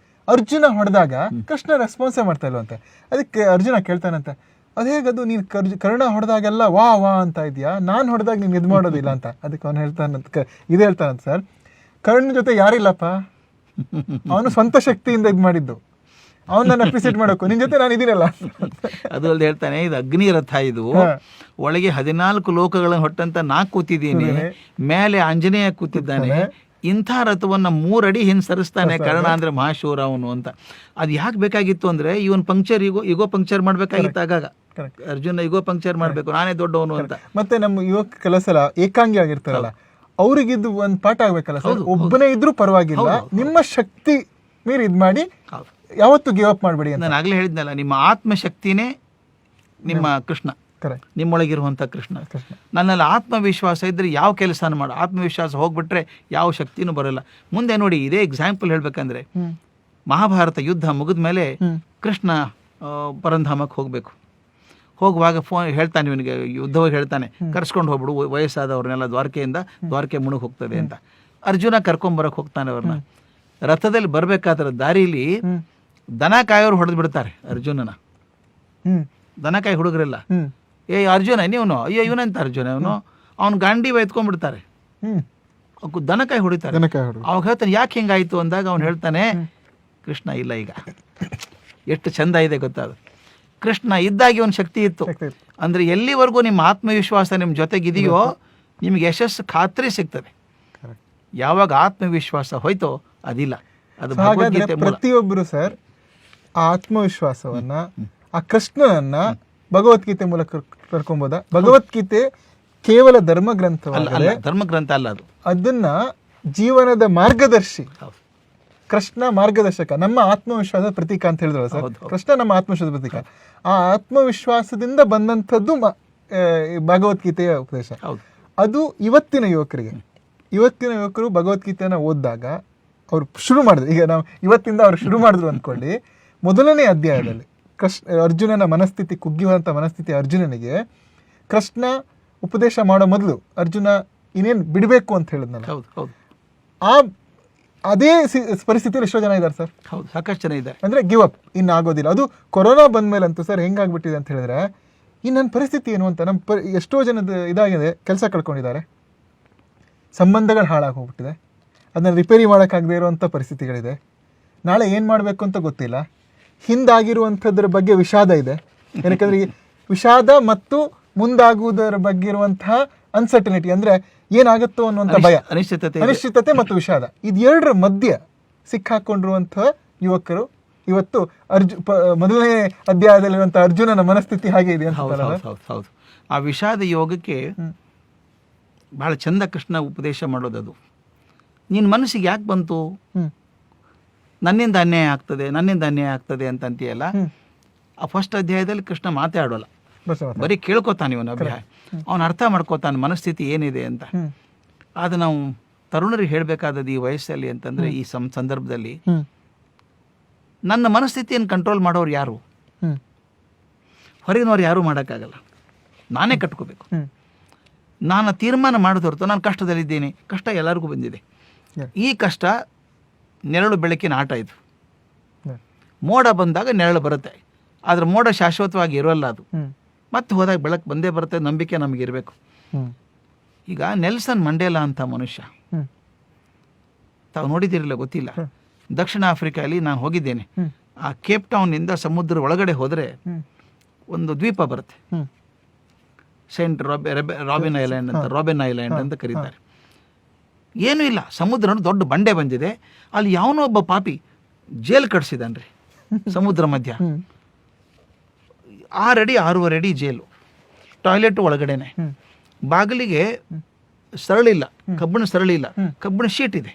ಅರ್ಜುನ ಹೊಡೆದಾಗ ಕೃಷ್ಣ ರೆಸ್ಪಾನ್ಸೇ ಮಾಡ್ತಾ ಇಲ್ವಂತೆ. ಅದಕ್ಕೆ ಅರ್ಜುನ ಕೇಳ್ತಾನಂತೆ, ಅದೇಗದು ನೀನು ಕರ್ಣ ಹೊಡೆದಾಗೆಲ್ಲ ವಾ ಅಂತ ಇದೆಯಾ, ನಾನು ಹೊಡೆದಾಗ ನೀನು ಇದು ಮಾಡೋದಿಲ್ಲ ಅಂತ. ಅದಕ್ಕೆ ಅವನು ಹೇಳ್ತಾನಂತ ಸರ್, ಕರ್ಣ ಜೊತೆ ಯಾರಿಲ್ಲಪ್ಪ, ಅವನು ಸ್ವಂತ ಶಕ್ತಿಯಿಂದ ಇದು ಮಾಡಿದ್ದು, ಅವನನ್ನ ಅಪ್ರಿಸಿಯೇಟ್ ಮಾಡೋಕು, ನಿನ್ ಜೊತೆ ನಾನು ಇದೀನಲ್ಲ. ಅದು ಅಲ್ದೆ ಹೇಳ್ತಾನೆ, ಇದು ಅಗ್ನಿ ರಥ, ಇದು ಒಳಗೆ 14 ಲೋಕಗಳನ್ನು ಹೊಟ್ಟಂತ ನಾ ಕೂತಿದ್ದೀನಿ, ಮೇಲೆ ಆಂಜನೇಯ ಕೂತಿದ್ದಾನೆ, ಇಂಥ ರಥವನ್ನ 3 ಅಡಿ ಹಿಂಸರಿಸ್ತಾನೆ ಕರ್ಣ. ಅಂದ್ರೆ ಮಹಾಶೂರ ಅವನು ಅಂತ. ಅದು ಯಾಕೆ ಬೇಕಾಗಿತ್ತು ಅಂದ್ರೆ, ಇವನ್ ಪಂಕ್ಚರ್ ಈಗೋ ಪಂಕ್ಚರ್ ಮಾಡ್ಬೇಕಾಗಿತ್ತು. ಆಗಾಗ ಅರ್ಜುನ ಈಗೋ ಪಂಕ್ಚರ್ ಮಾಡ್ಬೇಕು, ನಾನೇ ದೊಡ್ಡವನು ಅಂತ. ಮತ್ತೆ ನಮ್ಮ ಯುವಕ ಕೆಲವು ಸಲ ಏಕಾಂಗಿ ಆಗಿರ್ತಾರಲ್ಲ, ಅವ್ರಿಗಿದ್ದು ಒಂದ್ ಪಾಠ ಆಗ್ಬೇಕಲ್ಲ ಸರ್. ಒಬ್ಬನೇ ಇದ್ರೂ ಪರವಾಗಿಲ್ಲ, ನಿಮ್ಮ ಶಕ್ತಿ ಮೀರಿ ಇದ್ ಮಾಡಿ ಯಾವತ್ತು ಗಿವ್ ಅಪ್ ಮಾಡಬೇಡಿ. ನಾನು ಆಗ್ಲೇ ಹೇಳಿದ್ನಲ್ಲ, ನಿಮ್ಮ ಆತ್ಮಶಕ್ತಿನೇ ನಿಮ್ಮ ಕೃಷ್ಣ, ನಿಮ್ಮೊಳಗಿರುವಂಥ ಕೃಷ್ಣ. ನನ್ನಲ್ಲಿ ಆತ್ಮವಿಶ್ವಾಸ ಇದ್ರೆ ಯಾವ ಕೆಲಸನ ಮಾಡು, ಆತ್ಮವಿಶ್ವಾಸ ಹೋಗ್ಬಿಟ್ರೆ ಯಾವ ಶಕ್ತಿನೂ ಬರೋಲ್ಲ. ಮುಂದೆ ನೋಡಿ, ಇದೇ ಎಕ್ಸಾಂಪಲ್ ಹೇಳ್ಬೇಕಂದ್ರೆ, ಮಹಾಭಾರತ ಯುದ್ಧ ಮುಗಿದ ಮೇಲೆ ಕೃಷ್ಣ ಪರಂಧಾಮಕ್ಕೆ ಹೋಗ್ಬೇಕು. ಹೋಗುವಾಗ ಫೋನ್ ಹೇಳ್ತಾನೆ ಇವನಿಗೆ, ಯುದ್ಧವಾಗಿ ಹೇಳ್ತಾನೆ, ಕರ್ಸ್ಕೊಂಡು ಹೋಗ್ಬಿಡು ವಯಸ್ಸಾದವ್ರನ್ನೆಲ್ಲ ದ್ವಾರಕೆಯಿಂದ, ದ್ವಾರಕೆ ಮುಳುಗಿ ಹೋಗ್ತದೆ ಅಂತ. ಅರ್ಜುನ ಕರ್ಕೊಂಬರಕ್ಕೆ ಹೋಗ್ತಾನೆ ಅವ್ರನ್ನ. ರಥದಲ್ಲಿ ಬರಬೇಕಾದ್ರೆ ದಾರಿಲಿ ದನ ಕಾಯೋರು ಹೊಡೆದು ಬಿಡ್ತಾರೆ ಅರ್ಜುನನ. ದನ ಕಾಯಿ ಹುಡುಗರೆಲ್ಲ ಏ ಅರ್ಜುನ ನೀವನು, ಅಯ್ಯೋ ಇವನಂತ ಅರ್ಜುನ ಇವನು, ಅವ್ನು ಗಾಂಡಿ ಎತ್ಕೊಂಡ್ಬಿಡ್ತಾರೆ, ದನ ಕಾಯಿ ಹೊಡಿತಾರೆ. ಅವಾಗ ಹೇಳ್ತಾನೆ ಯಾಕೆ ಹಿಂಗಾಯ್ತು ಅಂದಾಗ ಅವ್ನು ಹೇಳ್ತಾನೆ ಕೃಷ್ಣ ಇಲ್ಲ. ಈಗ ಎಷ್ಟು ಚಂದ ಇದೆ ಗೊತ್ತಾದ, ಕೃಷ್ಣ ಇದ್ದಾಗಿ ಒಂದು ಶಕ್ತಿ ಇತ್ತು. ಅಂದ್ರೆ ಎಲ್ಲಿವರೆಗೂ ನಿಮ್ಮ ಆತ್ಮವಿಶ್ವಾಸ ನಿಮ್ಮ ಜೊತೆಗಿದೆಯೋ ನಿಮ್ಗೆ ಯಶಸ್ಸು ಖಾತ್ರಿ ಸಿಗ್ತದೆ. ಯಾವಾಗ ಆತ್ಮವಿಶ್ವಾಸ ಹೋಯ್ತೋ ಅದಿಲ್ಲ. ಅದು ಪ್ರತಿಯೊಬ್ಬರು ಸರ್ ಆ ಆತ್ಮವಿಶ್ವಾಸವನ್ನ, ಆ ಕೃಷ್ಣನನ್ನ ಭಗವದ್ಗೀತೆ ಮೂಲಕ ಕರ್ಕೊಂಬೋದ. ಭಗವದ್ಗೀತೆ ಕೇವಲ ಧರ್ಮ ಗ್ರಂಥವಲ್ಲ, ಧರ್ಮ ಗ್ರಂಥ ಅಲ್ಲ, ಅದನ್ನ ಜೀವನದ ಮಾರ್ಗದರ್ಶಿ. ಕೃಷ್ಣ ಮಾರ್ಗದರ್ಶಕ, ನಮ್ಮ ಆತ್ಮವಿಶ್ವಾಸದ ಪ್ರತೀಕ ಅಂತ ಹೇಳಿದ್ರು ಸರ್. ಕೃಷ್ಣ ನಮ್ಮ ಆತ್ಮವಿಶ್ವಾಸದ ಪ್ರತೀಕ. ಆ ಆತ್ಮವಿಶ್ವಾಸದಿಂದ ಬಂದಂಥದ್ದು ಭಗವದ್ಗೀತೆಯ ಉಪದೇಶ. ಅದು ಇವತ್ತಿನ ಯುವಕರು ಭಗವದ್ಗೀತೆಯನ್ನು ಓದಿದಾಗ ಅವ್ರು ಶುರು ಮಾಡಿದ್ರು. ಈಗ ನಾವು ಇವತ್ತಿಂದ ಅವ್ರು ಶುರು ಮಾಡಿದ್ರು ಅಂದ್ಕೊಳ್ಳಿ. ಮೊದಲನೇ ಅಧ್ಯಾಯದಲ್ಲಿ ಅರ್ಜುನನ ಮನಸ್ಥಿತಿ, ಕುಗ್ಗಿಯುವಂಥ ಮನಸ್ಥಿತಿ ಅರ್ಜುನನಿಗೆ ಕೃಷ್ಣ ಉಪದೇಶ ಮಾಡೋ ಮೊದಲು ಅರ್ಜುನ ಇನ್ನೇನು ಬಿಡಬೇಕು ಅಂತ ಹೇಳಿದ್ನಲ್ಲ, ಅದೇ ಪರಿಸ್ಥಿತಿಯಲ್ಲಿ ಎಷ್ಟೋ ಜನ ಇದ್ದಾರೆ ಸರ್. ಹೌದು, ಸಾಕಷ್ಟು ಜನ ಇದ್ದಾರೆ. ಅಂದರೆ ಗಿವ್ ಅಪ್, ಇನ್ನು ಆಗೋದಿಲ್ಲ. ಅದು ಕೊರೋನಾ ಬಂದಮೇಲಂತೂ ಸರ್ ಹೆಂಗಾಗ್ಬಿಟ್ಟಿದೆ ಅಂತ ಹೇಳಿದ್ರೆ, ಇನ್ನು ನನ್ನ ಪರಿಸ್ಥಿತಿ ಏನು ಅಂತ ಎಷ್ಟೋ ಜನದ ಇದಾಗಿದೆ. ಕೆಲಸ ಕಳ್ಕೊಂಡಿದ್ದಾರೆ, ಸಂಬಂಧಗಳು ಹಾಳಾಗಿ ಹೋಗ್ಬಿಟ್ಟಿದೆ, ಅದನ್ನ ರಿಪೇರಿ ಮಾಡೋಕ್ಕಾಗದೇ ಇರುವಂಥ ಪರಿಸ್ಥಿತಿಗಳಿದೆ. ನಾಳೆ ಏನು ಮಾಡಬೇಕು ಅಂತ ಗೊತ್ತಿಲ್ಲ. ಹಿಂದಾಗಿರುವಂಥದ್ರ ಬಗ್ಗೆ ವಿಷಾದ ಇದೆ. ಯಾಕಂದರೆ ವಿಷಾದ ಮತ್ತು ಮುಂದಾಗುವುದರ ಬಗ್ಗೆ ಇರುವಂತಹ ಅನ್ಸರ್ಟನಿಟಿ, ಅಂದರೆ ಏನಾಗುತ್ತೋ ಅನ್ನುವಂಥ ಭಯ, ಅನಿಶ್ಚಿತತೆ ಮತ್ತು ವಿಷಾದ, ಇದೆರಡರ ಮಧ್ಯ ಸಿಕ್ಕಾಕೊಂಡಿರುವಂತಹ ಯುವಕರು ಇವತ್ತು ಮೊದಲನೇ ಅಧ್ಯಾಯದಲ್ಲಿರುವಂತಹ ಅರ್ಜುನನ ಮನಸ್ಥಿತಿ ಹಾಗೆ ಇದೆ ಅಂತ. ಹೌದು, ಆ ವಿಷಾದ ಯೋಗಕ್ಕೆ ಬಹಳ ಚಂದ ಕೃಷ್ಣ ಉಪದೇಶ ಮಾಡೋದದು. ನಿನ್ನ ಮನಸ್ಸಿಗೆ ಯಾಕೆ ಬಂತು, ನನ್ನಿಂದ ಅನ್ಯಾಯ ಆಗ್ತದೆ ಅಂತ ಅಂತೀಯಲ್ಲ. ಆ ಫಸ್ಟ್ ಅಧ್ಯಾಯದಲ್ಲಿ ಕೃಷ್ಣ ಮಾತಾಡೋಲ್ಲ, ಬರೀ ಕೇಳ್ಕೊತಾನೆ ಇವನು ಅಭಿಪ್ರಾಯ, ಅವನು ಅರ್ಥ ಮಾಡ್ಕೋತಾನೆ ಮನಸ್ಥಿತಿ ಏನಿದೆ ಅಂತ. ಅದು ನಾವು ತರುಣರಿಗೆ ಹೇಳಬೇಕಾದದ್ದು ಈ ವಯಸ್ಸಲ್ಲಿ ಅಂತಂದರೆ, ಈ ಸಂದರ್ಭದಲ್ಲಿ ನನ್ನ ಮನಸ್ಥಿತಿಯನ್ನು ಕಂಟ್ರೋಲ್ ಮಾಡೋರು ಯಾರು? ಹೊರಗಿನವ್ರು ಯಾರೂ ಮಾಡೋಕ್ಕಾಗಲ್ಲ, ನಾನೇ ಕಟ್ಕೋಬೇಕು. ನಾನು ತೀರ್ಮಾನ ಮಾಡೋದು ಹೊರತು ನಾನು ಕಷ್ಟದಲ್ಲಿದ್ದೇನೆ. ಕಷ್ಟ ಎಲ್ಲರಿಗೂ ಬಂದಿದೆ. ಈ ಕಷ್ಟ ನೆರಳು ಬೆಳಕಿನ ಆಟ. ಇದು ಮೋಡ ಬಂದಾಗ ನೆರಳು ಬರುತ್ತೆ, ಆದರೆ ಮೋಡ ಶಾಶ್ವತವಾಗಿ ಇರೋಲ್ಲ. ಅದು ಮತ್ತೆ ಹೋದಾಗ ಬೆಳಕು ಬಂದೇ ಬರುತ್ತೆ. ನಂಬಿಕೆ ನಮಗಿರಬೇಕು. ಈಗ ನೆಲ್ಸನ್ ಮಂಡೇಲಾ ಅಂತ ಮನುಷ್ಯ, ತಾವು ನೋಡಿದ್ದೀರಿಲ್ಲ ಗೊತ್ತಿಲ್ಲ, ದಕ್ಷಿಣ ಆಫ್ರಿಕಾದಲ್ಲಿ ನಾನು ಹೋಗಿದ್ದೇನೆ. ಆ ಕೇಪ್ ಟೌನ್ನಿಂದ ಸಮುದ್ರ ಒಳಗಡೆ ಹೋದರೆ ಒಂದು ದ್ವೀಪ ಬರುತ್ತೆ, ಸೆಂಟ್ ರಾಬಿನ್ ಐಲ್ಯಾಂಡ್ ಅಂತ ಕರೀತಾರೆ. ಏನೂ ಇಲ್ಲ, ಸಮುದ್ರ ದೊಡ್ಡ ಬಂಡೆ ಬಂದಿದೆ. ಅಲ್ಲಿ ಯಾವನೋ ಒಬ್ಬ ಪಾಪಿ ಜೇಲ್ ಕಟ್ಸಿದಾನ್ರಿ ಸಮುದ್ರ ಮಧ್ಯ. 6 ಅಡಿ 6.5 ಅಡಿ ಜೇಲು, ಟಾಯ್ಲೆಟ್ ಒಳಗಡೆನೆ, ಬಾಗಿಲಿಗೆ ಸರಳಿಲ್ಲ, ಕಬ್ಬಿಣ ಸರಳಿಲ್ಲ, ಕಬ್ಬಿಣ ಶೀಟ್ ಇದೆ.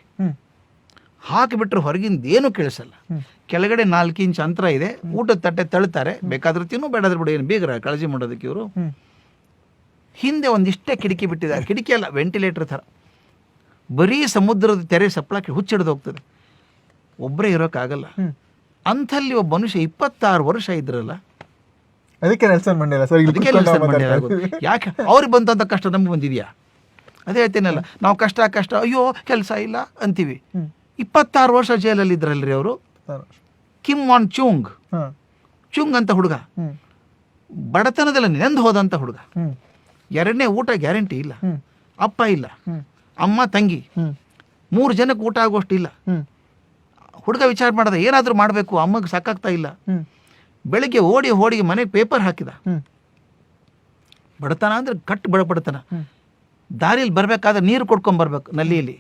ಹಾಕಿಬಿಟ್ರೆ ಹೊರಗಿಂದ ಏನೂ ಕೇಳಿಸಲ್ಲ. ಕೆಳಗಡೆ 4 ಇಂಚ್ ಅಂತರ ಇದೆ. ಊಟದ ತಟ್ಟೆ ತಳ್ತಾರೆ, ಬೇಕಾದ್ರೆ ತಿನ್ನು, ಬೇಡಾದ್ರೆ ಬಿಡು, ಏನು ಬೀಗ್ರ ಕಾಳಜಿ ಮಾಡೋದಕ್ಕೆ ಇವರು. ಹಿಂದೆ ಒಂದಿಷ್ಟೇ ಕಿಟಕಿ ಬಿಟ್ಟಿದ್ದಾರೆ, ಕಿಟಕಿ ಅಲ್ಲ, ವೆಂಟಿಲೇಟರ್ ಥರ. ಬರೀ ಸಮುದ್ರದ ತೆರೆ ಸಪ್ಳಕ್ಕೆ ಹುಚ್ಚಿಡ್ದು ಹೋಗ್ತದೆ. ಒಬ್ಬರೇ ಇರೋಕ್ಕಾಗಲ್ಲ. ಅಂಥಲ್ಲಿ ಒಬ್ಬ ಮನುಷ್ಯ 26 ವರ್ಷ ಇದ್ರಲ್ಲ, ಅದಕ್ಕೆ ನೆಲ್ಸನ್ ಮಂಡೇಲಾ ಸರ್. ಯಾಕೆ ಅವ್ರಿಗೆ ಬಂದಂಥ ಕಷ್ಟ ನಮ್ಗೆ ಬಂದಿದೆಯಾ? ಅದೇ ಹೇಳ್ತೇನಲ್ಲ, ನಾವು ಕಷ್ಟ ಅಯ್ಯೋ ಕೆಲಸ ಇಲ್ಲ ಅಂತೀವಿ. 26 ವರ್ಷ ಜೈಲಲ್ಲಿ ಇದ್ರಲ್ರಿ ಅವರು. ಕಿಮ್ ವಾನ್ ಚುಂಗ್ ಅಂತ ಹುಡುಗ, ಬಡತನದಲ್ಲಿ ನೆಂದು ಹೋದಂಥ ಹುಡುಗ. 2ನೇ ಊಟ ಗ್ಯಾರಂಟಿ ಇಲ್ಲ, ಅಪ್ಪ ಇಲ್ಲ, ಅಮ್ಮ ತಂಗಿ, 3 ಜನಕ್ಕೆ ಊಟ ಆಗೋಷ್ಟು ಇಲ್ಲ. ಹುಡುಗ ವಿಚಾರ ಮಾಡ್ದ, ಏನಾದರೂ ಮಾಡಬೇಕು, ಅಮ್ಮಗೆ ಸಾಕಾಗ್ತಾ ಇಲ್ಲ. ಬೆಳಿಗ್ಗೆ ಓಡಿ ಮನೆಗೆ ಪೇಪರ್ ಹಾಕಿದ. ಬಡತನ ಅಂದ್ರೆ ಬಡತನ. ದಾರಿಯಲ್ಲಿ ಬರ್ಬೇಕಾದ್ರೆ ನೀರು ಕೊಡ್ಕೊಂಬರ್ಬೇಕು ನಲ್ಲಿಯಲ್ಲಿ.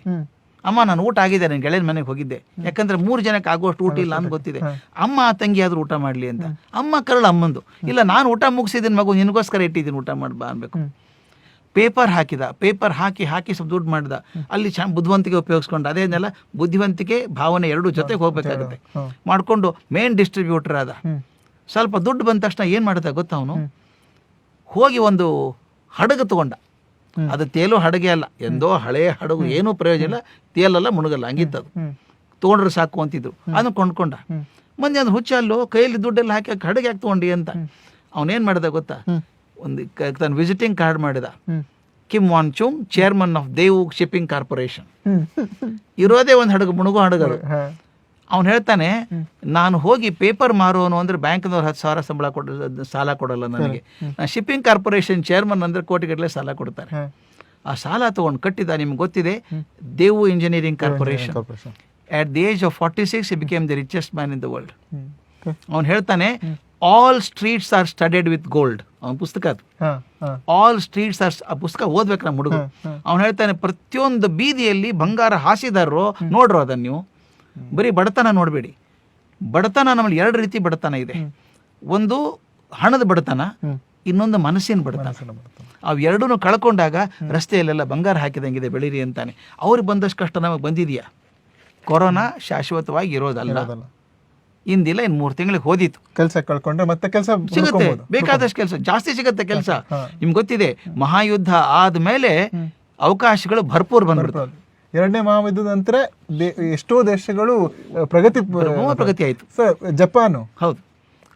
ಅಮ್ಮ ನಾನು ಊಟ ಆಗಿದೆ, ನಾನು ಗೆಳೆಯನ ಮನೆಗೆ ಹೋಗಿದ್ದೆ, ಯಾಕಂದ್ರೆ 3 ಜನಕ್ಕೆ ಆಗುವಷ್ಟು ಊಟ ಇಲ್ಲ ಅಂತ ಗೊತ್ತಿದೆ. ಅಮ್ಮ ತಂಗಿ ಆದ್ರೂ ಊಟ ಮಾಡಲಿ ಅಂತ. ಅಮ್ಮ ಕರಳು ಅಮ್ಮಂದು, ಇಲ್ಲ ನಾನು ಊಟ ಮುಗಿಸಿದ್ದೀನಿ ಮಗು, ನಿನಗೋಸ್ಕರ ಇಟ್ಟಿದ್ದೀನಿ, ಊಟ ಮಾಡ್ಬಾ ಅನ್ಬೇಕು. ಪೇಪರ್ ಹಾಕಿದ, ಪೇಪರ್ ಹಾಕಿ ಸ್ವಲ್ಪ ದುಡ್ಡು ಮಾಡಿದ. ಅಲ್ಲಿ ಬುದ್ಧಿವಂತಿಕೆ ಉಪಯೋಗಿಸ್ಕೊಂಡು, ಅದೇನೆಲ್ಲ ಬುದ್ಧಿವಂತಿಕೆ ಭಾವನೆ ಎರಡೂ ಜೊತೆಗೆ ಹೋಗ್ಬೇಕಾಗುತ್ತೆ. ಮಾಡಿಕೊಂಡು ಮೇನ್ ಡಿಸ್ಟ್ರಿಬ್ಯೂಟರ್ ಆದ. ಸ್ವಲ್ಪ ದುಡ್ಡು ಬಂದ ತಕ್ಷಣ ಏನು ಮಾಡ್ದ ಗೊತ್ತಾ, ಅವನು ಹೋಗಿ ಒಂದು ಹಡಗು ತಗೊಂಡ. ಅದು ತೇಲೋ ಹಡಗೆ ಅಲ್ಲ, ಎಂದೋ ಹಳೆಯ ಹಡಗು, ಏನೂ ಪ್ರಯೋಜನ ಇಲ್ಲ, ತೇಲಲ್ಲ ಮುಳುಗಲ್ಲ, ಹಂಗಿತ್ತದು. ತೊಗೊಂಡ್ರೆ ಸಾಕು ಅಂತಿದ್ರು. ಅದನ್ನು ಕೊಂಡ್ಕೊಂಡ. ಮಂದಿ ಅಂದ್ರೆ ಹುಚ್ಚಲ್ಲೋ, ಕೈಯಲ್ಲಿ ದುಡ್ಡೆಲ್ಲ ಹಾಕಿ ಹಡಗೆ ಯಾಕೆ ತೊಗೊಂಡಿ ಅಂತ. ಅವನೇನು ಮಾಡಿದ ಗೊತ್ತಾ, ಒಂದು ತನ್ನ ವಿಸಿಟಿಂಗ್ ಕಾರ್ಡ್ ಮಾಡಿದ. Kim Won Chung, chairman of Daewoo shipping corporation. ಇರೋದೇ ಒಂದು ಹಡಗು, ಮುಳುಗು ಹಡಗರು. ಅವ್ನು ಹೇಳ್ತಾನೆ, ನಾನು ಹೋಗಿ ಪೇಪರ್ ಮಾರೋನು ಅಂದ್ರೆ ಬ್ಯಾಂಕ್ನವ್ರು 10,000 ಸಂಬಳ ಸಾಲ ಕೊಡಲ್ಲ ನನಗೆ. ನಾನು ಶಿಪ್ಪಿಂಗ್ ಕಾರ್ಪೊರೇಷನ್ ಚೇರ್ಮನ್ ಅಂದ್ರೆ ಕೋಟಿಗಟ್ಟಲೆ ಸಾಲ ಕೊಡ್ತಾರೆ. ಆ ಸಾಲ ತಗೊಂಡು ಕಟ್ಟಿದ, ನಿಮ್ಗೆ ಗೊತ್ತಿದೆ, Daewoo engineering corporation. At the age of 46 he became the richest man in the world. ಅವನು ಹೇಳ್ತಾನೆ, all streets are studded with gold. ಅವನ ಪುಸ್ತಕ ಅದು, ಆಲ್ ಸ್ಟ್ರೀಟ್ಸ್ ಆರ್. ಆ ಪುಸ್ತಕ ಓದ್ಬೇಕು ನಮ್ಮ ಹುಡುಗ. ಅವ್ನು ಹೇಳ್ತಾನೆ, ಪ್ರತಿಯೊಂದು ಬೀದಿಯಲ್ಲಿ ಬಂಗಾರ ಹಾಸಿದಾರೋ ನೋಡ್ರು ಅದನ್ನು ನೀವು. ಬರೀ ಬಡತನ ನೋಡಬೇಡಿ. ಬಡತನ ನಮ್ಮಲ್ಲಿ 2 ರೀತಿ ಬಡತನ ಇದೆ. ಒಂದು ಹಣದ ಬಡತನ, ಇನ್ನೊಂದು ಮನಸ್ಸಿನ ಬಡತನ. ಅವು ಎರಡೂ ಕಳ್ಕೊಂಡಾಗ ರಸ್ತೆಯಲ್ಲೆಲ್ಲ ಬಂಗಾರ ಹಾಕಿದಂಗಿದೆ ಬೆಳೀರಿ ಅಂತಾನೆ. ಅವ್ರಿಗೆ ಬಂದಷ್ಟು ಕಷ್ಟ ನಮಗೆ ಬಂದಿದೆಯಾ? ಕೊರೋನಾ ಶಾಶ್ವತವಾಗಿ ಇರೋದಲ್ಲ. ಇಂದಿಲ್ಲ, ಇನ್ನು 3 ತಿಂಗಳಿಗೆ ಹೋದಿತ್ತು. ಕೆಲಸ ಕಳ್ಕೊಂಡ್ರೆ ಮತ್ತೆ ಕೆಲಸ ಸಿಗುತ್ತೆ, ಬೇಕಾದಷ್ಟು ಕೆಲಸ, ಜಾಸ್ತಿ ಸಿಗುತ್ತೆ ಕೆಲಸ. ನಿಮ್ಗೆ ಗೊತ್ತಿದೆ, ಮಹಾಯುದ್ಧ ಆದ್ಮೇಲೆ ಅವಕಾಶಗಳು ಭರ್ಪೂರ್ ಬಂದ್ಬಿಡ್ತು. 2ನೇ ಮಹಾಯುದ್ಧದ ನಂತರ ಎಷ್ಟೋ ದೇಶಗಳು ಪ್ರಗತಿ ಆಯ್ತು. ಸರ್, ಜಪಾನು, ಹೌದು,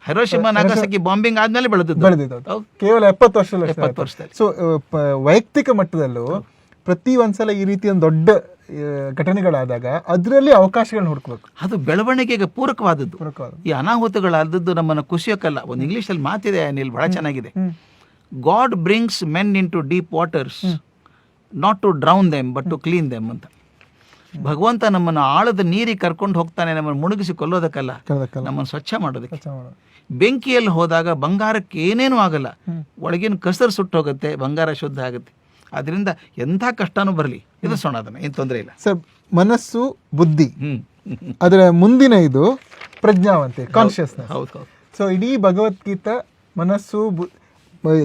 ಹಿರೋಶಿಮಾ ನಾಗಾಸಾಕಿ ಬಾಂಬಿಂಗ್ ಆದ್ಮೇಲೆ ಬೆಳೆದಿದ್ದು ಕೇವಲ 70 ವರ್ಷದಲ್ಲಿ. ಸೊ ವೈಯಕ್ತಿಕ ಮಟ್ಟದಲ್ಲೂ ಪ್ರತಿ ಒಂದ್ಸಲ ಈ ರೀತಿಯ ದೊಡ್ಡ ಘಟನೆಗಳಾದಾಗ ಅದರಲ್ಲಿ ಅವಕಾಶಗಳನ್ನ ಹುಡುಕ್ಬೇಕು. ಅದು ಬೆಳವಣಿಗೆಗೆ ಪೂರಕವಾದದ್ದು. ಈ ಅನಾಹುತಗಳಾದದ್ದು ನಮ್ಮನ್ನು ಖುಷಿಯೋಕ್ಕಲ್ಲ. ಒಂದು ಇಂಗ್ಲೀಷಲ್ಲಿ ಮಾತಿದೆ ಅನಿಲ್, ಬಹಳ ಚೆನ್ನಾಗಿದೆ. God brings men into deep waters not to drown them but to clean them ಅಂತ. ಭಗವಂತ ನಮ್ಮನ್ನು ಆಳದ ನೀರಿಗೆ ಕರ್ಕೊಂಡು ಹೋಗ್ತಾನೆ, ನಮ್ಮನ್ನು ಮುಳುಗಿಸಿ ಕೊಲ್ಲೋದಕ್ಕಲ್ಲ, ನಮ್ಮನ್ನು ಸ್ವಚ್ಛ ಮಾಡೋದಕ್ಕೆ. ಬೆಂಕಿಯಲ್ಲಿ ಹೋದಾಗ ಬಂಗಾರಕ್ಕೆ ಏನೇನೂ ಆಗಲ್ಲ, ಒಳಗಿನ ಕಸರು ಸುಟ್ಟು ಹೋಗುತ್ತೆ, ಬಂಗಾರ ಶುದ್ಧ ಆಗುತ್ತೆ. ಅದರಿಂದ ಎಂಥ ಕಷ್ಟನೂ ಬರಲಿ, ಎದುರಿಸೋಣ, ಅದನ್ನು, ಏನು ತೊಂದರೆ ಇಲ್ಲ. ಸರ್, ಮನಸ್ಸು, ಬುದ್ಧಿ, ಅದರ ಮುಂದಿನ ಇದು ಪ್ರಜ್ಞಾವಂತೆ, ಕಾನ್ಷಿಯಸ್ನೆಸ್. ಹೌದು. ಸೊ ಇಡೀ ಭಗವದ್ಗೀತಾ ಮನಸ್ಸು,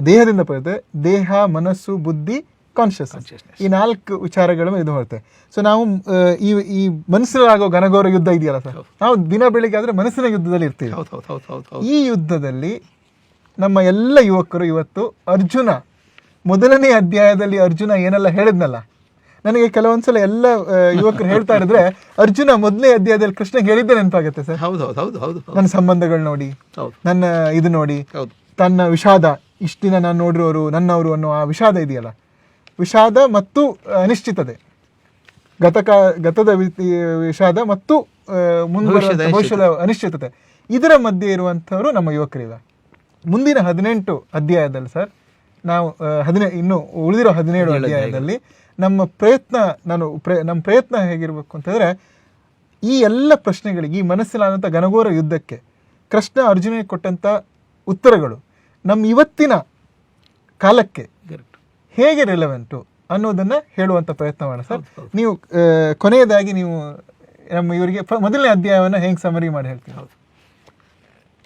ದೇಹದಿಂದ ಬರುತ್ತೆ. ದೇಹ, ಮನಸ್ಸು, ಬುದ್ಧಿ, ಕಾನ್ಷಿಯಸ್ನೆಸ್, ಈ 4 ವಿಚಾರಗಳು ಇದು ಹೊರತೆ. ಸೊ ನಾವು ಈ ಮನಸ್ಸಿನಾಗೋ ಘನಘೋರ ಯುದ್ಧ ಇದೆಯಲ್ಲ ಸರ್, ನಾವು ದಿನ ಬೆಳಿಗ್ಗೆ ಆದ್ರೆ ಮನಸ್ಸಿನ ಯುದ್ಧದಲ್ಲಿ ಇರ್ತೀವಿ. ಈ ಯುದ್ಧದಲ್ಲಿ ನಮ್ಮ ಎಲ್ಲ ಯುವಕರು ಇವತ್ತು, ಅರ್ಜುನ 1ನೇ ಅಧ್ಯಾಯದಲ್ಲಿ ಅರ್ಜುನ ಏನೆಲ್ಲ ಹೇಳಿದ್ನಲ್ಲ, ನನಗೆ ಕೆಲವೊಂದ್ಸಲ ಎಲ್ಲ ಯುವಕರು ಹೇಳ್ತಾ ಇದ್ರೆ ಅರ್ಜುನ 1ನೇ ಅಧ್ಯಾಯದಲ್ಲಿ ಕೃಷ್ಣ ಹೇಳಿದ್ದೆ ನೆನಪಾಗುತ್ತೆ ಸರ್. ನನ್ನ ಸಂಬಂಧಗಳು ನೋಡಿ, ನನ್ನ ಇದು ನೋಡಿ, ತನ್ನ ವಿಷಾದ, ಇಷ್ಟು ದಿನ ನಾನು ನೋಡಿರೋರು ನನ್ನವರು ಅನ್ನೋ ಆ ವಿಷಾದ ಇದೆಯಲ್ಲ, ವಿಷಾದ ಮತ್ತು ಅನಿಶ್ಚಿತತೆ, ಗತದ ವಿಷಾದ ಮತ್ತು ಭವಿಷ್ಯದ ಅನಿಶ್ಚಿತತೆ, ಇದರ ಮಧ್ಯೆ ಇರುವಂಥವರು ನಮ್ಮ ಯುವಕರಿಲ್ಲ. ಮುಂದಿನ 18 ಅಧ್ಯಾಯದಲ್ಲಿ ಸರ್, ನಾವು ಇನ್ನು ಉಳಿದಿರೋ 17 ಅಧ್ಯಾಯದಲ್ಲಿ ನಮ್ಮ ಪ್ರಯತ್ನ ಹೇಗಿರಬೇಕು ಅಂತಂದರೆ, ಈ ಎಲ್ಲ ಪ್ರಶ್ನೆಗಳಿಗೆ, ಈ ಮನಸ್ಸಿನಾದಂಥ ಘನಘೋರ ಯುದ್ಧಕ್ಕೆ ಕೃಷ್ಣ ಅರ್ಜುನಿಗೆ ಕೊಟ್ಟಂಥ ಉತ್ತರಗಳು ನಮ್ಮ ಇವತ್ತಿನ ಕಾಲಕ್ಕೆ ಹೇಗೆ ರೆಲೆವೆಂಟು ಅನ್ನೋದನ್ನು ಹೇಳುವಂಥ ಪ್ರಯತ್ನ ಮಾಡೋಣ ಸರ್. ನೀವು ಕೊನೆಯದಾಗಿ ನೀವು ನಮ್ಮ ಇವರಿಗೆ 1ನೇ ಅಧ್ಯಾಯವನ್ನು ಹೆಂಗೆ ಸಮರಿ ಮಾಡಿ ಹೇಳ್ತೀವಿ? ಹೌದು,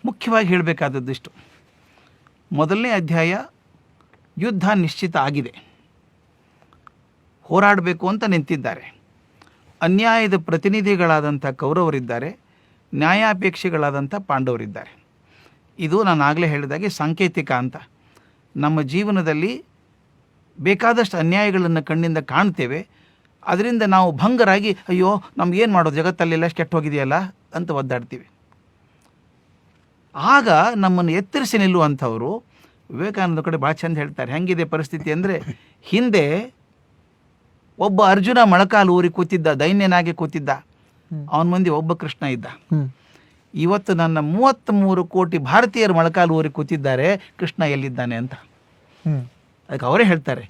ಮುಖ್ಯವಾಗಿ ಹೇಳಬೇಕಾದದ್ದು ಇಷ್ಟು. 1ನೇ ಅಧ್ಯಾಯ, ಯುದ್ಧ ನಿಶ್ಚಿತ ಆಗಿದೆ, ಹೋರಾಡಬೇಕು ಅಂತ ನಿಂತಿದ್ದಾರೆ. ಅನ್ಯಾಯದ ಪ್ರತಿನಿಧಿಗಳಾದಂಥ ಕೌರವರಿದ್ದಾರೆ, ನ್ಯಾಯಾಪೇಕ್ಷಿಗಳಾದಂಥ ಪಾಂಡವರಿದ್ದಾರೆ. ಇದು ನಾನು ಆಗಲೇ ಹೇಳಿದಾಗೆ ಸಾಂಕೇತಿಕ ಅಂತ. ನಮ್ಮ ಜೀವನದಲ್ಲಿ ಬೇಕಾದಷ್ಟು ಅನ್ಯಾಯಗಳನ್ನು ಕಣ್ಣಿಂದ ಕಾಣ್ತೇವೆ. ಅದರಿಂದ ನಾವು ಭಂಗರಾಗಿ, ಅಯ್ಯೋ ನಮ್ಗೇನು ಮಾಡೋದು, ಜಗತ್ತಲ್ಲೆಲ್ಲ ಕೆಟ್ಟು ಹೋಗಿದೆಯಲ್ಲ ಅಂತ ಒದ್ದಾಡ್ತೀವಿ. ಆಗ ನಮ್ಮನ್ನು ಎತ್ತರಿಸಿ ನಿಲ್ಲುವಂಥವರು ವಿವೇಕಾನಂದ ಕಡೆ ಭಾಳ ಚಂದ ಹೇಳ್ತಾರೆ. ಹೆಂಗಿದೆ ಪರಿಸ್ಥಿತಿ ಅಂದರೆ, ಹಿಂದೆ ಒಬ್ಬ ಅರ್ಜುನ ಮೊಳಕಾಲು ಊರಿ ಕೂತಿದ್ದ, ದೈನ್ಯನಾಗಿ ಕೂತಿದ್ದ, ಅವನ ಮಂದಿ ಒಬ್ಬ ಕೃಷ್ಣ ಇದ್ದ. ಇವತ್ತು ನನ್ನ 33 ಕೋಟಿ ಭಾರತೀಯರು ಮೊಳಕಾಲು ಊರಿ ಕೂತಿದ್ದಾರೆ, ಕೃಷ್ಣ ಎಲ್ಲಿದ್ದಾನೆ ಅಂತ. ಅದಕ್ಕೆ ಅವರೇ ಹೇಳ್ತಾರೆ,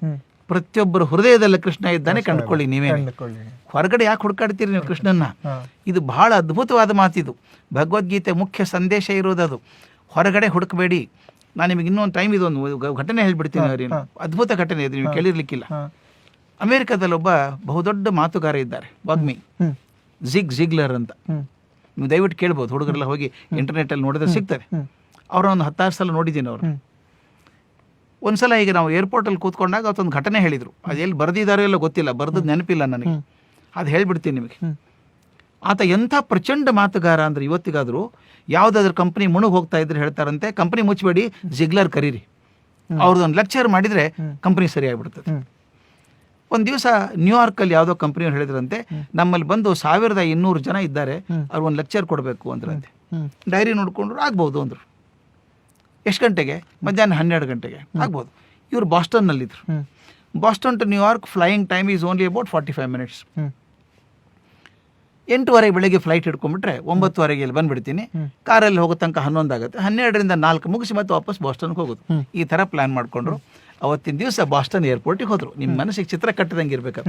ಪ್ರತಿಯೊಬ್ಬರು ಹೃದಯದಲ್ಲಿ ಕೃಷ್ಣ ಇದ್ದಾನೆ, ಕಂಡುಕೊಳ್ಳಿ ನೀವೇ. ಹೊರಗಡೆ ಯಾಕೆ ಹುಡುಕಾಡ್ತೀರಿ ನೀವು ಕೃಷ್ಣನ್ನ? ಇದು ಬಹಳ ಅದ್ಭುತವಾದ ಮಾತಿದು. ಭಗವದ್ಗೀತೆ ಮುಖ್ಯ ಸಂದೇಶ ಇರೋದದು. ಹೊರಗಡೆ ಹುಡುಕಬೇಡಿ. ನಾನು ನಿಮಗೆ ಇನ್ನೊಂದು ಟೈಮ್ ಇದೊಂದು ಘಟನೆ ಹೇಳ್ಬಿಡ್ತೀನಿ. ಅದ್ಭುತ ಘಟನೆ ಇದು, ನೀವು ಕೇಳಿರ್ಲಿಕ್ಕಿಲ್ಲ. ಅಮೆರಿಕದಲ್ಲಿ ಒಬ್ಬ ಬಹುದೊಡ್ಡ ಮಾತುಗಾರ ಇದ್ದಾರೆ, ವಾಗ್ಮಿ, ಜಿಗ್ಲರ್ ಅಂತ. ನೀವು ದಯವಿಟ್ಟು ಕೇಳ್ಬೋದು, ಹುಡುಗರೆಲ್ಲ ಹೋಗಿ ಇಂಟರ್ನೆಟ್ಟಲ್ಲಿ ನೋಡಿದ್ರೆ ಸಿಗ್ತದೆ. ಅವರೊಂದು 10 ಸಲ ನೋಡಿದ್ದೀನಿ ಅವರು. ಒಂದ್ಸಲ ಈಗ ನಾವು ಏರ್ಪೋರ್ಟಲ್ಲಿ ಕೂತ್ಕೊಂಡಾಗ ಅವತ್ತೊಂದು ಘಟನೆ ಹೇಳಿದರು. ಅದು ಎಲ್ಲಿ ಬರೆದಿದ್ದಾರೋ ಎಲ್ಲ ಗೊತ್ತಿಲ್ಲ, ಬರೆದದ್ದು ನೆನಪಿಲ್ಲ ನನಗೆ. ಅದು ಹೇಳ್ಬಿಡ್ತೀನಿ ನಿಮಗೆ. ಆತ ಎಂಥ ಪ್ರಚಂಡ ಮಾತುಗಾರ ಅಂದರೆ, ಇವತ್ತಿಗಾದರೂ ಯಾವುದಾದ್ರೂ ಕಂಪ್ನಿ ಮುಳುಗಿ ಹೋಗ್ತಾ ಇದ್ರೆ ಹೇಳ್ತಾರಂತೆ, ಕಂಪ್ನಿ ಮುಚ್ಚಬೇಡಿ, ಜಿಗ್ಲರ್ ಕರೀರಿ. ಅವ್ರದ್ದೊಂದು ಲೆಕ್ಚರ್ ಮಾಡಿದರೆ ಕಂಪ್ನಿ ಸರಿಯಾಗಿಬಿಡ್ತದೆ. ಒಂದು ದಿವಸ ನ್ಯೂಯಾರ್ಕಲ್ಲಿ ಯಾವುದೋ ಕಂಪ್ನಿಯವ್ರು ಹೇಳಿದ್ರಂತೆ, ನಮ್ಮಲ್ಲಿ ಬಂದು 1200 ಜನ ಇದ್ದಾರೆ, ಅವ್ರು ಒಂದು ಲೆಕ್ಚರ್ ಕೊಡಬೇಕು ಅಂದ್ರಂತೆ. ಡೈರಿ ನೋಡ್ಕೊಂಡ್ರು, ಆಗ್ಬೋದು ಅಂದರು. ಎಷ್ಟು ಗಂಟೆಗೆ? ಮಧ್ಯಾಹ್ನ 12 ಗಂಟೆಗೆ ಆಗ್ಬೋದು. ಇವರು ಬಾಸ್ಟನ್ನಲ್ಲಿದ್ದರು. Boston to New York flying time is only about 45 minutes. Hmm 8:15 ಬೆಳಗ್ಗೆ ಫ್ಲೈಟ್ ಹಿಡ್ಕೊಂಡ್ಬಿಟ್ರೆ 9:15 ಇಲ್ಲಿ ಬಂದುಬಿಡ್ತೀನಿ. ಕಾರಲ್ಲಿ ಹೋಗೋ ತನಕ 11 ಆಗುತ್ತೆ. 12ರಿಂದ 4 ಮುಗಿಸಿ ಮತ್ತೆ ವಾಪಸ್ ಬಾಸ್ಟನ್ಗೆ ಹೋಗೋದು. ಈ ಥರ ಪ್ಲ್ಯಾನ್ ಮಾಡಿಕೊಂಡ್ರು. ಅವತ್ತಿನ ದಿವಸ ಬಾಸ್ಟನ್ ಏರ್ಪೋರ್ಟಿಗೆ ಹೋದರು. ನಿಮ್ಮ ಮನಸ್ಸಿಗೆ ಚಿತ್ರ ಕಟ್ಟದಂಗೆ ಇರ್ಬೇಕು.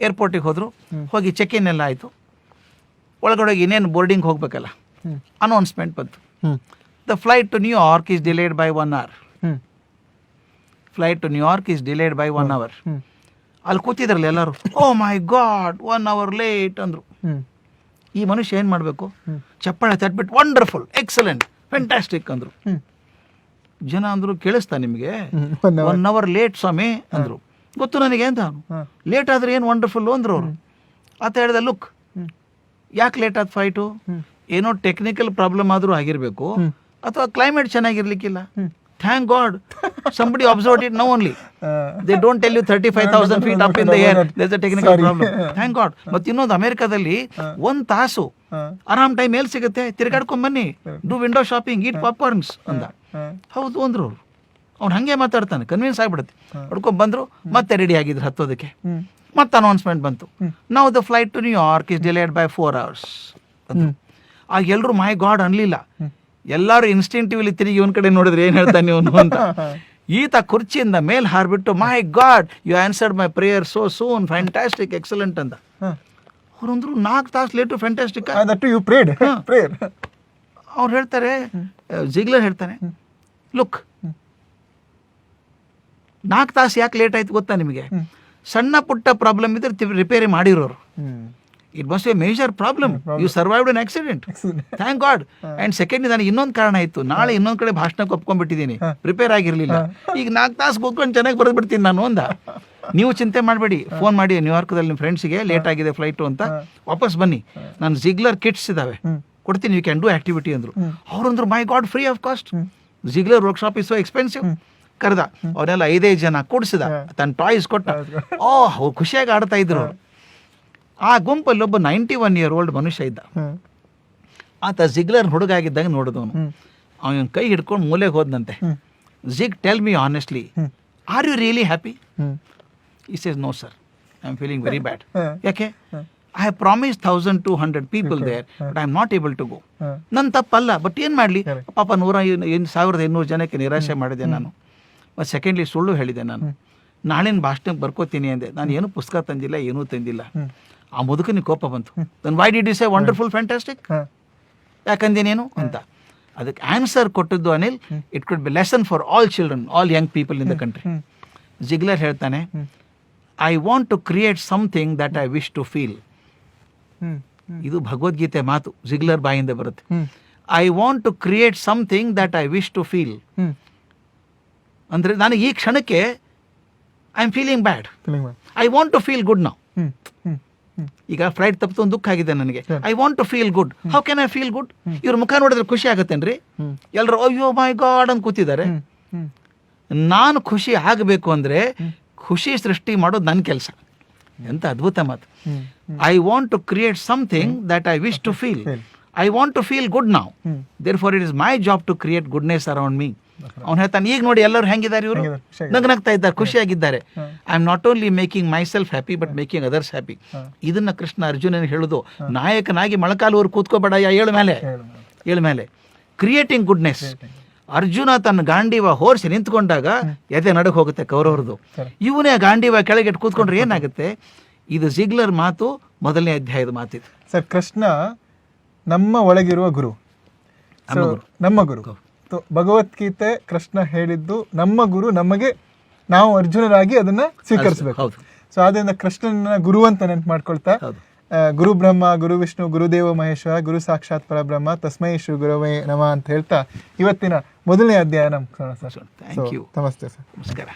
ಏರ್ಪೋರ್ಟಿಗೆ ಹೋದರು. ಹೋಗಿ ಚೆಕ್ ಇನ್ ಎಲ್ಲ ಆಯಿತು. ಒಳಗಡೆ ಇನ್ನೇನು ಬೋರ್ಡಿಂಗ್ ಹೋಗಬೇಕಲ್ಲ, ಅನೌನ್ಸ್ಮೆಂಟ್ ಬಂತು. The flight to New York is delayed by 1 hour. Flight to New York is delayed by 1 hour. ಅಲ್ಲಿ ಕೂತಿದ್ರಲ್ಲ ಎಲ್ಲರೂ, oh my God 1 hour late ಅಂದರು. ಈ ಮನುಷ್ಯ ಏನು ಮಾಡಬೇಕು? ಚಪ್ಪಾಳೆ ತಟ್ಬಿಟ್ಟು ವಂಡರ್ಫುಲ್, ಎಕ್ಸಲೆಂಟ್, ಫ್ಯಾಂಟಾಸ್ಟಿಕ್ ಅಂದರು. ಜನ ಅಂದರು, ಕೇಳಿಸ್ತಾ ನಿಮಗೆ? 1 hour ಲೇಟ್ ಸ್ವಾಮಿ ಅಂದರು. ಗೊತ್ತು ನನಗೆ ಅಂತ. ಲೇಟ್ ಆದರೆ ಏನು ವಂಡರ್ಫುಲ್ ಅಂದರು ಅವರು. ಆತ ಹೇಳಿದ, ಲುಕ್, ಯಾಕೆ ಲೇಟ್ ಆದ ಫ್ಲೈಟು? ಏನೋ ಟೆಕ್ನಿಕಲ್ ಪ್ರಾಬ್ಲಮ್ ಆದರೂ ಆಗಿರಬೇಕು, ಅಥವಾ ಕ್ಲೈಮೇಟ್ ಚೆನ್ನಾಗಿರ್ಲಿಕ್ಕಿಲ್ಲ. Thank God somebody observed it now only. They don't tell you 35,000 feet up in the air there's a technical problem. Thank God. ಮತ್ತೆ ಇನ್ನೊಂದು, ಅಮೆರಿಕಾದಲ್ಲಿ 1 ತಾಸು ಆರಾಮ್ ಟೈಮ್ ಎಲ್ಲಿ ಸಿಗುತ್ತೆ? ತಿರ್ಗಾಡ್ಕೊಂಡ್ ಬನ್ನಿ, do window shopping, heat popcorns ಅಂದ. ಹೌದು ಅಂದ್ರು ಅವರು. ಅವ್ನು ಹಾಗೆ ಮಾತಾಡ್ತಾನೆ, ಕನ್ವಿನ್ಸ್ ಆಗಿಬಿಡುತ್ತೆ. ಹೊಡ್ಕೊಂಡ್ ಬಂದರು, ಮತ್ತೆ ರೆಡಿ ಆಗಿದ್ರು ಹತ್ತೋದಕ್ಕೆ. ಮತ್ತೆ ಅನೌನ್ಸ್ಮೆಂಟ್ ಬಂತು, now the flight to New York is delayed by 4 hours. ಆಗ ಎಲ್ಲರೂ ಮೈ ಗಾಡ್ ಅನ್ಲಿಲ್ಲ. ಎಲ್ಲರೂ ಇನ್ಸ್ಟಿಂಕ್ಟಿವ್ಲಿ ತಿರುಗಿ ಇವನ್ ಕಡೆ ನೋಡಿದ್ರೆ ಏನು ಹೇಳ್ತಾನೆ ಇವನು ಅಂತ. ಈತ ಕುರ್ಚಿಯಿಂದ ಮೇಲೆ ಹಾರ್ಬಿಟ್ಟು, my God you answered my prayer so soon, fantastic, excellent ಅಂತ. ಅವ್ರಂದ್ರು 4 ತಾಸು ಲೇಟು, ಫ್ಯಾಂಟಾಸ್ಟಿಕ್. ಅವ್ರು ಹೇಳ್ತಾರೆ, ಜಿಗ್ಲರ್ ಹೇಳ್ತಾನೆ, ಲುಕ್, 4 ತಾಸು ಯಾಕೆ ಲೇಟ್ ಆಯ್ತು ಗೊತ್ತಾ ನಿಮಗೆ? ಸಣ್ಣ ಪುಟ್ಟ ಪ್ರಾಬ್ಲಮ್ ಇದ್ರೆ ರಿಪೇರಿ ಮಾಡಿರೋರು. It must a major problem. You survived an accident, thank God. And second, ನನಗೆ ಇನ್ನೊಂದು ಕಾರಣ ಇತ್ತು. ನಾಳೆ ಇನ್ನೊಂದು ಕಡೆ ಭಾಷಣಕ್ಕೆ ಒಪ್ಕೊಂಡ್ಬಿಟ್ಟಿದ್ದೀನಿ, ಪ್ರಿಪೇರ್ ಆಗಿರಲಿಲ್ಲ. ಈಗ 4 ತಾಸು ಕೂತ್ಕೊಂಡು ಚೆನ್ನಾಗಿ ಬರೆದ್ಬಿಡ್ತೀನಿ ನಾನು ಅಂದ. ನೀವು ಚಿಂತೆ ಮಾಡಬೇಡಿ, ಫೋನ್ ಮಾಡಿ ನ್ಯೂಯಾರ್ಕದಲ್ಲಿ ನಿಮ್ಮ ಫ್ರೆಂಡ್ಸಿಗೆ ಲೇಟ್ ಆಗಿದೆ ಫ್ಲೈಟು ಅಂತ, ವಾಪಸ್ ಬನ್ನಿ, ನಾನು ಜಿಗ್ಲರ್ ಕಿಟ್ಸ್ ಇದ್ದಾವೆ ಕೊಡ್ತೀನಿ, ಯು ಕ್ಯಾನ್ ಡೂ ಆಕ್ಟಿವಿಟಿ ಅಂದರು. ಅವ್ರಂದ್ರು, my God, free of cost. Ziglar workshop is so expensive. ಕರೆದ, ಅವರೆಲ್ಲ 5 ಜನ ಕೂಡಿಸಿದ, ತನ್ನ ಟಾಯ್ಸ್ ಕೊಟ್ಟ. ಅವ್ರು ಖುಷಿಯಾಗಿ ಆಡ್ತಾ ಇದ್ರು. ಆ ಗುಂಪಲ್ಲಿ ಒಬ್ಬ 91 year old ಮನುಷ್ಯ ಇದ್ದ. ಆತ ಜಿಗ್ಲರ್ ಹುಡುಗ ಆಗಿದ್ದಾಗ ನೋಡಿದವನು. ಅವನ ಕೈ ಹಿಡ್ಕೊಂಡು ಮೂಲೆಗೆ ಹೋದಂತೆ. Zig, tell me honestly, are you really happy? He says, no sir, I am feeling very bad. ಯಾಕೆ? I have promise 1,200 people there, but I am not able to go. ನನ್ನ ತಪ್ಪಲ್ಲ, ಬಟ್ ಏನು ಮಾಡಲಿ ಪಾಪ, 1,800 ಜನಕ್ಕೆ ನಿರಾಶೆ ಮಾಡಿದೆ ನಾನು. ಮತ್ತು ಸೆಕೆಂಡ್ಲಿ, ಸುಳ್ಳು ಹೇಳಿದೆ ನಾನು. ನಾಳಿನ ಭಾಷಣಕ್ಕೆ ಬರ್ಕೋತೀನಿ ಅಂದೆ. ನಾನು ಏನೂ ಪುಸ್ತಕ ತಂದಿಲ್ಲ, ಏನೂ ತಂದಿಲ್ಲ. ಆ ಮುದುಕನಿಗೆ ಕೋಪ ಬಂತು. Then why did you say wonderful, fantastic? ಯಾಕಂದೇನೇನು ಅಂತ. ಅದಕ್ಕೆ ಆನ್ಸರ್ ಕೊಟ್ಟದ್ದು Anil, it could be lesson for all children, all young people in the country. Ziglar ಹೇಳ್ತಾನೆ, I want to create something that I wish to feel. ಇದು ಭಗವದ್ಗೀತೆ ಮಾತು, Ziglar ಬಾಯಿಂದ ಬರುತ್ತೆ. I want to create something that I wish to feel. ಅಂದರೆ ನಾನು ಈ ಕ್ಷಣಕ್ಕೆ I am feeling bad, I want to feel good now. ಈಗ ಫ್ಲೈಟ್ ತಪ್ಪಿತು, ಒಂದು ದುಃಖ ಆಗಿದೆ ನನಗೆ, I want to feel good. How can I feel good? ಇವ್ರ ಮುಖ ನೋಡಿದ್ರೆ ಖುಷಿ ಆಗುತ್ತೇನ್ರಿ? ಎಲ್ಲರೂ ಅಯ್ಯೋ ಮೈ ಗಾಡ್ ಅಂತ ಕೂತಿದ್ದಾರೆ. ನಾನು ಖುಷಿ ಆಗಬೇಕು ಅಂದರೆ ಖುಷಿ ಸೃಷ್ಟಿ ಮಾಡೋದು ನನ್ನ ಕೆಲಸ. ಎಂತ ಅದ್ಭುತ ಮಾತು. I want to create something that I wish to feel. I want to feel good now, therefore it is my job to create goodness around me. ಅವ್ನು ಹೇಳ್ತಾನೆ, ಈಗ ನೋಡಿ ಎಲ್ಲರೂ ಹೆಂಗಿದ್ದಾರೆ, ಇವರು ನಗ್ನಗ್ತಾ ಇದ್ದಾರೆ, ಖುಷಿಯಾಗಿದ್ದಾರೆ. I am not only making myself happy, but making others happy. ಇದನ್ನ ಕೃಷ್ಣ ಅರ್ಜುನನ್ ಹೇಳುದು, ನಾಯಕನಾಗಿ ಮೊಳಕಾಲೂರು ಕೂತ್ಕೋಬೇಡ, ಏಳು ಮೇಲೆ ಕ್ರಿಯೇಟಿಂಗ್ ಗುಡ್ನೆಸ್. ಅರ್ಜುನ ತನ್ನ ಗಾಂಡೀವ ಹೋರ್ಸಿ ನಿಂತ್ಕೊಂಡಾಗ ಎದೆ ನಡಕ್ ಹೋಗುತ್ತೆ ಕೌರವರದು. ಇವನೇ ಗಾಂಡೀವ ಕೆಳಗಿಟ್ಟು ಕೂತ್ಕೊಂಡ್ರೆ ಏನಾಗುತ್ತೆ? ಇದು ಜಿಗ್ಲರ್ ಮಾತು, ಮೊದಲನೇ ಅಧ್ಯಾಯದ ಮಾತಿದು. ಸರ್, ಕೃಷ್ಣ ನಮ್ಮ ಒಳಗಿರುವ ಗುರು, ನಮ್ಮ ಗುರು. ಭಗವದ್ಗೀತೆ ಕೃಷ್ಣ ಹೇಳಿದ್ದು ನಮ್ಮ ಗುರು, ನಮಗೆ ನಾವು ಅರ್ಜುನರಾಗಿ ಅದನ್ನ ಸ್ವೀಕರಿಸಬೇಕು. ಸೊ ಆದ್ದರಿಂದ ಕೃಷ್ಣನ ಗುರು ಅಂತ ನೆನ್ಪು ಮಾಡ್ಕೊಳ್ತಾ, ಗುರು ಬ್ರಹ್ಮ ಗುರು ವಿಷ್ಣು ಗುರುದೇವ ಮಹೇಶ್ವರ ಗುರು ಸಾಕ್ಷಾತ್ ಪರಬ್ರಹ್ಮ ತಸ್ಮೈ ಶ್ರೀ ಗುರವೇ ನಮಃ ಅಂತ ಹೇಳ್ತಾ ಇವತ್ತಿನ ಮೊದಲನೇ ಅಧ್ಯಾಯ ನಮ್ಗೆ ಸರ್. Thank you. ನಮಸ್ತೆ ಸರ್. ನಮಸ್ಕಾರ.